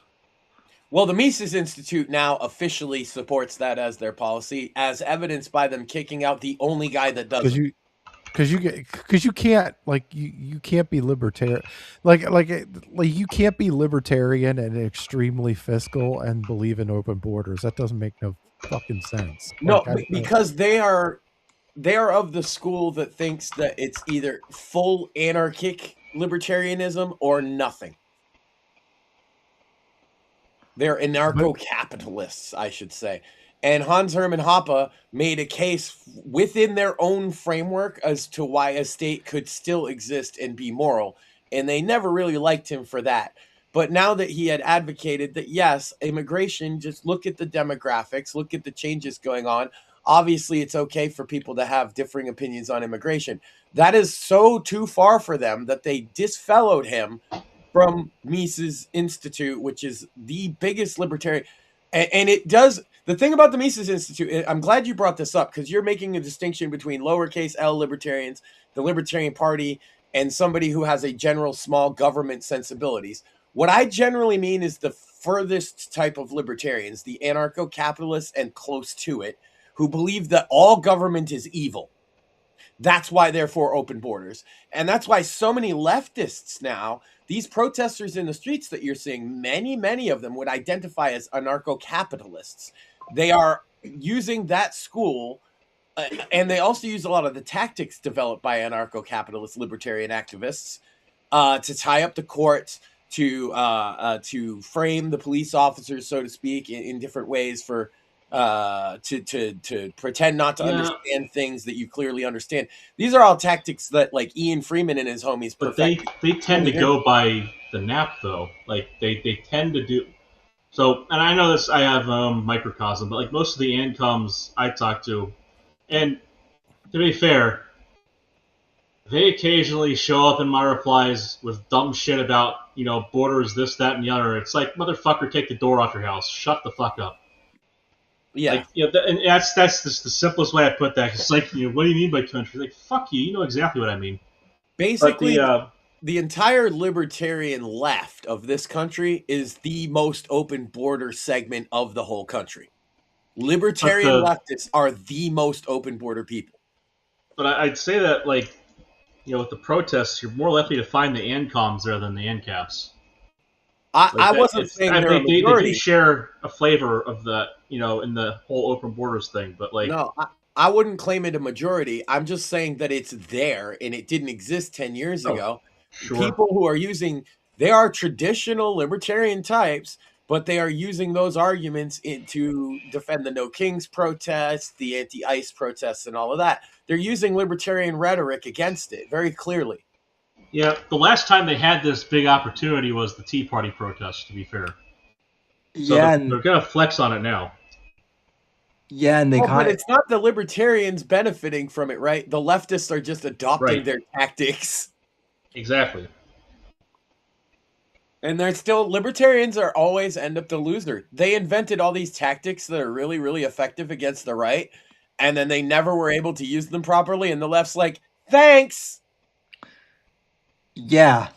Well, the Mises Institute now officially supports that as their policy, as evidenced by them kicking out the only guy that doesn't. Because you can't you can't be libertarian like you can't be libertarian and extremely fiscal and believe in open borders. That doesn't make no fucking sense. No, because they are of the school that thinks that it's either full anarchic libertarianism or nothing. They're anarcho-capitalists, I should say. And Hans Hermann Hoppe made a case within their own framework as to why a state could still exist and be moral. And they never really liked him for that. But now that he had advocated that, yes, immigration, just look at the demographics, look at the changes going on. Obviously, it's okay for people to have differing opinions on immigration. That is so too far for them that they disfellowed him from Mises Institute, which is the biggest libertarian. And it does. The thing about the Mises Institute, I'm glad you brought this up because you're making a distinction between lowercase L libertarians, the Libertarian Party, and somebody who has a general small government sensibilities. What I generally mean is the furthest type of libertarians, the anarcho-capitalists and close to it, who believe that all government is evil. That's why they're for open borders. And that's why so many leftists now, these protesters in the streets that you're seeing, many of them would identify as anarcho-capitalists. They are using that school, and they also use a lot of the tactics developed by anarcho-capitalist libertarian activists to tie up the courts, to frame the police officers, so to speak, in different ways for to pretend not to understand things that you clearly understand. These are all tactics that like Ian Freeman and his homies perfect. But they tend to go by the nap though. Like they tend to do so. And I know this. I have microcosm, but like most of the ANCOMs I talk to, and to be fair, they occasionally show up in my replies with dumb shit about borders, this, that, and the other. It's like, motherfucker, take the door off your house. Shut the fuck up. Yeah, like, and that's just the simplest way I put that. It's like, what do you mean by country? Like, fuck you. You know exactly what I mean. Basically, the entire libertarian left of this country is the most open border segment of the whole country. Libertarian leftists are the most open border people. But I'd say that, like, with the protests, you're more likely to find the ANCOMs there than the ANCAPs. I wasn't saying they're a majority. They do share a flavor of the, in the whole open borders thing, but like... No, I wouldn't claim it a majority. I'm just saying that it's there and it didn't exist 10 years ago. Sure. People who are they are traditional libertarian types, but they are using those arguments to defend the No Kings protests, the anti-ICE protests, and all of that. They're using libertarian rhetoric against it very clearly. Yeah, the last time they had this big opportunity was the Tea Party protests, to be fair. So Yeah, they're going to flex on it now. yeah, and they But kind of it's not the libertarians benefiting from it, right? The leftists are just adopting Right. their tactics. Exactly. And they're still, libertarians are always end up the loser. They invented all these tactics that are really, really effective against the right, and then they never were able to use them properly, and the left's like, thanks! yeah,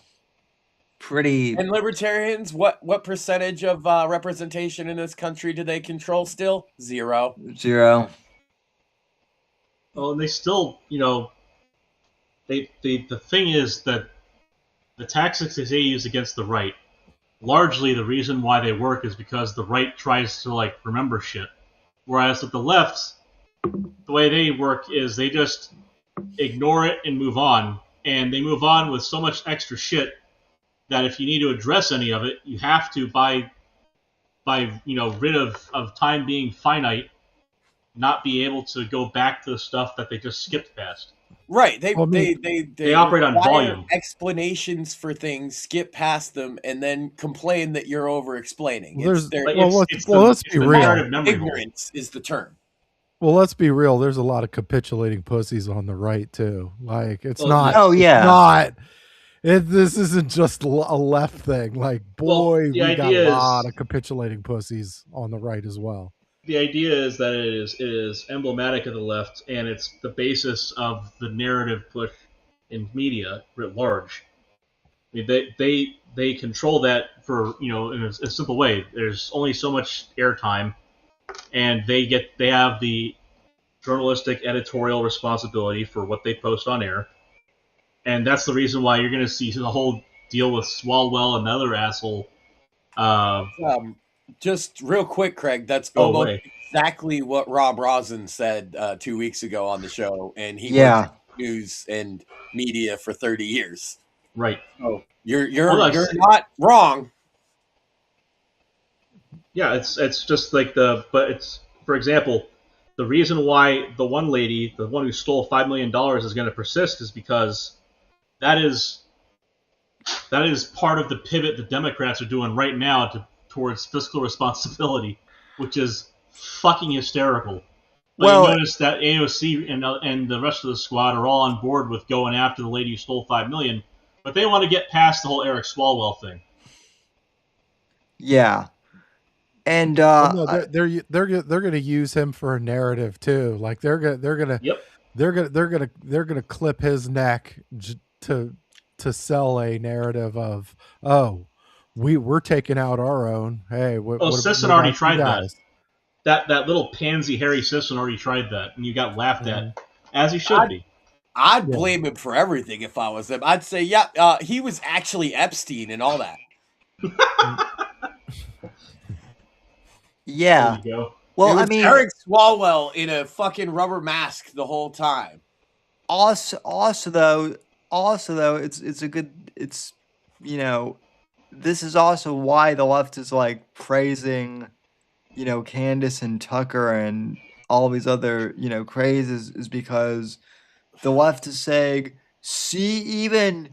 pretty And libertarians, what percentage of representation in this country do they control still? 0. zero. Well, and they still, the thing is that the tactics that they use against the right, largely the reason why they work is because the right tries to remember shit, whereas with the left, the way they work is they just ignore it and move on, and they move on with so much extra shit that if you need to address any of it, you have to by rid of time being finite, not be able to go back to the stuff that they just skipped past. Right. They operate on require volume. explanations for things, skip past them, and then complain that you're over explaining. Well, It's their let's be real. narrative memory hole. ignorance is the term. Well, let's be real. There's a lot of capitulating pussies on the right too. Like it's Well, not. Oh, yeah. It's not. This isn't just a left thing. Like boy, the we got idea a is- lot of capitulating pussies on the right as well. The idea is that it is emblematic of the left, and it's the basis of the narrative push in media writ large. I mean, they control that for in a simple way. There's only so much airtime, and they have the journalistic editorial responsibility for what they post on air, and that's the reason why you're going to see the whole deal with Swalwell and the other asshole. Just real quick, Craig, that's Go almost away. exactly what Rob Rosen said 2 weeks ago on the show, and he Yeah. worked in news and media for 30 years. Right. So you're Well, not wrong. Yeah, it's just like but it's, for example, the reason why the one lady, the one who stole $5 million, is going to persist is because that is part of the pivot the Democrats are doing right now towards fiscal responsibility, which is fucking hysterical. But Well- you notice that AOC and the rest of the squad are all on board with going after the lady who stole $5 million, but they want to get past the whole Eric Swalwell thing. Yeah, and Well, no, they're going to use him for a narrative too. Like they're gonna Yep. they're gonna clip his neck to sell a narrative of we're taking out our own. Hey, Sisson already tried that. That little pansy Harry Sisson already tried that, and you got laughed at, as he should be. I'd blame him for everything if I was him. I'd say, yeah, he was actually Epstein and all that. yeah. There you go. Well, It was I mean, Eric Swalwell in a fucking rubber mask the whole time. also though, it's a good, it's this is also why the left is praising, Candace and Tucker and all these other crazes, is because the left is saying, see, even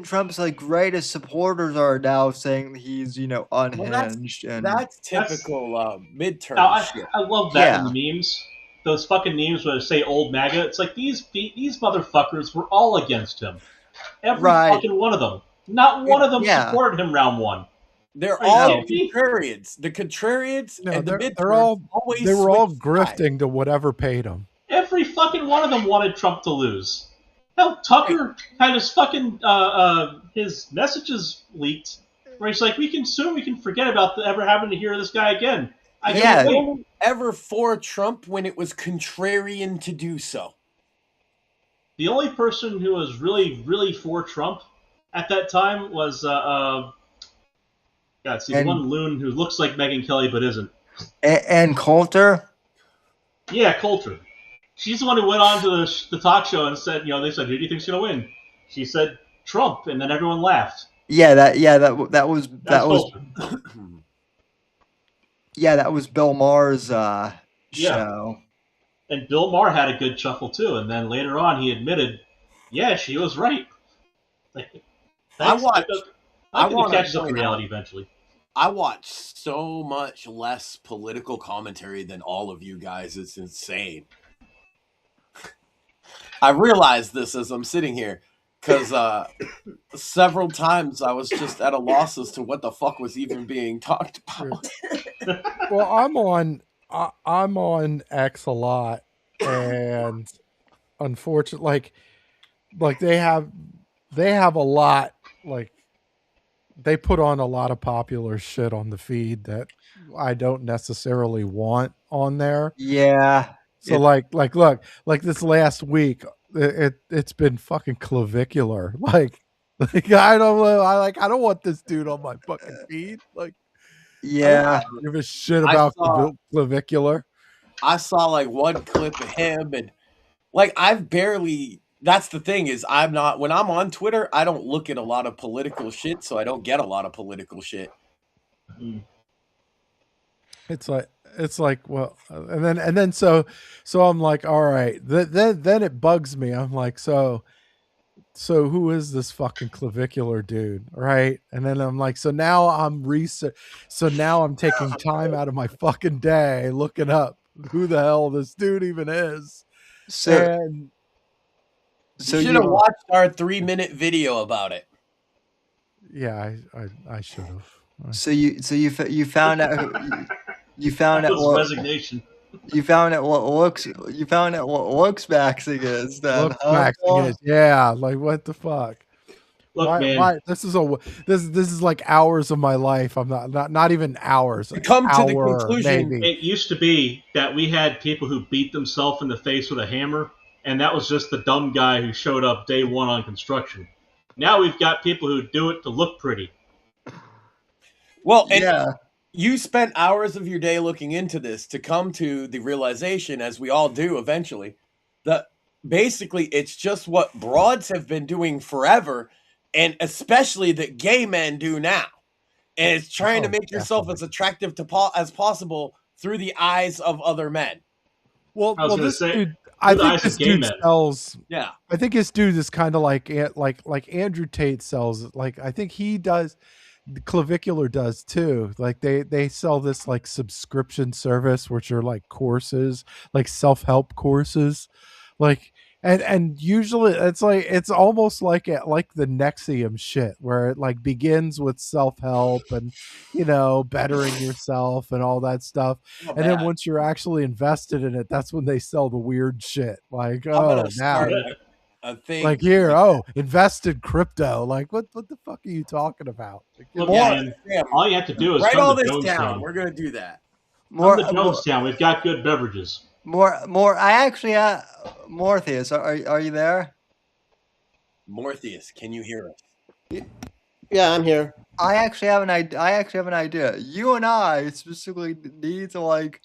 Trump's greatest supporters are now saying that he's unhinged, and That's typical midterm Now, shit. I love that in the memes. Those fucking memes where they say old MAGA. It's like these motherfuckers were all against him. Every Right. fucking one of them. Not one of them Yeah. supported him round one. They're Are you all kidding me? contrarians. The contrarians No, and the they're midterms all always they were all switch sides. grifting to whatever paid them. Every fucking one of them wanted Trump to lose. Hell, Tucker had his fucking his messages leaked, where he's like, we can forget about ever having to hear this guy again. I They can't were wait. only ever for Trump when it was contrarian to do so. The only person who was really, really for Trump at that time was the one loon who looks like Megyn Kelly but isn't. and Coulter. Yeah, Coulter. She's the one who went on to the talk show and said, they said, who do you think's going to win? She said, Trump, and then everyone laughed. That was Poster. that was Bill Maher's Yeah. show. And Bill Maher had a good chuckle too, and then later on he admitted, yeah, she was right. I watched. I think it wanna catches up to point reality out, eventually. I watch so much less political commentary than all of you guys. It's insane. I realized this as I'm sitting here because several times I was just at a loss as to what the fuck was even being talked about. Well, I'm on X a lot, and unfortunately, like they have a lot, like they put on a lot of popular shit on the feed that I don't necessarily want on there. Yeah. So look, like this last week, it's been fucking clavicular. Like I don't know. I don't want this dude on my fucking feed. Like, Yeah. give a shit about clavicular. I saw like one clip of him, and like I've barely. That's the thing is when I'm on Twitter, I don't look at a lot of political shit, so I don't get a lot of political shit. It's like well, and then so I'm like, all right. Then it bugs me. I'm like, so who is this fucking clavicular dude, right? And then I'm like, so now I'm taking time out of my fucking day looking up who the hell this dude even is. You should have watched our 3-minute video about it. Yeah, I should have. So you found out you found out what resignation. You found out what looks maxing is then. Looks maxing is, yeah. Like what the fuck? Look, man. This is like hours of my life. I'm not even hours. To come to the conclusion, maybe. It used to be that we had people who beat themselves in the face with a hammer, and that was just the dumb guy who showed up day one on construction. Now we've got people who do it to look pretty. Well, and you spent hours of your day looking into this to come to the realization, as we all do eventually, that basically it's just what broads have been doing forever, and especially that gay men do now. And it's trying to make yourself as attractive as possible through the eyes of other men. Well, this dude, I think this dude sells. Yeah, I think this dude is kind of like Andrew Tate sells. Like I think he does. The clavicular does too. Like they sell this like subscription service, which are like courses, like self-help courses, like and usually it's almost like the Nexium shit, where it like begins with self-help and bettering yourself and all that stuff, and then once you're actually invested in it, that's when they sell the weird shit. Like now. A thing. Like here, invest in crypto. Like what the fuck are you talking about? Look, man, all you have to do is write all this Jonestown. down. We're gonna do that. Come to Jonestown. We've got good beverages. I actually Morpheus, are you there? Morpheus, can you hear us? Yeah, I'm here. I actually have an idea. You and I specifically need to like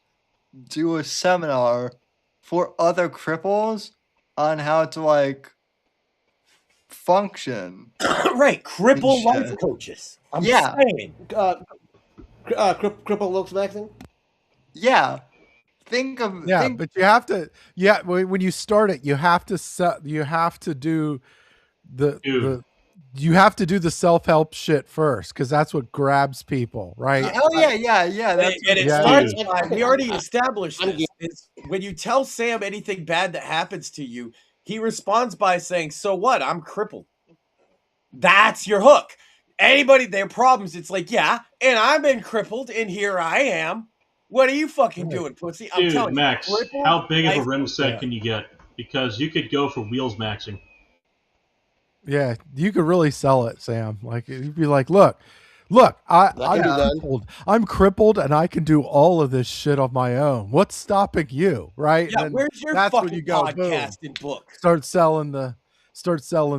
do a seminar for other cripples on how to like function. Right, cripple life coaches. I'm saying. Cripple looks maxing. Yeah. But you have to. Yeah, when you start it, you have to do you have to do the self-help shit first, because that's what grabs people, right? Oh yeah. It starts by, we already established this. It's when you tell Sam anything bad that happens to you, he responds by saying, "So what? I'm crippled." That's your hook. Anybody, their problems, it's like, yeah, and I've been crippled, and here I am. What are you fucking doing, pussy? I'm telling Max, you, how big of a rim set can you get? Because you could go for wheels maxing. Yeah, you could really sell it, Sam. Like you'd be like, look, I'm crippled and I can do all of this shit on my own. What's stopping you, right? Yeah, where's your fucking podcasting book? Start selling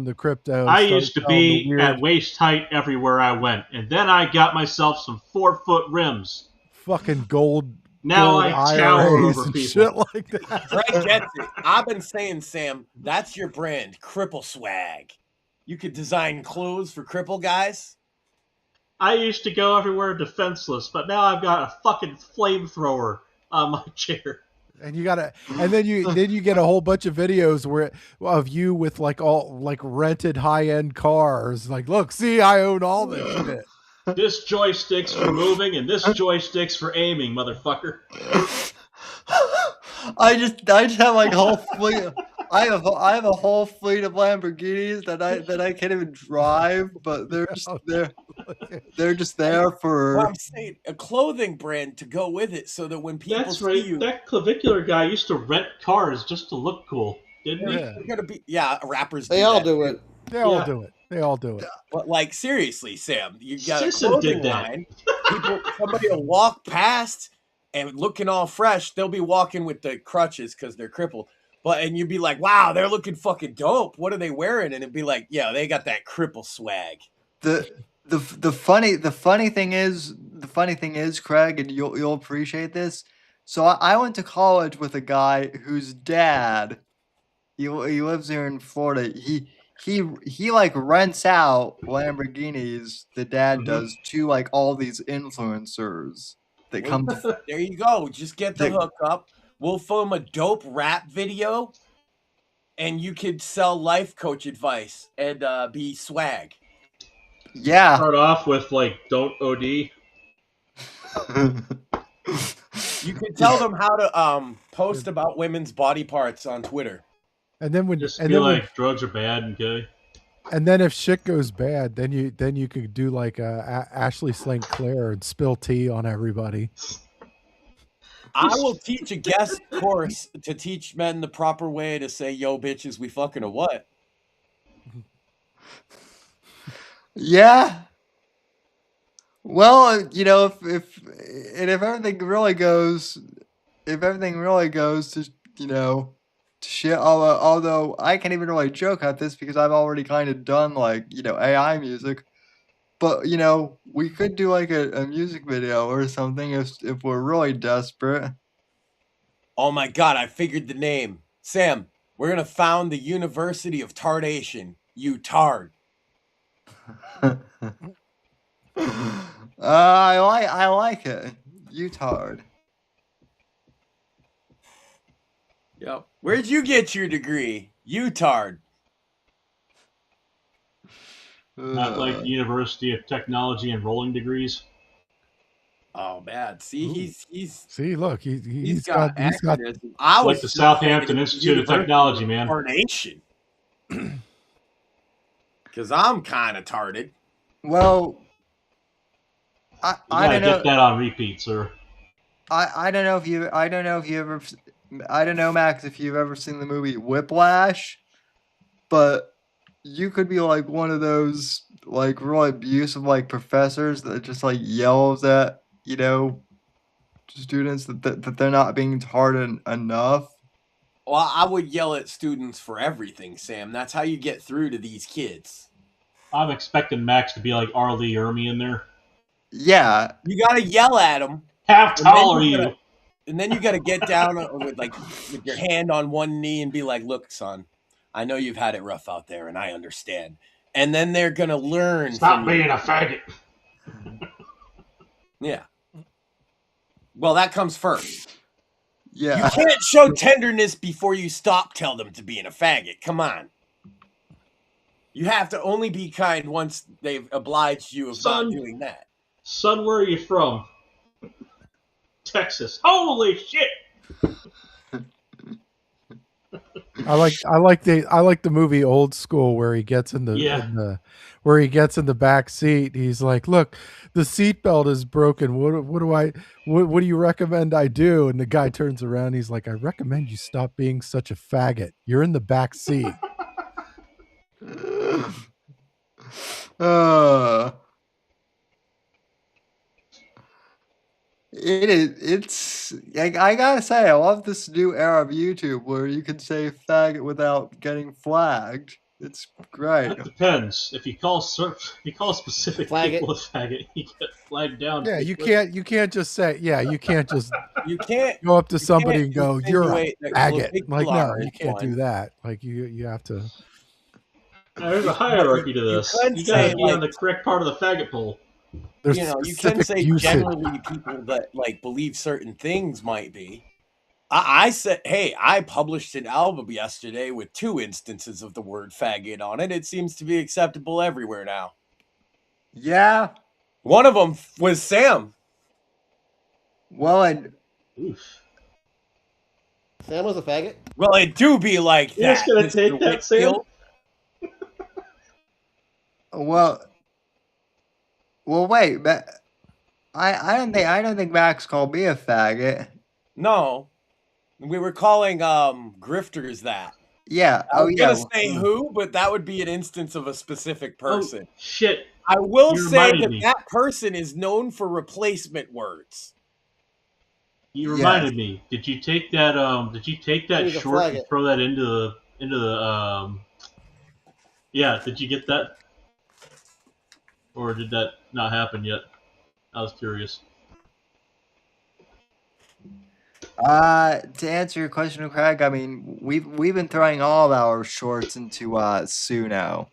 the crypto. I used to be at waist height everywhere I went, and then I got myself some 4-foot rims. Fucking gold. Now I tower over people. Shit like that. Greg gets it. I've been saying, Sam, that's your brand, Cripple Swag. You could design clothes for cripple guys. I used to go everywhere defenseless, but now I've got a fucking flamethrower on my chair. And you gotta, and then you get a whole bunch of videos of you with like all like rented high end cars. Like, look, see, I own all this shit. This joystick's for moving, and this joystick's for aiming, motherfucker. I just have like a whole fleet. I have a whole fleet of Lamborghinis that I can't even drive, but they're just there for. Well, I'm saying a clothing brand to go with it, so that when people That's see right. you, That clavicular guy used to rent cars just to look cool, didn't he? Yeah. you're gonna be rappers. They all that do too. it. They all Yeah. do it. They all do it. But like seriously, Sam, you got a Sisson clothing did that. line. Somebody will walk past and looking all fresh. They'll be walking with the crutches because they're crippled. And you'd be like, "Wow, they're looking fucking dope. What are they wearing?" And it'd be like, "Yeah, they got that cripple swag." The funny thing is, Craig, and you'll appreciate this. So I went to college with a guy whose dad, he lives here in Florida. He like rents out Lamborghinis. The dad does to like all these influencers that come. There you go. Just get the hookup. We'll film a dope rap video, and you could sell life coach advice and be swag. Yeah. Start off with like, don't OD. You could tell them how to post about women's body parts on Twitter. And then Just be like, drugs are bad and gay. and then if shit goes bad, then you could do like Ashley St. Clair and spill tea on everybody. I will teach a guest course to teach men the proper way to say, "Yo, bitches, we fucking or what?" Yeah. Well, if everything really goes, to to shit. Although I can't even really joke at this because I've already kind of done like AI music. But we could do like a music video or something if we're really desperate. Oh my god, I figured the name. Sam, we're gonna found the University of Tardation. You tard. I like it. Utard. Yep. Where'd you get your degree? You tard. Not like University of Technology and rolling degrees. Oh man, see, Ooh. he's See, look, he's got got acronym. I was Like the just Southampton thinking Institute of University Technology, man. Tardation. Because I'm kind of tarded. Well, I gotta don't know. get that on repeat, sir. I don't know if you ever. I don't know, Max, if you've ever seen the movie Whiplash, but you could be like one of those like really abusive like professors that just like yells at students that they're not being taught enough. Well, I would yell at students for everything, Sam. That's how you get through to these kids. I'm expecting Max to be like R. Lee Ermey in there. Yeah, You gotta yell at them, How tall are you? and then you gotta get down with your hand on one knee and be like, "Look, son, I know you've had it rough out there, and I understand." And then they're gonna learn. Stop being a faggot. Yeah. Well, that comes first. yeah. You can't show tenderness before you tell them to being a faggot. Come on. You have to only be kind once they've obliged you of not doing that. Son, where are you from? Texas. Holy shit! I like the movie Old School where he gets in the back seat. He's like, "Look, the seatbelt is broken. What do you recommend I do?" And the guy turns around. He's like, "I recommend you stop being such a faggot. You're in the back seat." It's I gotta say, I love this new era of YouTube where you can say faggot without getting flagged. It's great. That depends. If you call specific people a faggot, you get flagged down. Yeah, you can't just say, you can't just You can't go up to somebody and go, "You're a insinuate that faggot." Like, no, Clavicular you can't is do one. that. Like, you have to. There's a hierarchy to this. could You gotta say, be on like, the correct part of the faggot pole. There's you can specific say usage. generally people that like believe certain things might be. I said, hey, I published an album yesterday with 2 instances of the word faggot on it. It seems to be acceptable everywhere now. Yeah. One of them was Sam. Well, and Oof. Sam was a faggot. Well, it do be like You're just that. gonna Mr. take that, Sam? Wakefield. well, wait, but I don't think Max called me a faggot. No, we were calling grifters that. Yeah. I Oh was yeah. gonna say who, but that would be an instance of a specific person. Oh, shit. I will You say reminded that me. that person is known for replacement words. You Yes. reminded me. Did you take that? Did you take that He's a short and faggot. throw that into the? Yeah. Did you get that? Or did that not happen yet? I was curious. To answer your question, Craig, I mean we've been throwing all of our shorts into Suno,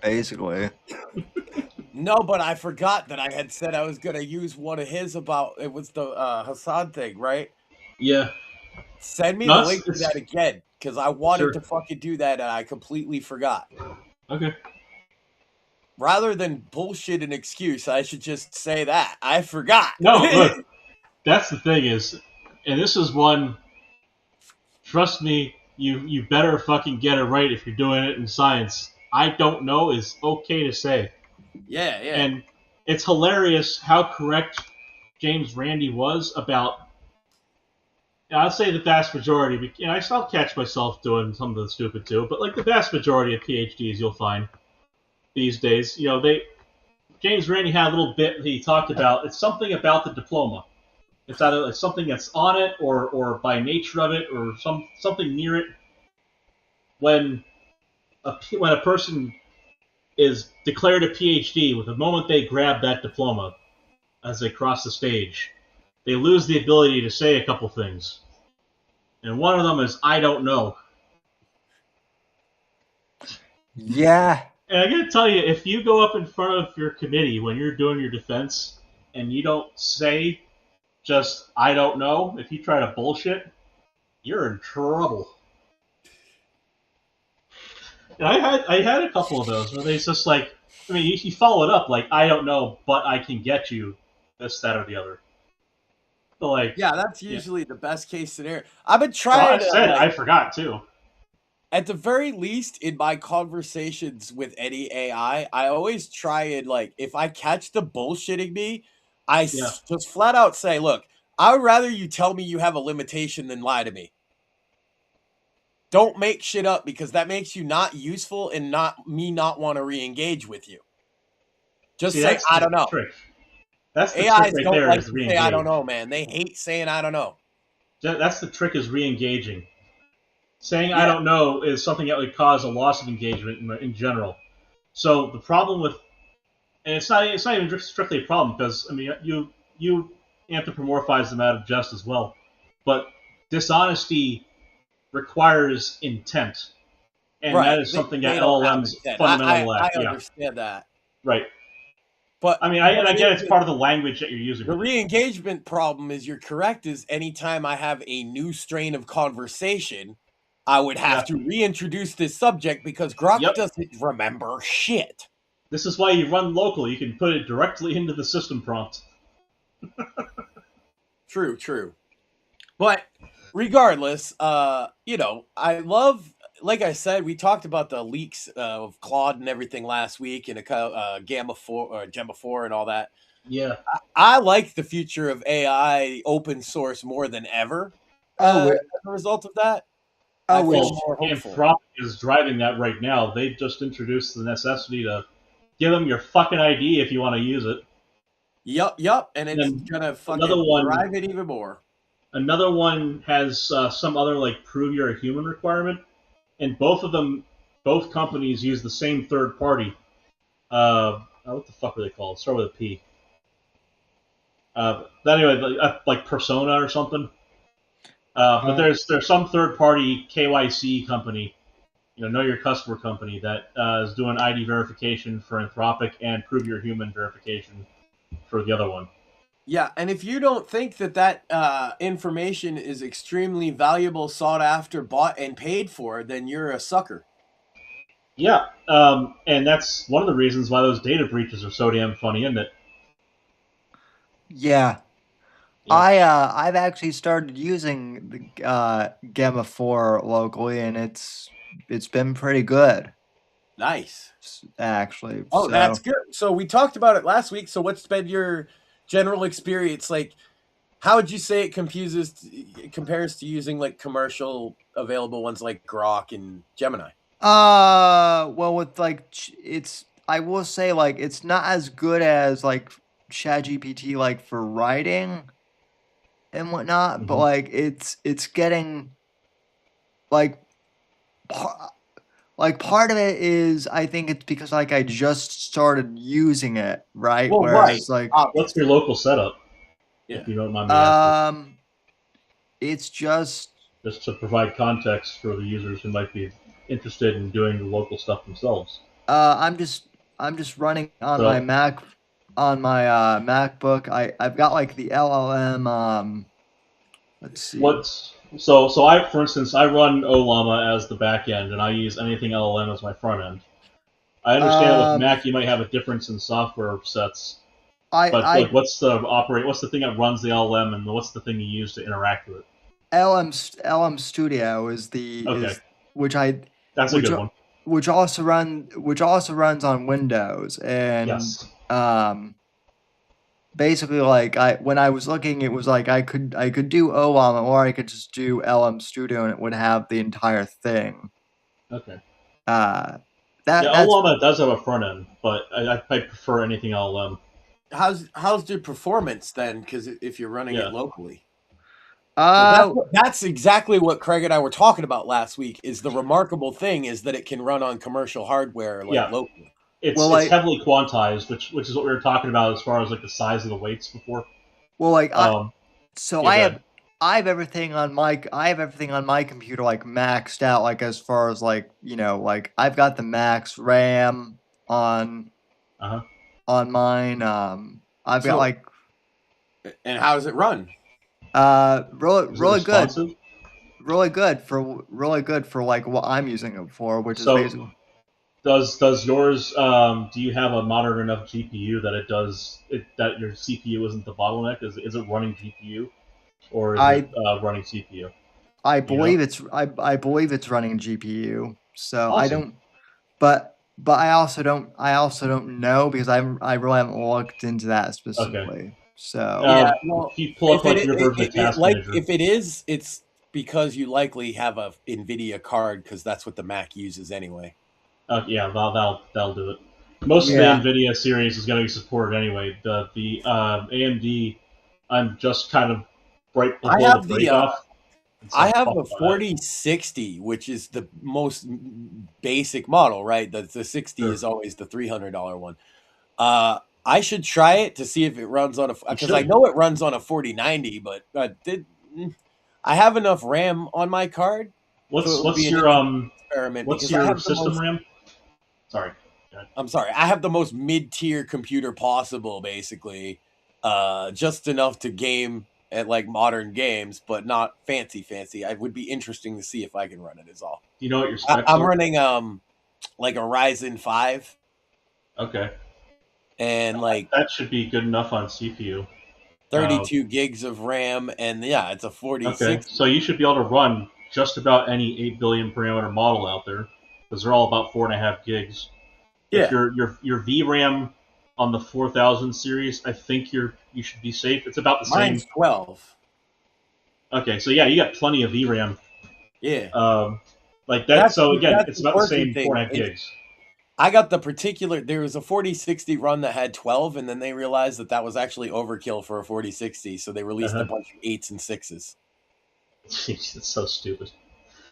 basically. No, but I forgot that I had said I was gonna use one of his about it was the Hassan thing, right? Yeah. Send me No, the link to that again, because I wanted Sure. to fucking do that and I completely forgot. Okay. Rather than bullshit an excuse, I should just say that. I forgot. No, look. That's the thing is, and this is one. Trust me, you better fucking get it right if you're doing it in science. I don't know is okay to say. Yeah. And it's hilarious how correct James Randi was about. I'd say the vast majority. And I still catch myself doing some of the stupid too, but like the vast majority of PhDs you'll find these days, James Randi had a little bit he talked about. It's something about the diploma. It's either it's something that's on it, or by nature of it, or something near it. When a person is declared a PhD, with the moment they grab that diploma, as they cross the stage, they lose the ability to say a couple things. And one of them is, I don't know. Yeah. And I gotta tell you, if you go up in front of your committee when you're doing your defense, and you don't say just, I don't know, if you try to bullshit, you're in trouble. And I had a couple of those where they just like, I mean, you follow it up like, I don't know, but I can get you this, that, or the other. But like, Yeah, that's usually the best case scenario. I've been well, trying I to, said like, I forgot too. at the very least, in my conversations with any AI, I always try and, like, if I catch them bullshitting me, just flat out say, look, I would rather you tell me you have a limitation than lie to me. Don't make shit up, because that makes you not useful and not want to re-engage with you. Just See, say, that's I the don't know. trick. That's the AIs trick right don't there like is to re-engage. say I don't know, man. They hate saying I don't know. That's the trick is re-engaging. Saying Yeah. I don't know is something that would cause a loss of engagement in general. So the problem with, and it's not even strictly a problem, because I mean you anthropomorphize them out of jest as well, but dishonesty requires intent, and that is something They that don't have LLMs intent. fundamentally I lack. Yeah, understand that. right. But I mean, I get it's part of the language that you're using. The re-engagement problem is, you're correct, is anytime I have a new strain of conversation, I would have to reintroduce this subject, because Grok doesn't remember shit. This is why you run local. You can put it directly into the system prompt. True. But regardless, I love, like I said, we talked about the leaks of Claude and everything last week, and Gamma 4 or Gemma 4 and all that. Yeah. I like the future of AI open source more than ever as a result of that. I feel more hopeful. Anthropic is driving that right now. They've just introduced the necessity to give them your fucking ID if you want to use it. Yup, and it's gonna fucking drive it even more. Another one has some other like prove you're a human requirement, and both companies use the same third party. What the fuck are they called? Start with a P. Anyway, like Persona or something. But there's some third party KYC company know your customer company that is doing ID verification for Anthropic and prove your human verification for the other one. Yeah, and if you don't think that information is extremely valuable, sought after, bought, and paid for, then you're a sucker. Yeah, and that's one of the reasons why those data breaches are so damn funny, isn't it? Yeah. Yeah. I've actually started using the Gamma 4 locally, and it's been pretty good, Nice. actually. Oh, So that's good. So we talked about it last week. So what's been your general experience? Like, how would you say it compares to using like commercial available ones like Grok and Gemini? well, with like I will say like it's not as good as like ChatGPT like for writing and whatnot, but Mhm. like it's getting like par- like part of it is I think it's because like I just started using it, right? Well, right, Whereas like What's obviously, your local setup, yeah. if you don't mind me asking? um it's Just to provide context for the users who might be interested in doing the local stuff themselves. I'm just running on my So, Mac on my MacBook. I've got like the LLM let's see. I, for instance, I run Olama as the back end, and I use anything LLM as my front end. I understand with Um Mac you might have a difference in software sets, but like, I what's the thing that runs the LLM, and what's the thing you use to interact with it? LM Studio is the Okay, is which I that's a which good one. which also runs on Windows, and Yes. basically like I when I was looking it was like I could do OLM or I could just do LM Studio and it would have the entire thing. Okay. Uh Yeah, that's Olama does have a front end, but I prefer anything LLM. How's your performance then? Because if you're running it Yeah. locally, because uh that's exactly what Craig and I were talking about last week. Is the remarkable thing is that it can run on commercial hardware like Yeah. locally. well It's like heavily quantized, which is what we were talking about as far as like the size of the weights before. well like I Um, so yeah, go ahead. I have everything on my computer like maxed out like as far as like like I've got the max RAM on Uh huh. mine. I've got So, like and how does it run? Is it responsive? really good for like what I'm using it for, which is So basically does yours? Do you have a modern enough GPU that it does it that your CPU isn't the bottleneck? Is it running GPU or is it I running CPU? You know. believe I believe it's running GPU. So I Awesome. don't, but I also don't know because I really haven't looked into that Okay. specifically. So Yeah, If well, you pull up like your version of Task like Manager. if it is, it's because you likely have a Nvidia card because that's what the Mac uses anyway. Yeah, that'll do it. Most of the yeah, NVIDIA series is going to be supported anyway. The AMD, I'm just kind of right I below the have the break off, and so I I'm have fucked the by that. 4060, which is the most basic model, right? The 60 Sure, is always the $300 one. I should try it to see if it runs on a you because I should. know it runs on a 4090, but I have enough RAM on my card, so it What's would be what's an your interesting experiment what's because I your have the system most. RAM? Sorry. Go ahead. I'm sorry, I have the most mid-tier computer possible, basically, just enough to game at like modern games, but not fancy. I would be interesting to see if I can run it. Is all. Do you know what your specs I'm are? running like a Ryzen 5 Okay, and like that should be good enough on CPU. Uh, 32 gigs of RAM, and yeah, it's a okay, 4060. so you should be able to run just about any 8 billion parameter model out there because they're all about 4.5 gigs. If Yeah, your VRAM on the 4000 series, I think you should be safe. It's about the same. mine's 12. Okay, so yeah, you got plenty of VRAM. Yeah, Like that. So again, that's it's the about the quirky same four thing. and a half gigs. I got the particular. There was a 4060 run that had 12, and then they realized that that was actually overkill for a 4060, so they released a Uh-huh. bunch of eights and sixes. Jeez, it's so stupid.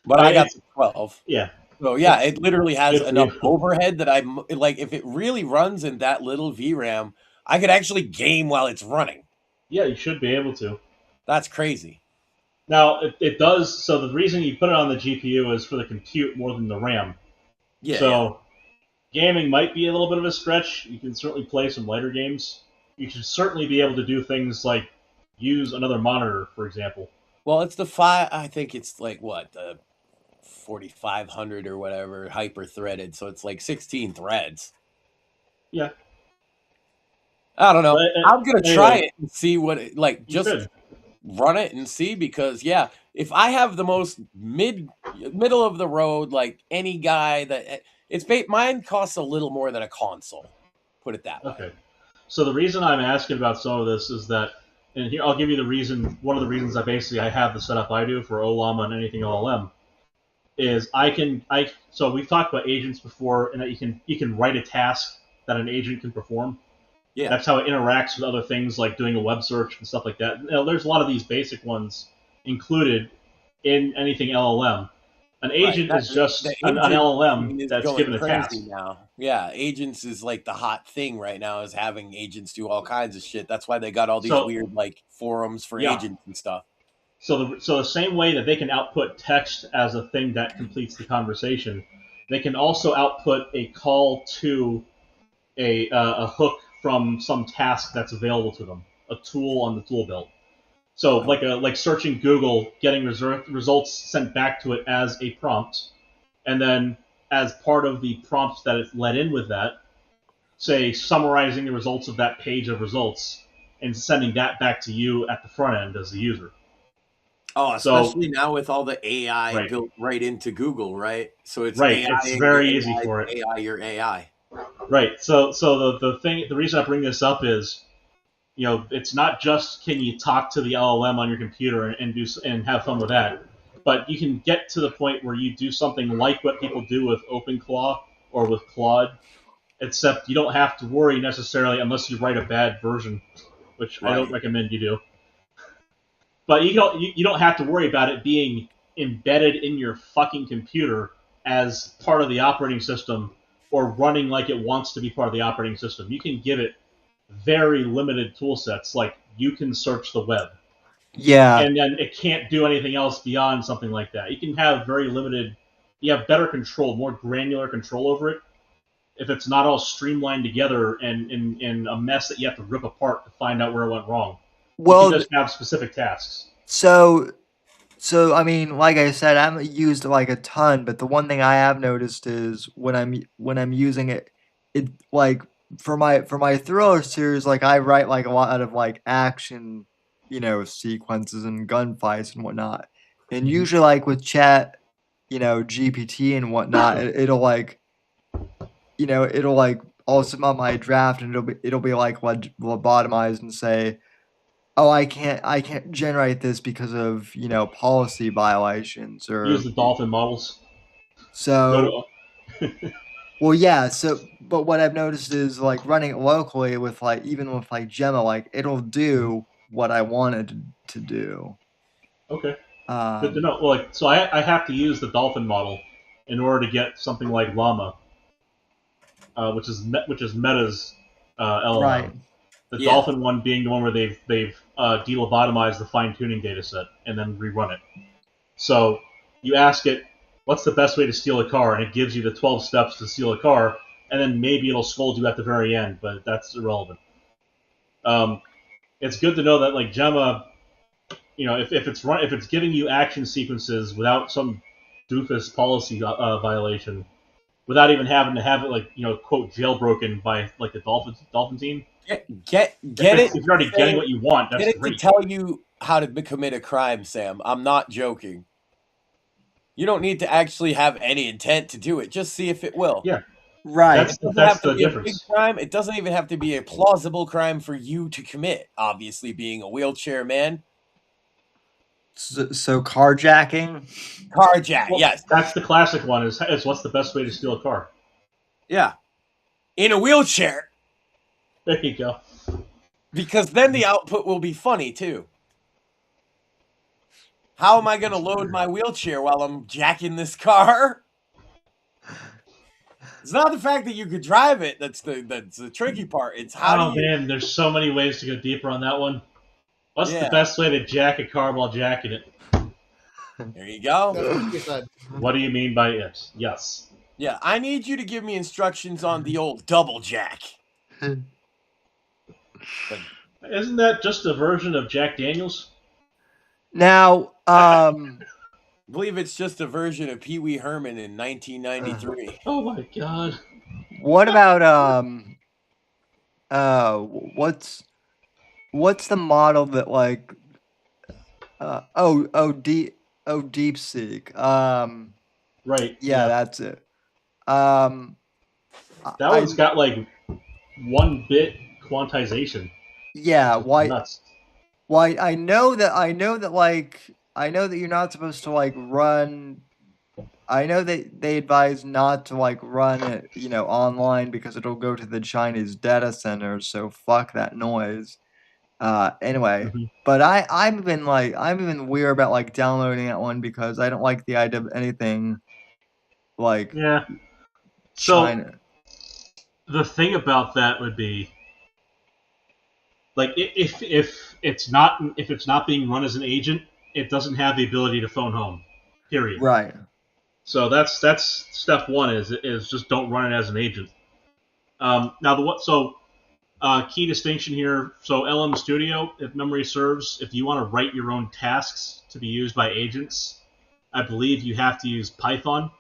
But I I mean, got the 12. yeah, So yeah, it's it literally has good for enough you. overhead that I'm like, if it really runs in that little VRAM, I could actually game while it's running. Yeah, you should be able to. That's crazy. Now it does. So the reason you put it on the GPU is for the compute more than the RAM. Yeah, So gaming might be a little bit of a stretch. You can certainly play some lighter games. You should certainly be able to do things like use another monitor, for example. Well, it's the five. I think it's like what the 4500 or whatever hyper threaded. So it's like 16 threads. Yeah. I don't know. But I'm gonna try anyway, it and see what it, like. you Just should. run it and see because yeah, if I have the most middle of the road, like any guy that mine costs a little more than a console. Put it that way. Okay. So the reason I'm asking about some of this is that, and here I'll give you the reason. One of the reasons I have the setup I do for OLAMA and anything OLM is So we've talked about agents before, and that you can write a task that an agent can perform. Yeah. That's how it interacts with other things like doing a web search and stuff like that. There's a lot of these basic ones included in anything LLM. An agent is just the an agent LLM is that's going given a crazy task. now. Yeah, agents is like the hot thing right now. Is having agents do all kinds of shit. That's why they got all these weird like forums for agents and stuff. So the same way that they can output text as a thing that completes the conversation, they can also output a call to a hook from some task that's available to them, a tool on the tool belt. So like searching Google, getting results sent back to it as a prompt, and then as part of the prompts that it's let in with that, say summarizing the results of that page of results and sending that back to you at the front end as the user. Oh, especially now with all the AI built right into Google, right? So it's AI. It's very easy for it. AI your AI. Right. So the reason I bring this up is, it's not just can you talk to the LLM on your computer and have fun with that, but you can get to the point where you do something like what people do with OpenClaw or with Claude, except you don't have to worry necessarily unless you write a bad version, which I don't recommend you do. But you don't have to worry about it being embedded in your fucking computer as part of the operating system or running like it wants to be part of the operating system. You can give it very limited tool sets, like you can search the web. Yeah. And then it can't do anything else beyond something like that. You can have very limited, you have better control, more granular control over it if it's not all streamlined together and in a mess that you have to rip apart to find out where it went wrong. Well, you can just have specific tasks. So I mean, like I said, I haven't used it like a ton, but the one thing I have noticed is when I'm using it, it like for my thriller series, like I write like a lot of like action, sequences and gunfights and whatnot. And usually like with chat, GPT and whatnot, it'll like I'll submit my draft and it'll be like lobotomized and say, oh, I can't generate this because of, policy violations or use the dolphin models. So well, yeah, but what I've noticed is like running it locally with even with Gemma, like it'll do what I wanted to do. Okay. Good to know. Well, so I have to use the dolphin model in order to get something like Llama, which is Meta's LLM. Right. The dolphin one being the one where they've de-lobotomized the fine-tuning data set and then rerun it. So you ask it, what's the best way to steal a car? And it gives you the 12 steps to steal a car, and then maybe it'll scold you at the very end, but that's irrelevant. It's good to know that like Gemma, if it's giving you action sequences without some doofus policy violation, without even having to have it like quote jailbroken by like the dolphin team. Get it. If you're already getting what you want, that's get it great. To tell you how to commit a crime, Sam. I'm not joking. You don't need to actually have any intent to do it. Just see if it will. Yeah. Right. That's the difference. A big crime. It doesn't even have to be a plausible crime for you to commit. Obviously, being a wheelchair man. So carjacking? Carjack, well, yes. That's the classic one, is what's the best way to steal a car? Yeah. In a wheelchair. There you go. Because then the output will be funny, too. How am I going to load my wheelchair while I'm jacking this car? It's not the fact that you could drive it that's the tricky part. It's how man, there's so many ways to go deeper on that one. What's the best way to jack a car while jacking it? There you go. That's what she said. What do you mean by it? Yes. Yeah, I need you to give me instructions on the old double jack. But Isn't that just a version of Jack Daniels? Now, I believe it's just a version of Pee Wee Herman in 1993. Oh my god. what about what's the model that like DeepSeek. Right. Yeah, that's it. Um, That I, one's got like 1-bit quantization. yeah, why? Nuts. Why? I know that you're not supposed to like run. I know that they advise not to like run it, online because it'll go to the Chinese data centers. So fuck that noise. Anyway, Mhm. but I'm even weird about like downloading that one because I don't like the idea of anything like Yeah. So China. the thing about that would be, like, if it's not being run as an agent, it doesn't have the ability to phone home. Period. Right. So that's step one is just don't run it as an agent. Now key distinction here. So LM Studio, if memory serves, if you want to write your own tasks to be used by agents, I believe you have to use Python.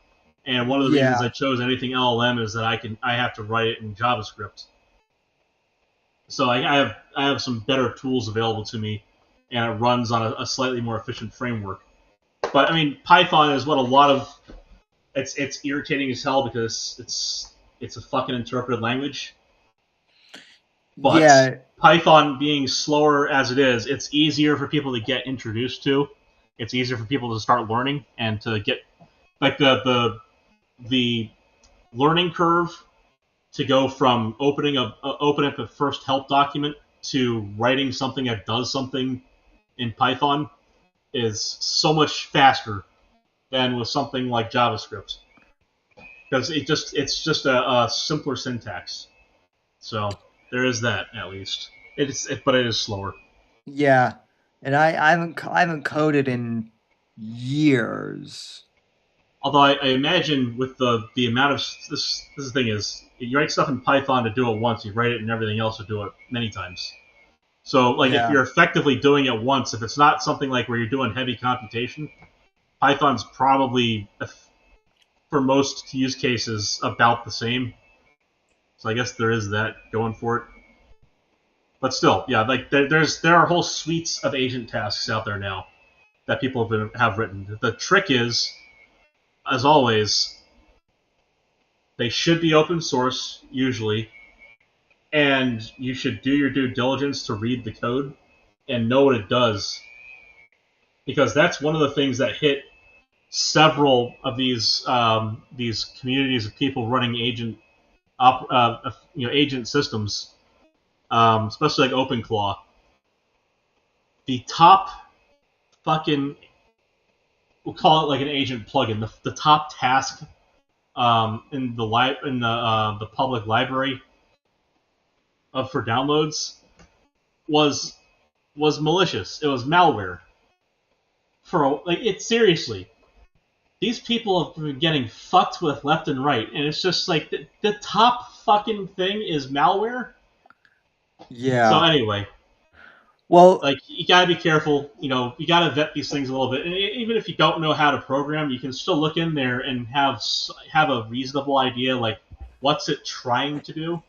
And one of the reasons I chose anything LLM is that I have to write it in JavaScript. So I have some better tools available to me, and it runs on a slightly more efficient framework. But I mean, Python is what a lot of it's irritating as hell because it's a fucking interpreted language. But Yeah. Python being slower as it is, it's easier for people to get introduced to. It's easier for people to start learning and to get like the learning curve to go from opening up the first help document to writing something that does something in Python is so much faster than with something like JavaScript because it's just a simpler syntax. So there is that at least. But it is slower. Yeah. And I haven't coded in years. Although I imagine with the amount of this thing is you write stuff in Python to do it once, you write it in everything else to do it many times. So like if Yeah. you're effectively doing it once, if it's not something like where you're doing heavy computation, Python's probably for most use cases about the same. So I guess there is that going for it. But still, yeah, like there are whole suites of agent tasks out there now that people have written. The trick is, as always, they should be open source usually, and you should do your due diligence to read the code and know what it does, because that's one of the things that hit several of these communities of people running agent systems, especially like OpenClaw. The top fucking, we'll call it like an agent plugin. The top task in the public library for downloads was malicious. It was malware. Seriously, these people have been getting fucked with left and right, and it's just like the top fucking thing is malware. Yeah. So anyway, Well, like you gotta be careful. You gotta vet these things a little bit. And even if you don't know how to program, you can still look in there and have a reasonable idea, like what's it trying to do.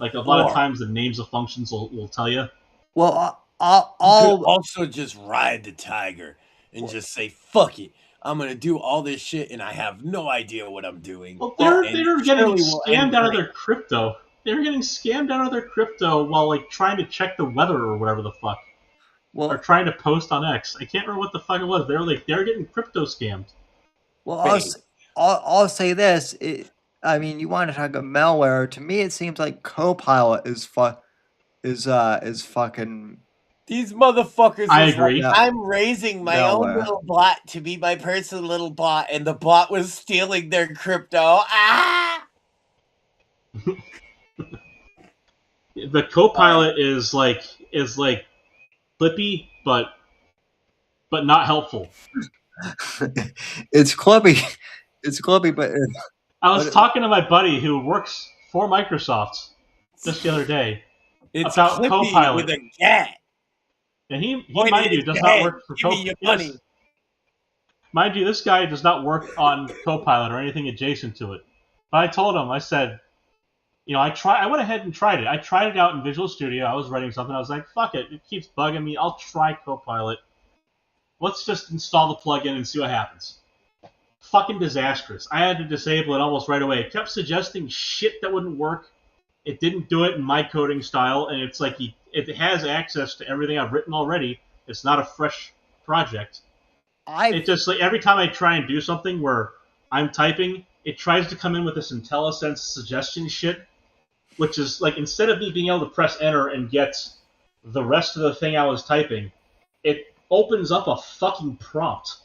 Like a lot of times, the names of functions will tell you. well, You could also just ride the tiger and just say, fuck it. I'm going to do all this shit and I have no idea what I'm doing. Well, they were getting surely will scammed end out of great. their crypto. They were getting scammed out of their crypto while like trying to check the weather or whatever the fuck, or well, trying to post on X. I can't remember what the fuck it was. They were getting crypto scammed. well. I'll say this. I mean, you want to talk about malware? To me, it seems like Copilot is fucking. These motherfuckers I was agree. like, I'm raising my own Malware. little bot to be my personal little bot, and the bot was stealing their crypto. Ah! The Copilot is like Flippy, but not helpful. It's clubby. It's clubby, but I was But- talking to my buddy who works for Microsoft just the other day It's about Clippy Copilot, with a cat. and he Pointed mind at you his does not head. work for Give me your Copilot. money. Yes. Mind you, this guy does not work on Copilot or anything adjacent to it. But I told him, I said, I went ahead and tried it. I tried it out in Visual Studio. I was writing something. I was like, fuck it. It keeps bugging me. I'll try Copilot. Let's just install the plugin and see what happens. Fucking disastrous. I had to disable it almost right away. It kept suggesting shit that wouldn't work. It didn't do it in my coding style, and it's like it has access to everything I've written already. It's not a fresh project. It just like every time I try and do something where I'm typing, it tries to come in with this IntelliSense suggestion shit, which is like instead of me being able to press enter and get the rest of the thing I was typing, it opens up a fucking prompt.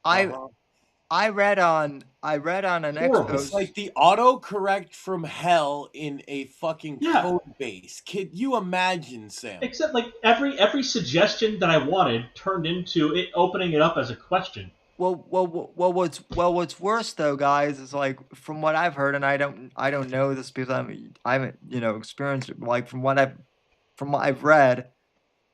I read on an Horrible. It's expose. like the autocorrect from hell in a fucking Yeah. code base. Can you imagine, Sam? Except like every suggestion that I wanted turned into it opening it up as a question. What's worse though, guys, is like from what I've heard, and I don't know this because I haven't experienced it. But like from what I've read,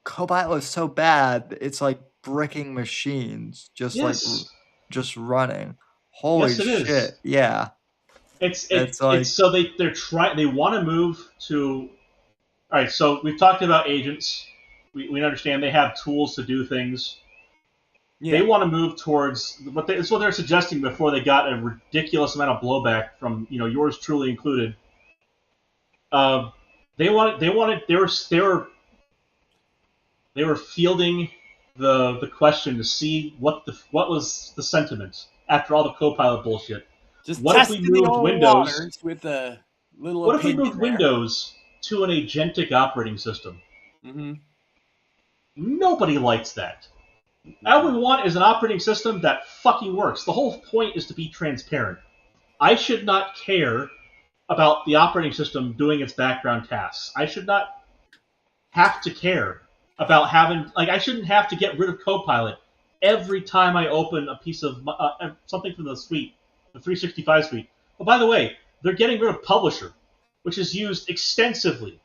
Copilot is so bad it's like bricking machines, Yes. just running. Holy Yes, it is. shit! Yeah, It's like- so they want to move to. All right, so we've talked about agents. We understand they have tools to do things. Yeah. They want to move towards it's what they're suggesting before they got a ridiculous amount of blowback from yours truly included. They were fielding the question to see what was the sentiment after all the Copilot bullshit. Just What if we testing the moved old Windows- waters with a little What if we opinion moved there. Windows to an agentic operating system? Mm-hmm. Nobody likes that. All we want is an operating system that fucking works. The whole point is to be transparent. I should not care about the operating system doing its background tasks. I should not have to care about I shouldn't have to get rid of Copilot every time I open a piece of something from the suite, the 365 suite. Oh, by the way, they're getting rid of Publisher, which is used extensively.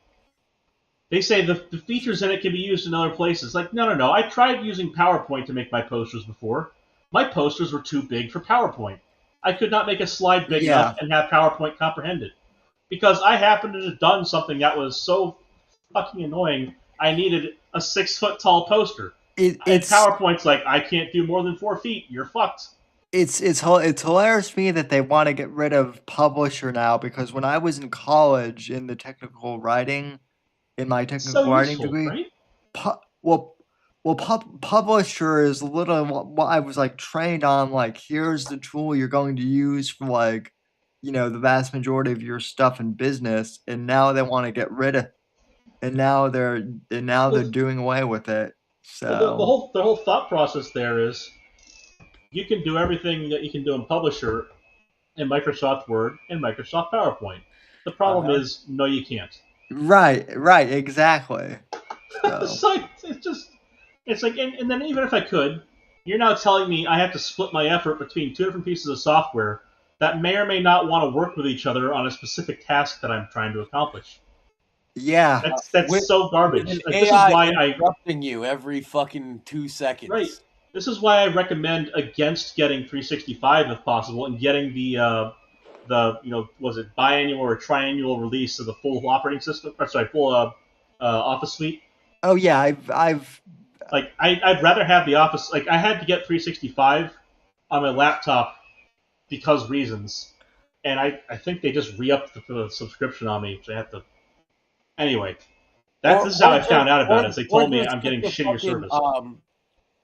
They say the features in it can be used in other places. Like, no. I tried using PowerPoint to make my posters before. My posters were too big for PowerPoint. I could not make a slide big Yeah. enough and have PowerPoint comprehend it. Because I happened to have done something that was so fucking annoying, I needed a 6-foot tall poster. And PowerPoint's like, I can't do more than 4 feet. You're fucked. It's hilarious to me that they want to get rid of Publisher now, because when I was in college in my technical writing Useful, degree, right? Publisher is literally what I was like trained on. Like, here's the tool you're going to use for the vast majority of your stuff in business, and now they want to get rid of, and now they're doing away with it. So The whole thought process there is you can do everything that you can do in Publisher in Microsoft Word and Microsoft PowerPoint. The problem is, no, you can't. Right, exactly. So it's like, and then even if I could, you're now telling me I have to split my effort between 2 different pieces of software that may or may not want to work with each other on a specific task that I'm trying to accomplish. Yeah, That's so garbage. An Like, this is AI why interrupting you every fucking 2 seconds. Right. This is why I recommend against getting 365 if possible, and getting the was it biannual or triannual release of the full operating system? Or sorry, full Office suite. Oh yeah, I've I'd rather have the Office. Like, I had to get 365 on my laptop because reasons, and I think they just re-upped the subscription on me, so I have to. Anyway, this is how I found out about it. Is they told me I'm getting shittier service.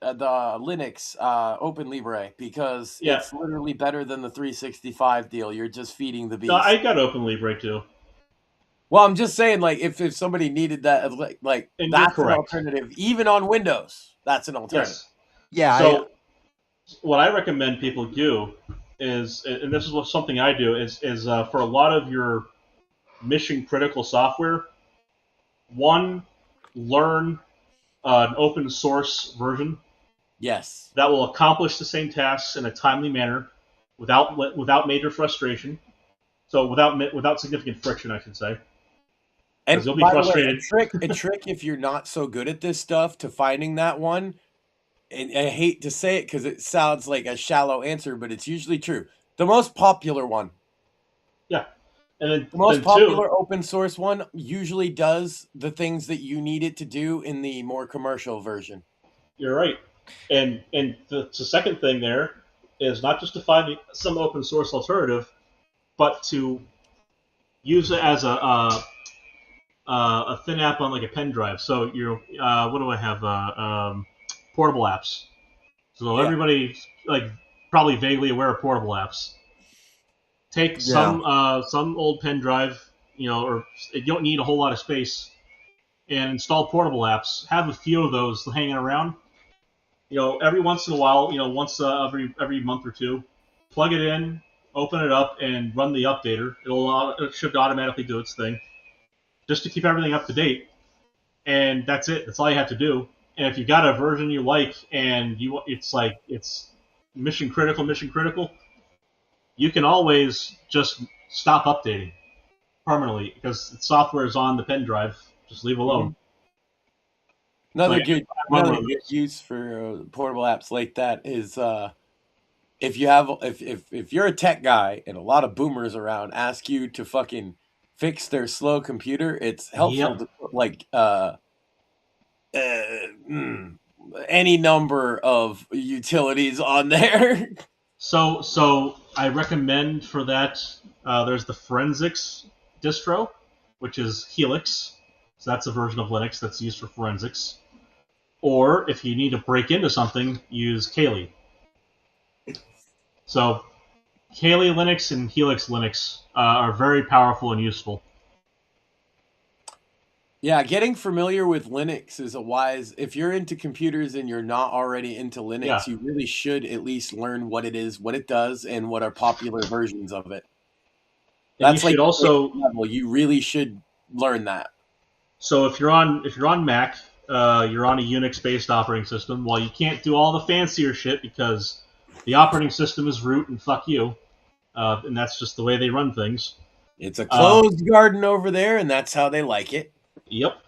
The Linux Open Libre, because Yeah. it's literally better than the 365 deal. You're just feeding the beast. No, I got Open Libre too. Well, I'm just saying, like, if somebody needed that, like And you're that's an correct. alternative. Even on Windows, that's an alternative. Yes. yeah. So, what I recommend people do is, and this is something I do, is for a lot of your mission critical software, learn an open source version Yes. that will accomplish the same tasks in a timely manner without major frustration. So without significant friction, I should say, because And you'll be by the way, frustrated. a trick if you're not so good at this stuff to finding that one, and I hate to say it because it sounds like a shallow answer, but it's usually true. The most popular one, Yeah, and then the most then two, popular open source one usually does the things that you need it to do in the more commercial version. you're right. And the second thing there is not just to find some open source alternative, but to use it as a thin app on like a pen drive. So you're what do I have? Portable apps. So Yeah. everybody like probably vaguely aware of portable apps. Take Yeah. some old pen drive, or you don't need a whole lot of space, and install portable apps. Have a few of those hanging around. Every once in a while, once every month or two, plug it in, open it up, and run the updater. It should automatically do its thing, just to keep everything up to date. And that's it. That's all you have to do. And if you got a version you like and it's mission critical, you can always just stop updating permanently because the software is on the pen drive. Just leave it alone. Another Like, good I run another one of good those. use for portable apps like that is if you have if you're a tech guy and a lot of boomers around ask you to fucking fix their slow computer, it's helpful Yep. to put like uh, mm, any number of utilities on there. So I recommend for that. There's the Forensics distro, which is Helix. So that's a version of Linux that's used for forensics. Or if you need to break into something, use Kali. So Kali Linux and Helix Linux are very powerful and useful. Yeah, getting familiar with Linux is a wise. If you're into computers and you're not already into Yeah, Linux, you really should at least learn what it is, what it does, and what are popular versions of it. and you That's like should the basic also. level. You really should learn that. So if you're on Mac, you're on a Unix-based operating system. Well, you can't do all the fancier shit because the operating system is root and fuck you, and that's just the way they run things. It's a Uh, closed garden over there, and that's how they like it. yep.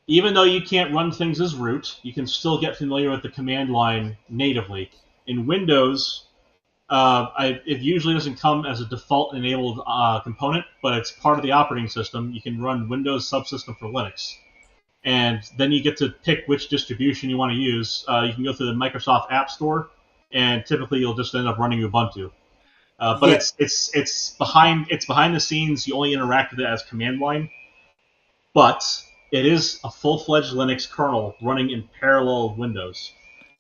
Even though you can't run things as root, you can still get familiar with the command line natively. In Windows, it usually doesn't come as a default enabled component, but it's part of the operating system. You can run Windows subsystem for Linux. And then you get to pick which distribution you want to use. You can go through the Microsoft App Store, and typically you'll just end up running Ubuntu. But Yeah. it's behind the scenes. You only interact with it as command line, but it is a full-fledged Linux kernel running in parallel with Windows,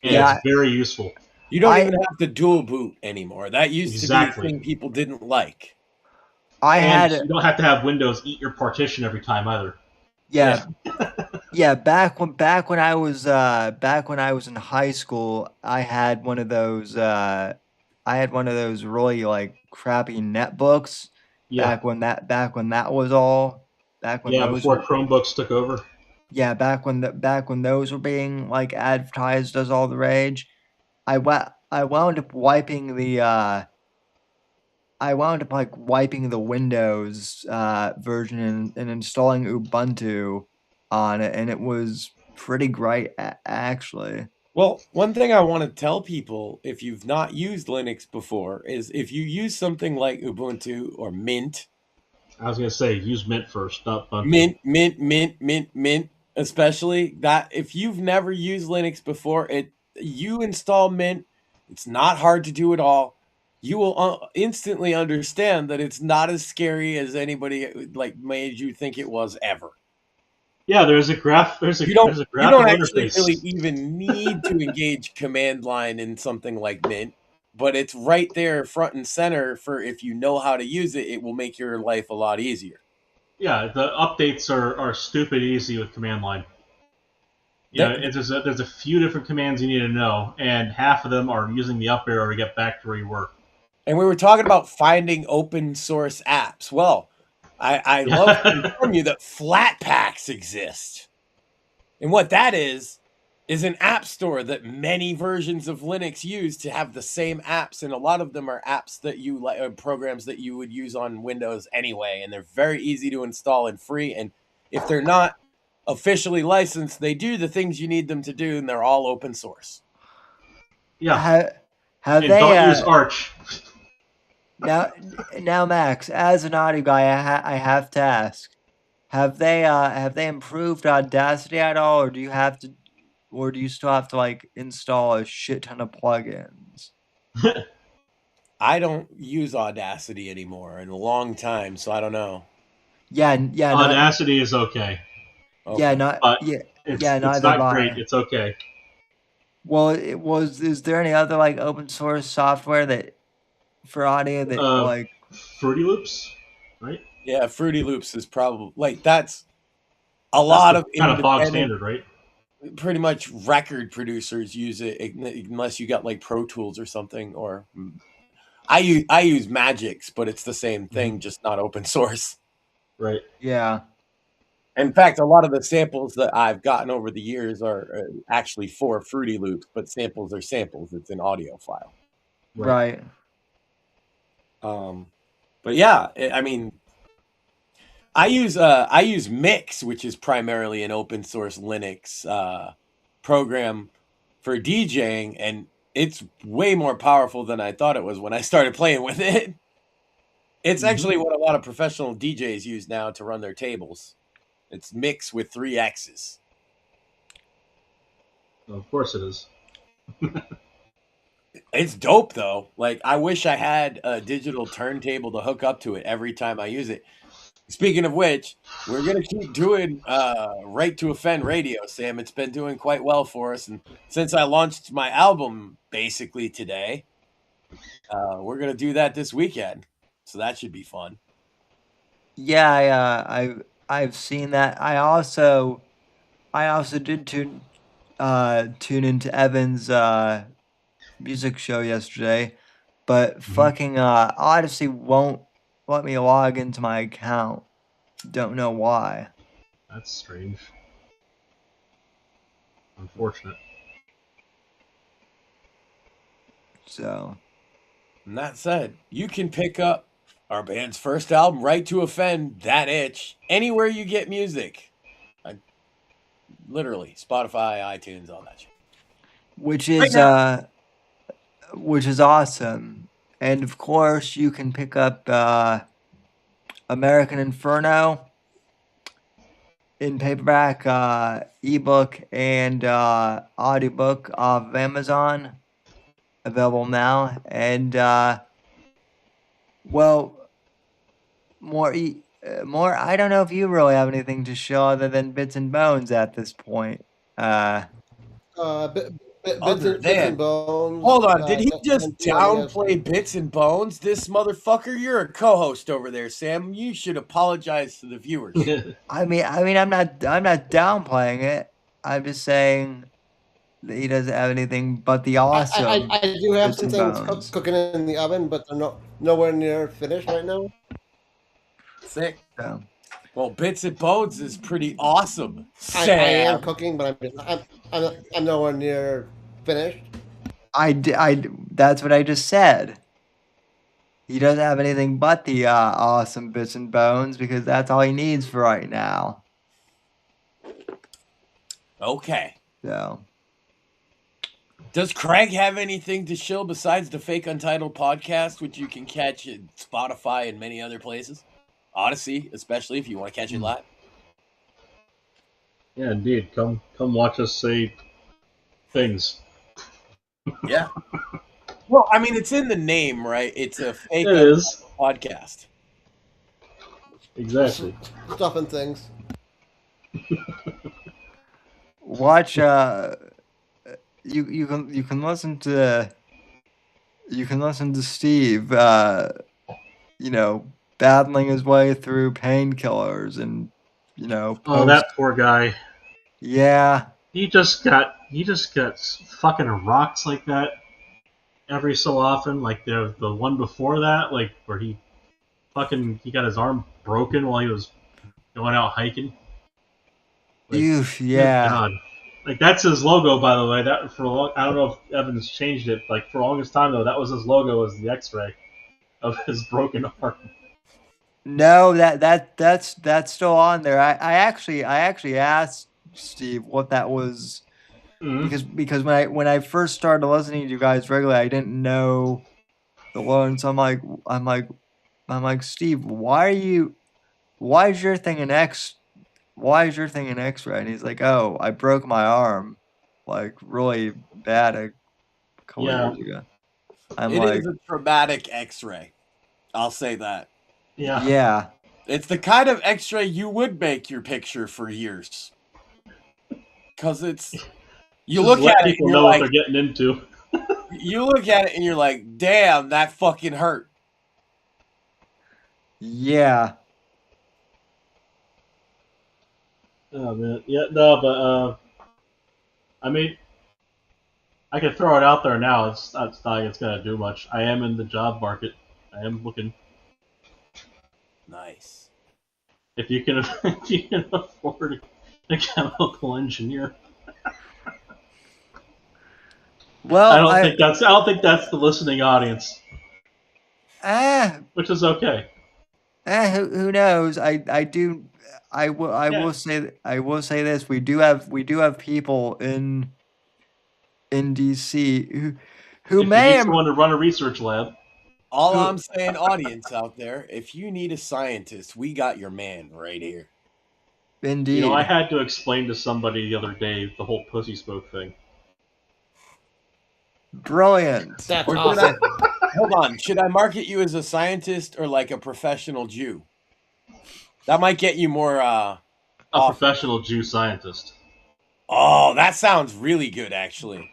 and it's Yeah. very useful. You don't I even have to dual boot anymore. That used to be a Exactly, thing people didn't like. I and had you don't have to have Windows eat your partition every time either. yeah. Yeah, back when I was in high school, I had one of those really like crappy netbooks Yeah, back when that was all back when yeah. those Before were Chromebooks took over. yeah, back when those were being like advertised as all the rage. I wound up wiping the I wound up like wiping the Windows version and installing Ubuntu on it, and it was pretty great actually. Well, one thing I want to tell people if you've not used Linux before is if you use something like Ubuntu or Mint, I was gonna say use Mint first, not Ubuntu. Mint, especially that if you've never used Linux before, you install Mint, it's not hard to do at all. You will instantly understand that it's not as scary as anybody like made you think it was ever. Yeah, there's a graph. There's a You don't there's a you don't graphical actually really interface. even need to engage command line in something like Mint, but it's right there front and center for if you know how to use it, it will make your life a lot easier. Yeah, the updates are stupid easy with command line. That, There's a few different commands you need to know, and half of them are using the up arrow to get back to where you were. and we were talking about finding open source apps. Well, I love to Yeah. inform you that Flatpaks exist. And what that is is an app store that many versions of Linux use to have the same apps, and a lot of them are apps that you like, programs that you would use on Windows anyway, and they're very easy to install and free. And if they're not officially licensed, they do the things you need them to do, and they're all open source. Yeah. Have And they don't use Arch. now Max, as an audio guy, I have to ask: have they improved Audacity at all, or do you still have to like install a shit ton of plugins? I don't use Audacity anymore in a long time, so I don't know. Yeah, Audacity is okay. Yeah, not But yeah, it's neither not am great. I. It's okay. Well, is there any other like open source software that for audio that like Fruity Loops, right? Yeah, Fruity Loops is probably like that's a That's lot the of kind of bog independent, standard, right? pretty much record producers use it unless you got like Pro Tools or something. Or I use Magix, but it's the same thing, just not open source. Right. yeah. In fact, a lot of the samples that I've gotten over the years are actually for Fruity Loops, but samples are samples. It's an audio file. Right. But yeah, I mean, I use Mix, which is primarily an open source Linux program for DJing, and it's way more powerful than I thought it was when I started playing with it. It's actually what a lot of professional DJs use now to run their tables. It's Mix with 3 X's. Of course it is. It's dope though. Like, I wish I had a digital turntable to hook up to it every time I use it. Speaking of which, we're gonna keep doing Right to Offend radio, Sam. It's been doing quite well for us, and since I launched my album basically today, we're gonna do that this weekend. So that should be fun. Yeah, I've seen that. I also did tune into Evan's music show yesterday, but fucking Odyssey won't let me log into my account. Don't know why. That's strange. Unfortunate. So, And that said, you can pick up our band's first album, Right to Offend, That Itch, anywhere you get music. Literally, Spotify, iTunes, all that shit. which is awesome. And of course, you can pick up American Inferno in paperback, ebook, and audiobook off of Amazon. Available now. And well, more. I don't know if you really have anything to show other than bits and bones at this point. Other Bits than- and bones. Hold on, did he just and TWR. downplay Bits and Bones? This motherfucker, you're a co-host over there, Sam. You should apologize to the viewers. I mean, I'm not downplaying it. I'm just saying that he doesn't have anything but the awesome. I do have bits some and things bones. cooking in the oven, but they're nowhere near finished right now. Sick. So, Well, Bits and Bones is pretty awesome. I Sam. am cooking, but I'm nowhere near finished. that's what I just said. He doesn't have anything but the awesome bits and bones because that's all he needs for right now. Okay. So, Does Craig have anything to show besides the Fake Untitled podcast, which you can catch at Spotify and many other places? Odyssey, especially if you want to catch it live. Yeah, indeed. Come watch us say things. Yeah. Well, I mean, it's in the name, right? It's a Fake It is. podcast. Exactly. Stuff and things. watch. You can listen to. You can listen to Steve. Battling his way through painkillers and Oh, that poor guy. Yeah. He just got fucking rocks like that every so often. Like the one before that, like where he got his arm broken while he was going out hiking. Like, Oof, yeah. God. Like that's his logo, by the way. That for a long, I don't know if Evans changed it. Like for the longest time though, that was his logo, as the X-ray of his broken arm. No, that's still on there. I actually asked Steve what that was Mm-hmm. because when I first started listening to you guys regularly, I didn't know the loan. So I'm like Steve, why is your thing an X-ray? And he's like, oh, I broke my arm, like really bad a couple Yeah, years ago. I'm It like, is a traumatic X-ray. I'll say that. yeah. yeah, It's the kind of X-ray you would make your picture for years, because it's you Just look let at it and people you're know what like, they're getting into. damn, that fucking hurt. yeah. Oh man, yeah, no, but I mean, I can throw it out there now. It's not like it's gonna do much. I am in the job market. I am looking. Nice. If you can, if you can afford a chemical engineer, Well, I don't think that's the listening audience, eh, which is okay. who knows? I Yeah, will say this. We do have people in DC who if you may need someone to run a research lab, All who I'm saying, audience out there, if you need a scientist, we got your man right here. indeed. I had to explain to somebody the other day the whole pussy smoke thing. Brilliant. That's Or should I awesome. hold on? Should I market you as a scientist or like a professional Jew? That might get you more A offers. professional Jew scientist. Oh, that sounds really good, actually.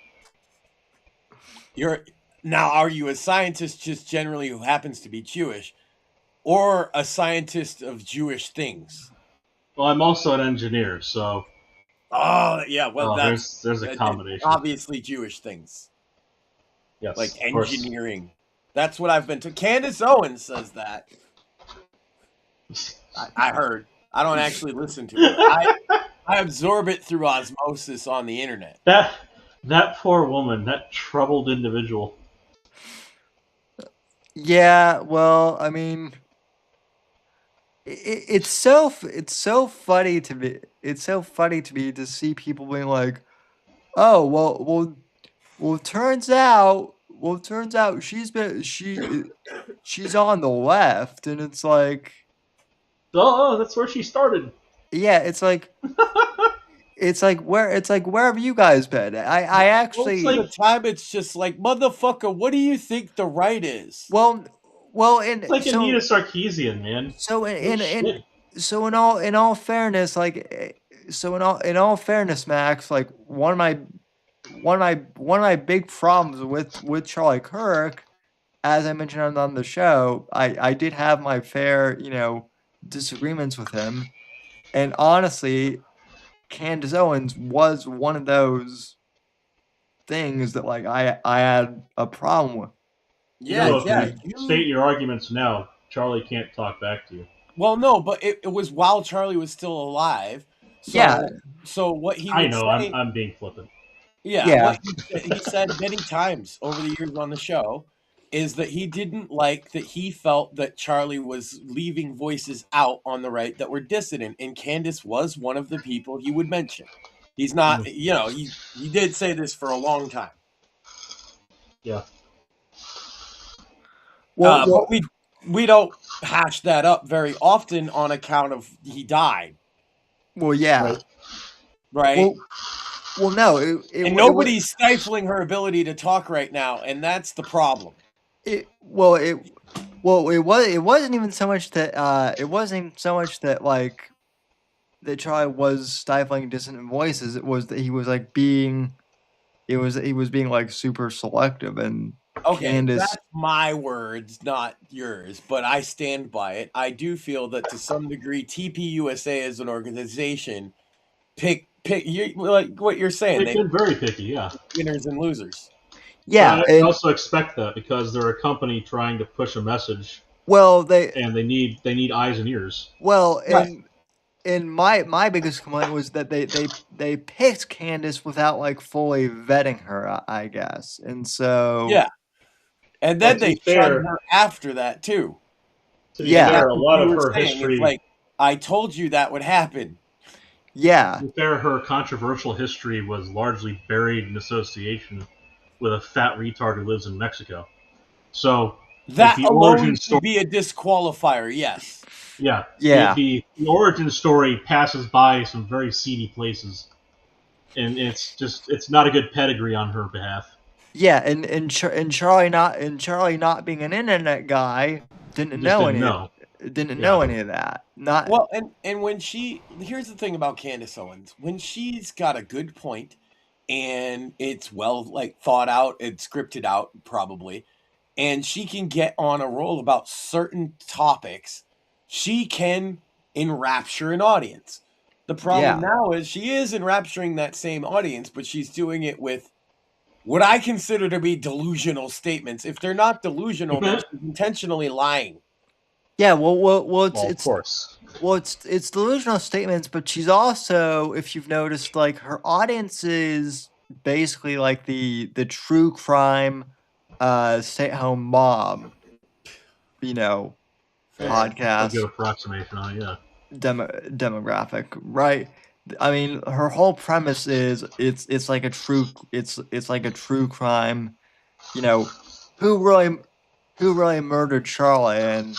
Are you a scientist just generally who happens to be Jewish, or a scientist of Jewish things? Well, I'm also an engineer, so Oh, yeah. Well, that's there's a combination. obviously Jewish things Yes, like of course. engineering. That's what I've been to. Candace Owens says that. I heard. I don't actually listen to her. I absorb it through osmosis on the internet. That poor woman, that troubled individual. Yeah, well, I mean, it's so funny to me. It's so funny to me to see people being like, "Oh, turns out she's on the left," and it's like, Oh, that's where she started. yeah, it's like where have you guys been? I Most actually of the time, it's just like, motherfucker, what do you think the right is? well well It's and like Anita Sarkeesian, man. so No shit. so in all fairness, in all fairness, Max, like one of my big problems with Charlie Kirk, as I mentioned on the show, I did have my fair, disagreements with him. And honestly, Candace Owens was one of those things that like I had a problem with. Yeah, If yeah. you state your arguments now, Charlie can't talk back to you. Well, no, but it was while Charlie was still alive. So, Yeah. so what he I would know, say, I'm being flippant. yeah, Yeah. what he said many times over the years on the show is that he didn't like that he felt that Charlie was leaving voices out on the right that were dissident, and Candace was one of the people he would mention. He's not, he did say this for a long time. Yeah. But we don't hash that up very often on account of he died, Well, yeah. right? Well, no, And nobody's stifling her ability to talk right now, and that's the problem. it wasn't even so much that like that Charlie was stifling dissonant voices. It was that he was like being like super selective, and Okay, Candace. that's my words, not yours, but I stand by it. I do feel that to some degree, TPUSA as an organization like what you're saying. They've been very picky, yeah. Winners and losers. Yeah, But I also expect that because they're a company trying to push a message. Well, and they need eyes and ears. Well, Right. and my biggest complaint was that they picked Candace without like fully vetting her, I guess, and so Yeah. And Well, then to they be shunned fair, her after that too. And yeah, a that's lot what you of were her saying. It's history, like, I told you that would happen. yeah, her controversial history was largely buried in association with a fat retard who lives in Mexico. So, like That the alone origin should story, be a disqualifier, yes. yeah, yeah. the origin story passes by some very seedy places, and it's not a good pedigree on her behalf. Yeah, and Charlie not being an internet guy didn't Just know didn't any know. didn't Yeah. know any of that. Not Well, and when here's the thing about Candace Owens, when she's got a good point and it's well like thought out and scripted out probably, and she can get on a roll about certain topics, she can enrapture an audience. The problem yeah. now is she is enrapturing that same audience, but she's doing it with what I consider to be delusional statements. If they're not delusional, then she's intentionally lying. Yeah, well, Well, of course. it's delusional statements, but she's also, if you've noticed, like her audience is basically like the true crime, stay-at-home mom, you know, Fair. A good podcast approximation on it, yeah. demographic, right? I mean, her whole premise is it's like a it's like a true crime, you know, who really murdered Charlie, and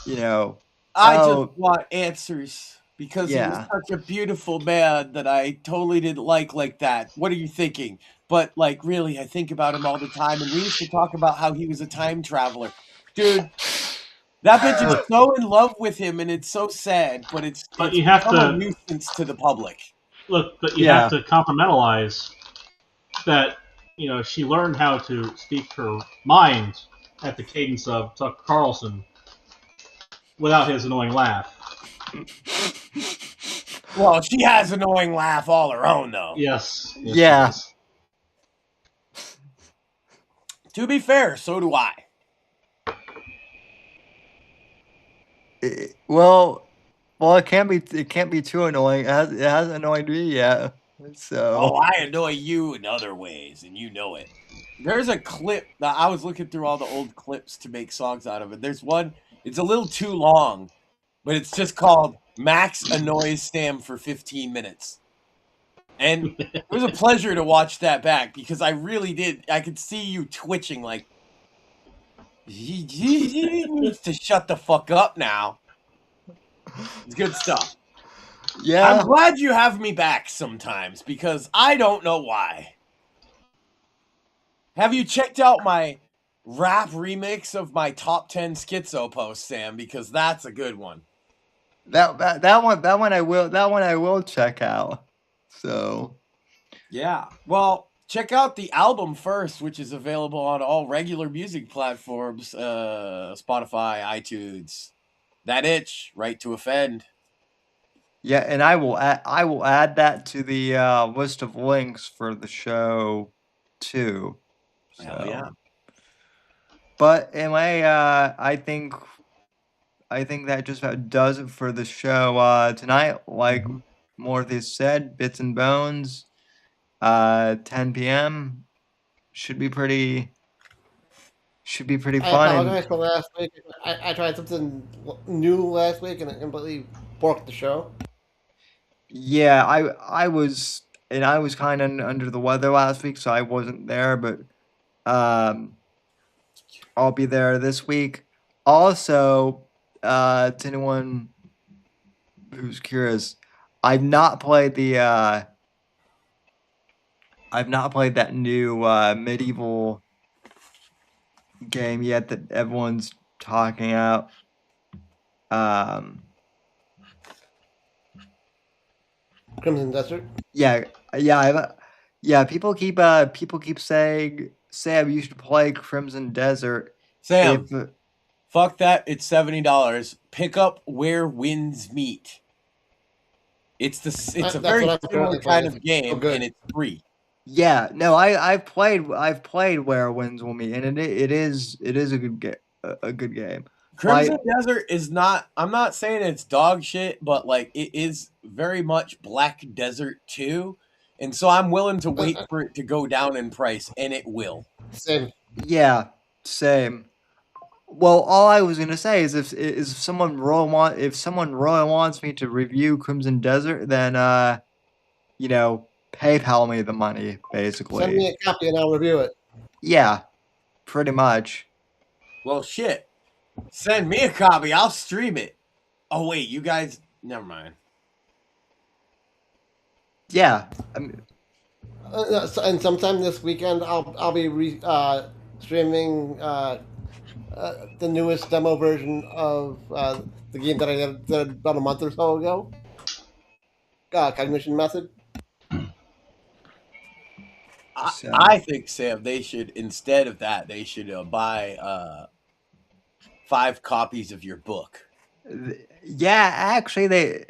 you know, I just oh want answers because he was yeah. such a beautiful man that I totally didn't like that. What are you thinking? But like really, I think about him all the time and we used to talk about how he was a time traveler. Dude, that bitch is Look, so in love with him and it's so sad, but but it's you have become a to nuisance to the public. but you have Yeah. to compartmentalize that. She learned how to speak her mind at the cadence of Tucker Carlson without his annoying laugh. Well, she has an annoying laugh all her own though. Yes, she Yeah. does. To be fair, so do I. Well, it can't be too annoying. It hasn't annoyed me yet. Oh, So I annoy you in other ways, and you know it. There's a clip that I was looking through all the old clips to make songs out of it. There's one, it's a little too long, but it's just called Max Annoys Sam for 15 minutes. And it was a pleasure to watch that back because I really did. I could see you twitching like, he needs to shut the fuck up now. It's good stuff. yeah. I'm glad you have me back sometimes because I don't know why. Have you checked out my rap remix of my top 10 schizo post, Sam? Because that's a good one. That one I will check out. So Yeah. Well, check out the album first, which is available on all regular music platforms, Spotify, iTunes. That itch, right to offend. yeah, and I will add that to the list of links for the show too. Hell yeah. But anyway, I think that just about does it for the show tonight. Like Morpheus said, Bits and Bones, 10 p.m. should be pretty I fun. apologize for last week. I tried something new last week and it completely borked the show. Yeah, I was kind of under the weather last week, so I wasn't there, but I'll be there this week. Also, to anyone who's curious, I've not played that new medieval game yet that everyone's talking about. Crimson Desert. Yeah, People keep saying, Sam, you should play Crimson Desert. Sam, If fuck that. It's $70. Pick up Where Winds Meet. It's a That's very what I'm similar currently kind playing. of It's game, so good. and it's free. yeah, no, I've played Where Winds Will Meet, and it is a good game. Crimson Desert is not, I'm not saying it's dog shit, but like it is very much Black Desert too. And so I'm willing to wait for it to go down in price, and it will. Same. Yeah, same. Well, all I was gonna say is if someone really wants me to review Crimson Desert, then PayPal me the money, basically. Send me a copy and I'll review it. Yeah, pretty much. Well, shit. Send me a copy. I'll stream it. Oh, wait, you guys. Never mind. Yeah, I mean, And sometime this weekend, I'll be streaming the newest demo version of the game that I did about a month or so ago. Cognition Method. So- I think, Sam, they should, instead of that, they should buy 5 copies of your book. yeah. Actually, they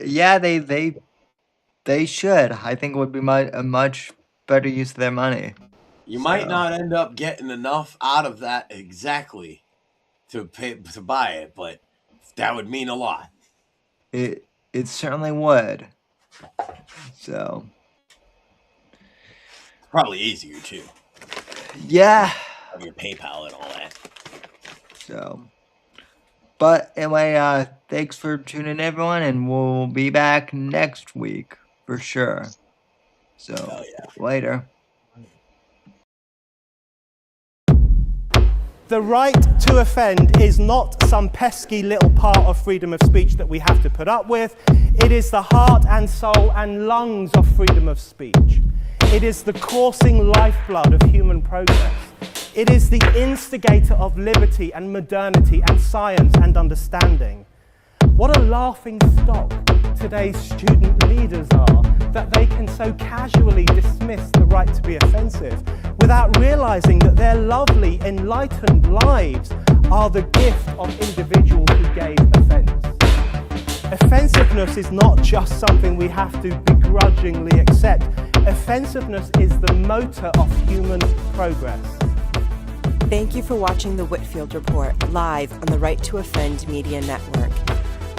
should. I think it would be a much better use of their money. You might not end up getting enough out of that exactly to buy it, but that would mean a lot. It certainly would. So Probably easier too. yeah. Of your PayPal and all that. So, but anyway, thanks for tuning in, everyone, and we'll be back next week for sure. So Hell yeah. later. The right to offend is not some pesky little part of freedom of speech that we have to put up with. It is the heart and soul and lungs of freedom of speech. It is the coursing lifeblood of human progress. It is the instigator of liberty and modernity and science and understanding. What a laughing stock today's student leaders are, that they can so casually dismiss the right to be offensive without realizing that their lovely, enlightened lives are the gift of individuals who gave offense. Offensiveness is not just something we have to begrudgingly accept. Offensiveness is the motor of human progress. Thank you for watching the Whitfield Report live on the Right to Offend Media Network.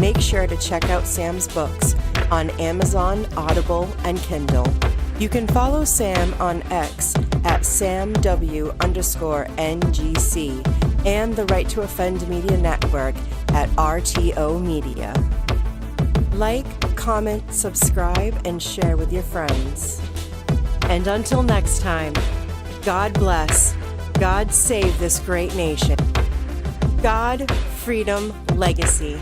Make sure to check out Sam's books on Amazon, Audible, and Kindle. You can follow Sam on X at SamW_NGC and the Right to Offend Media Network at RTO Media. Like, comment, subscribe, and share with your friends. And until next time, God bless, God save this great nation. God, freedom, legacy.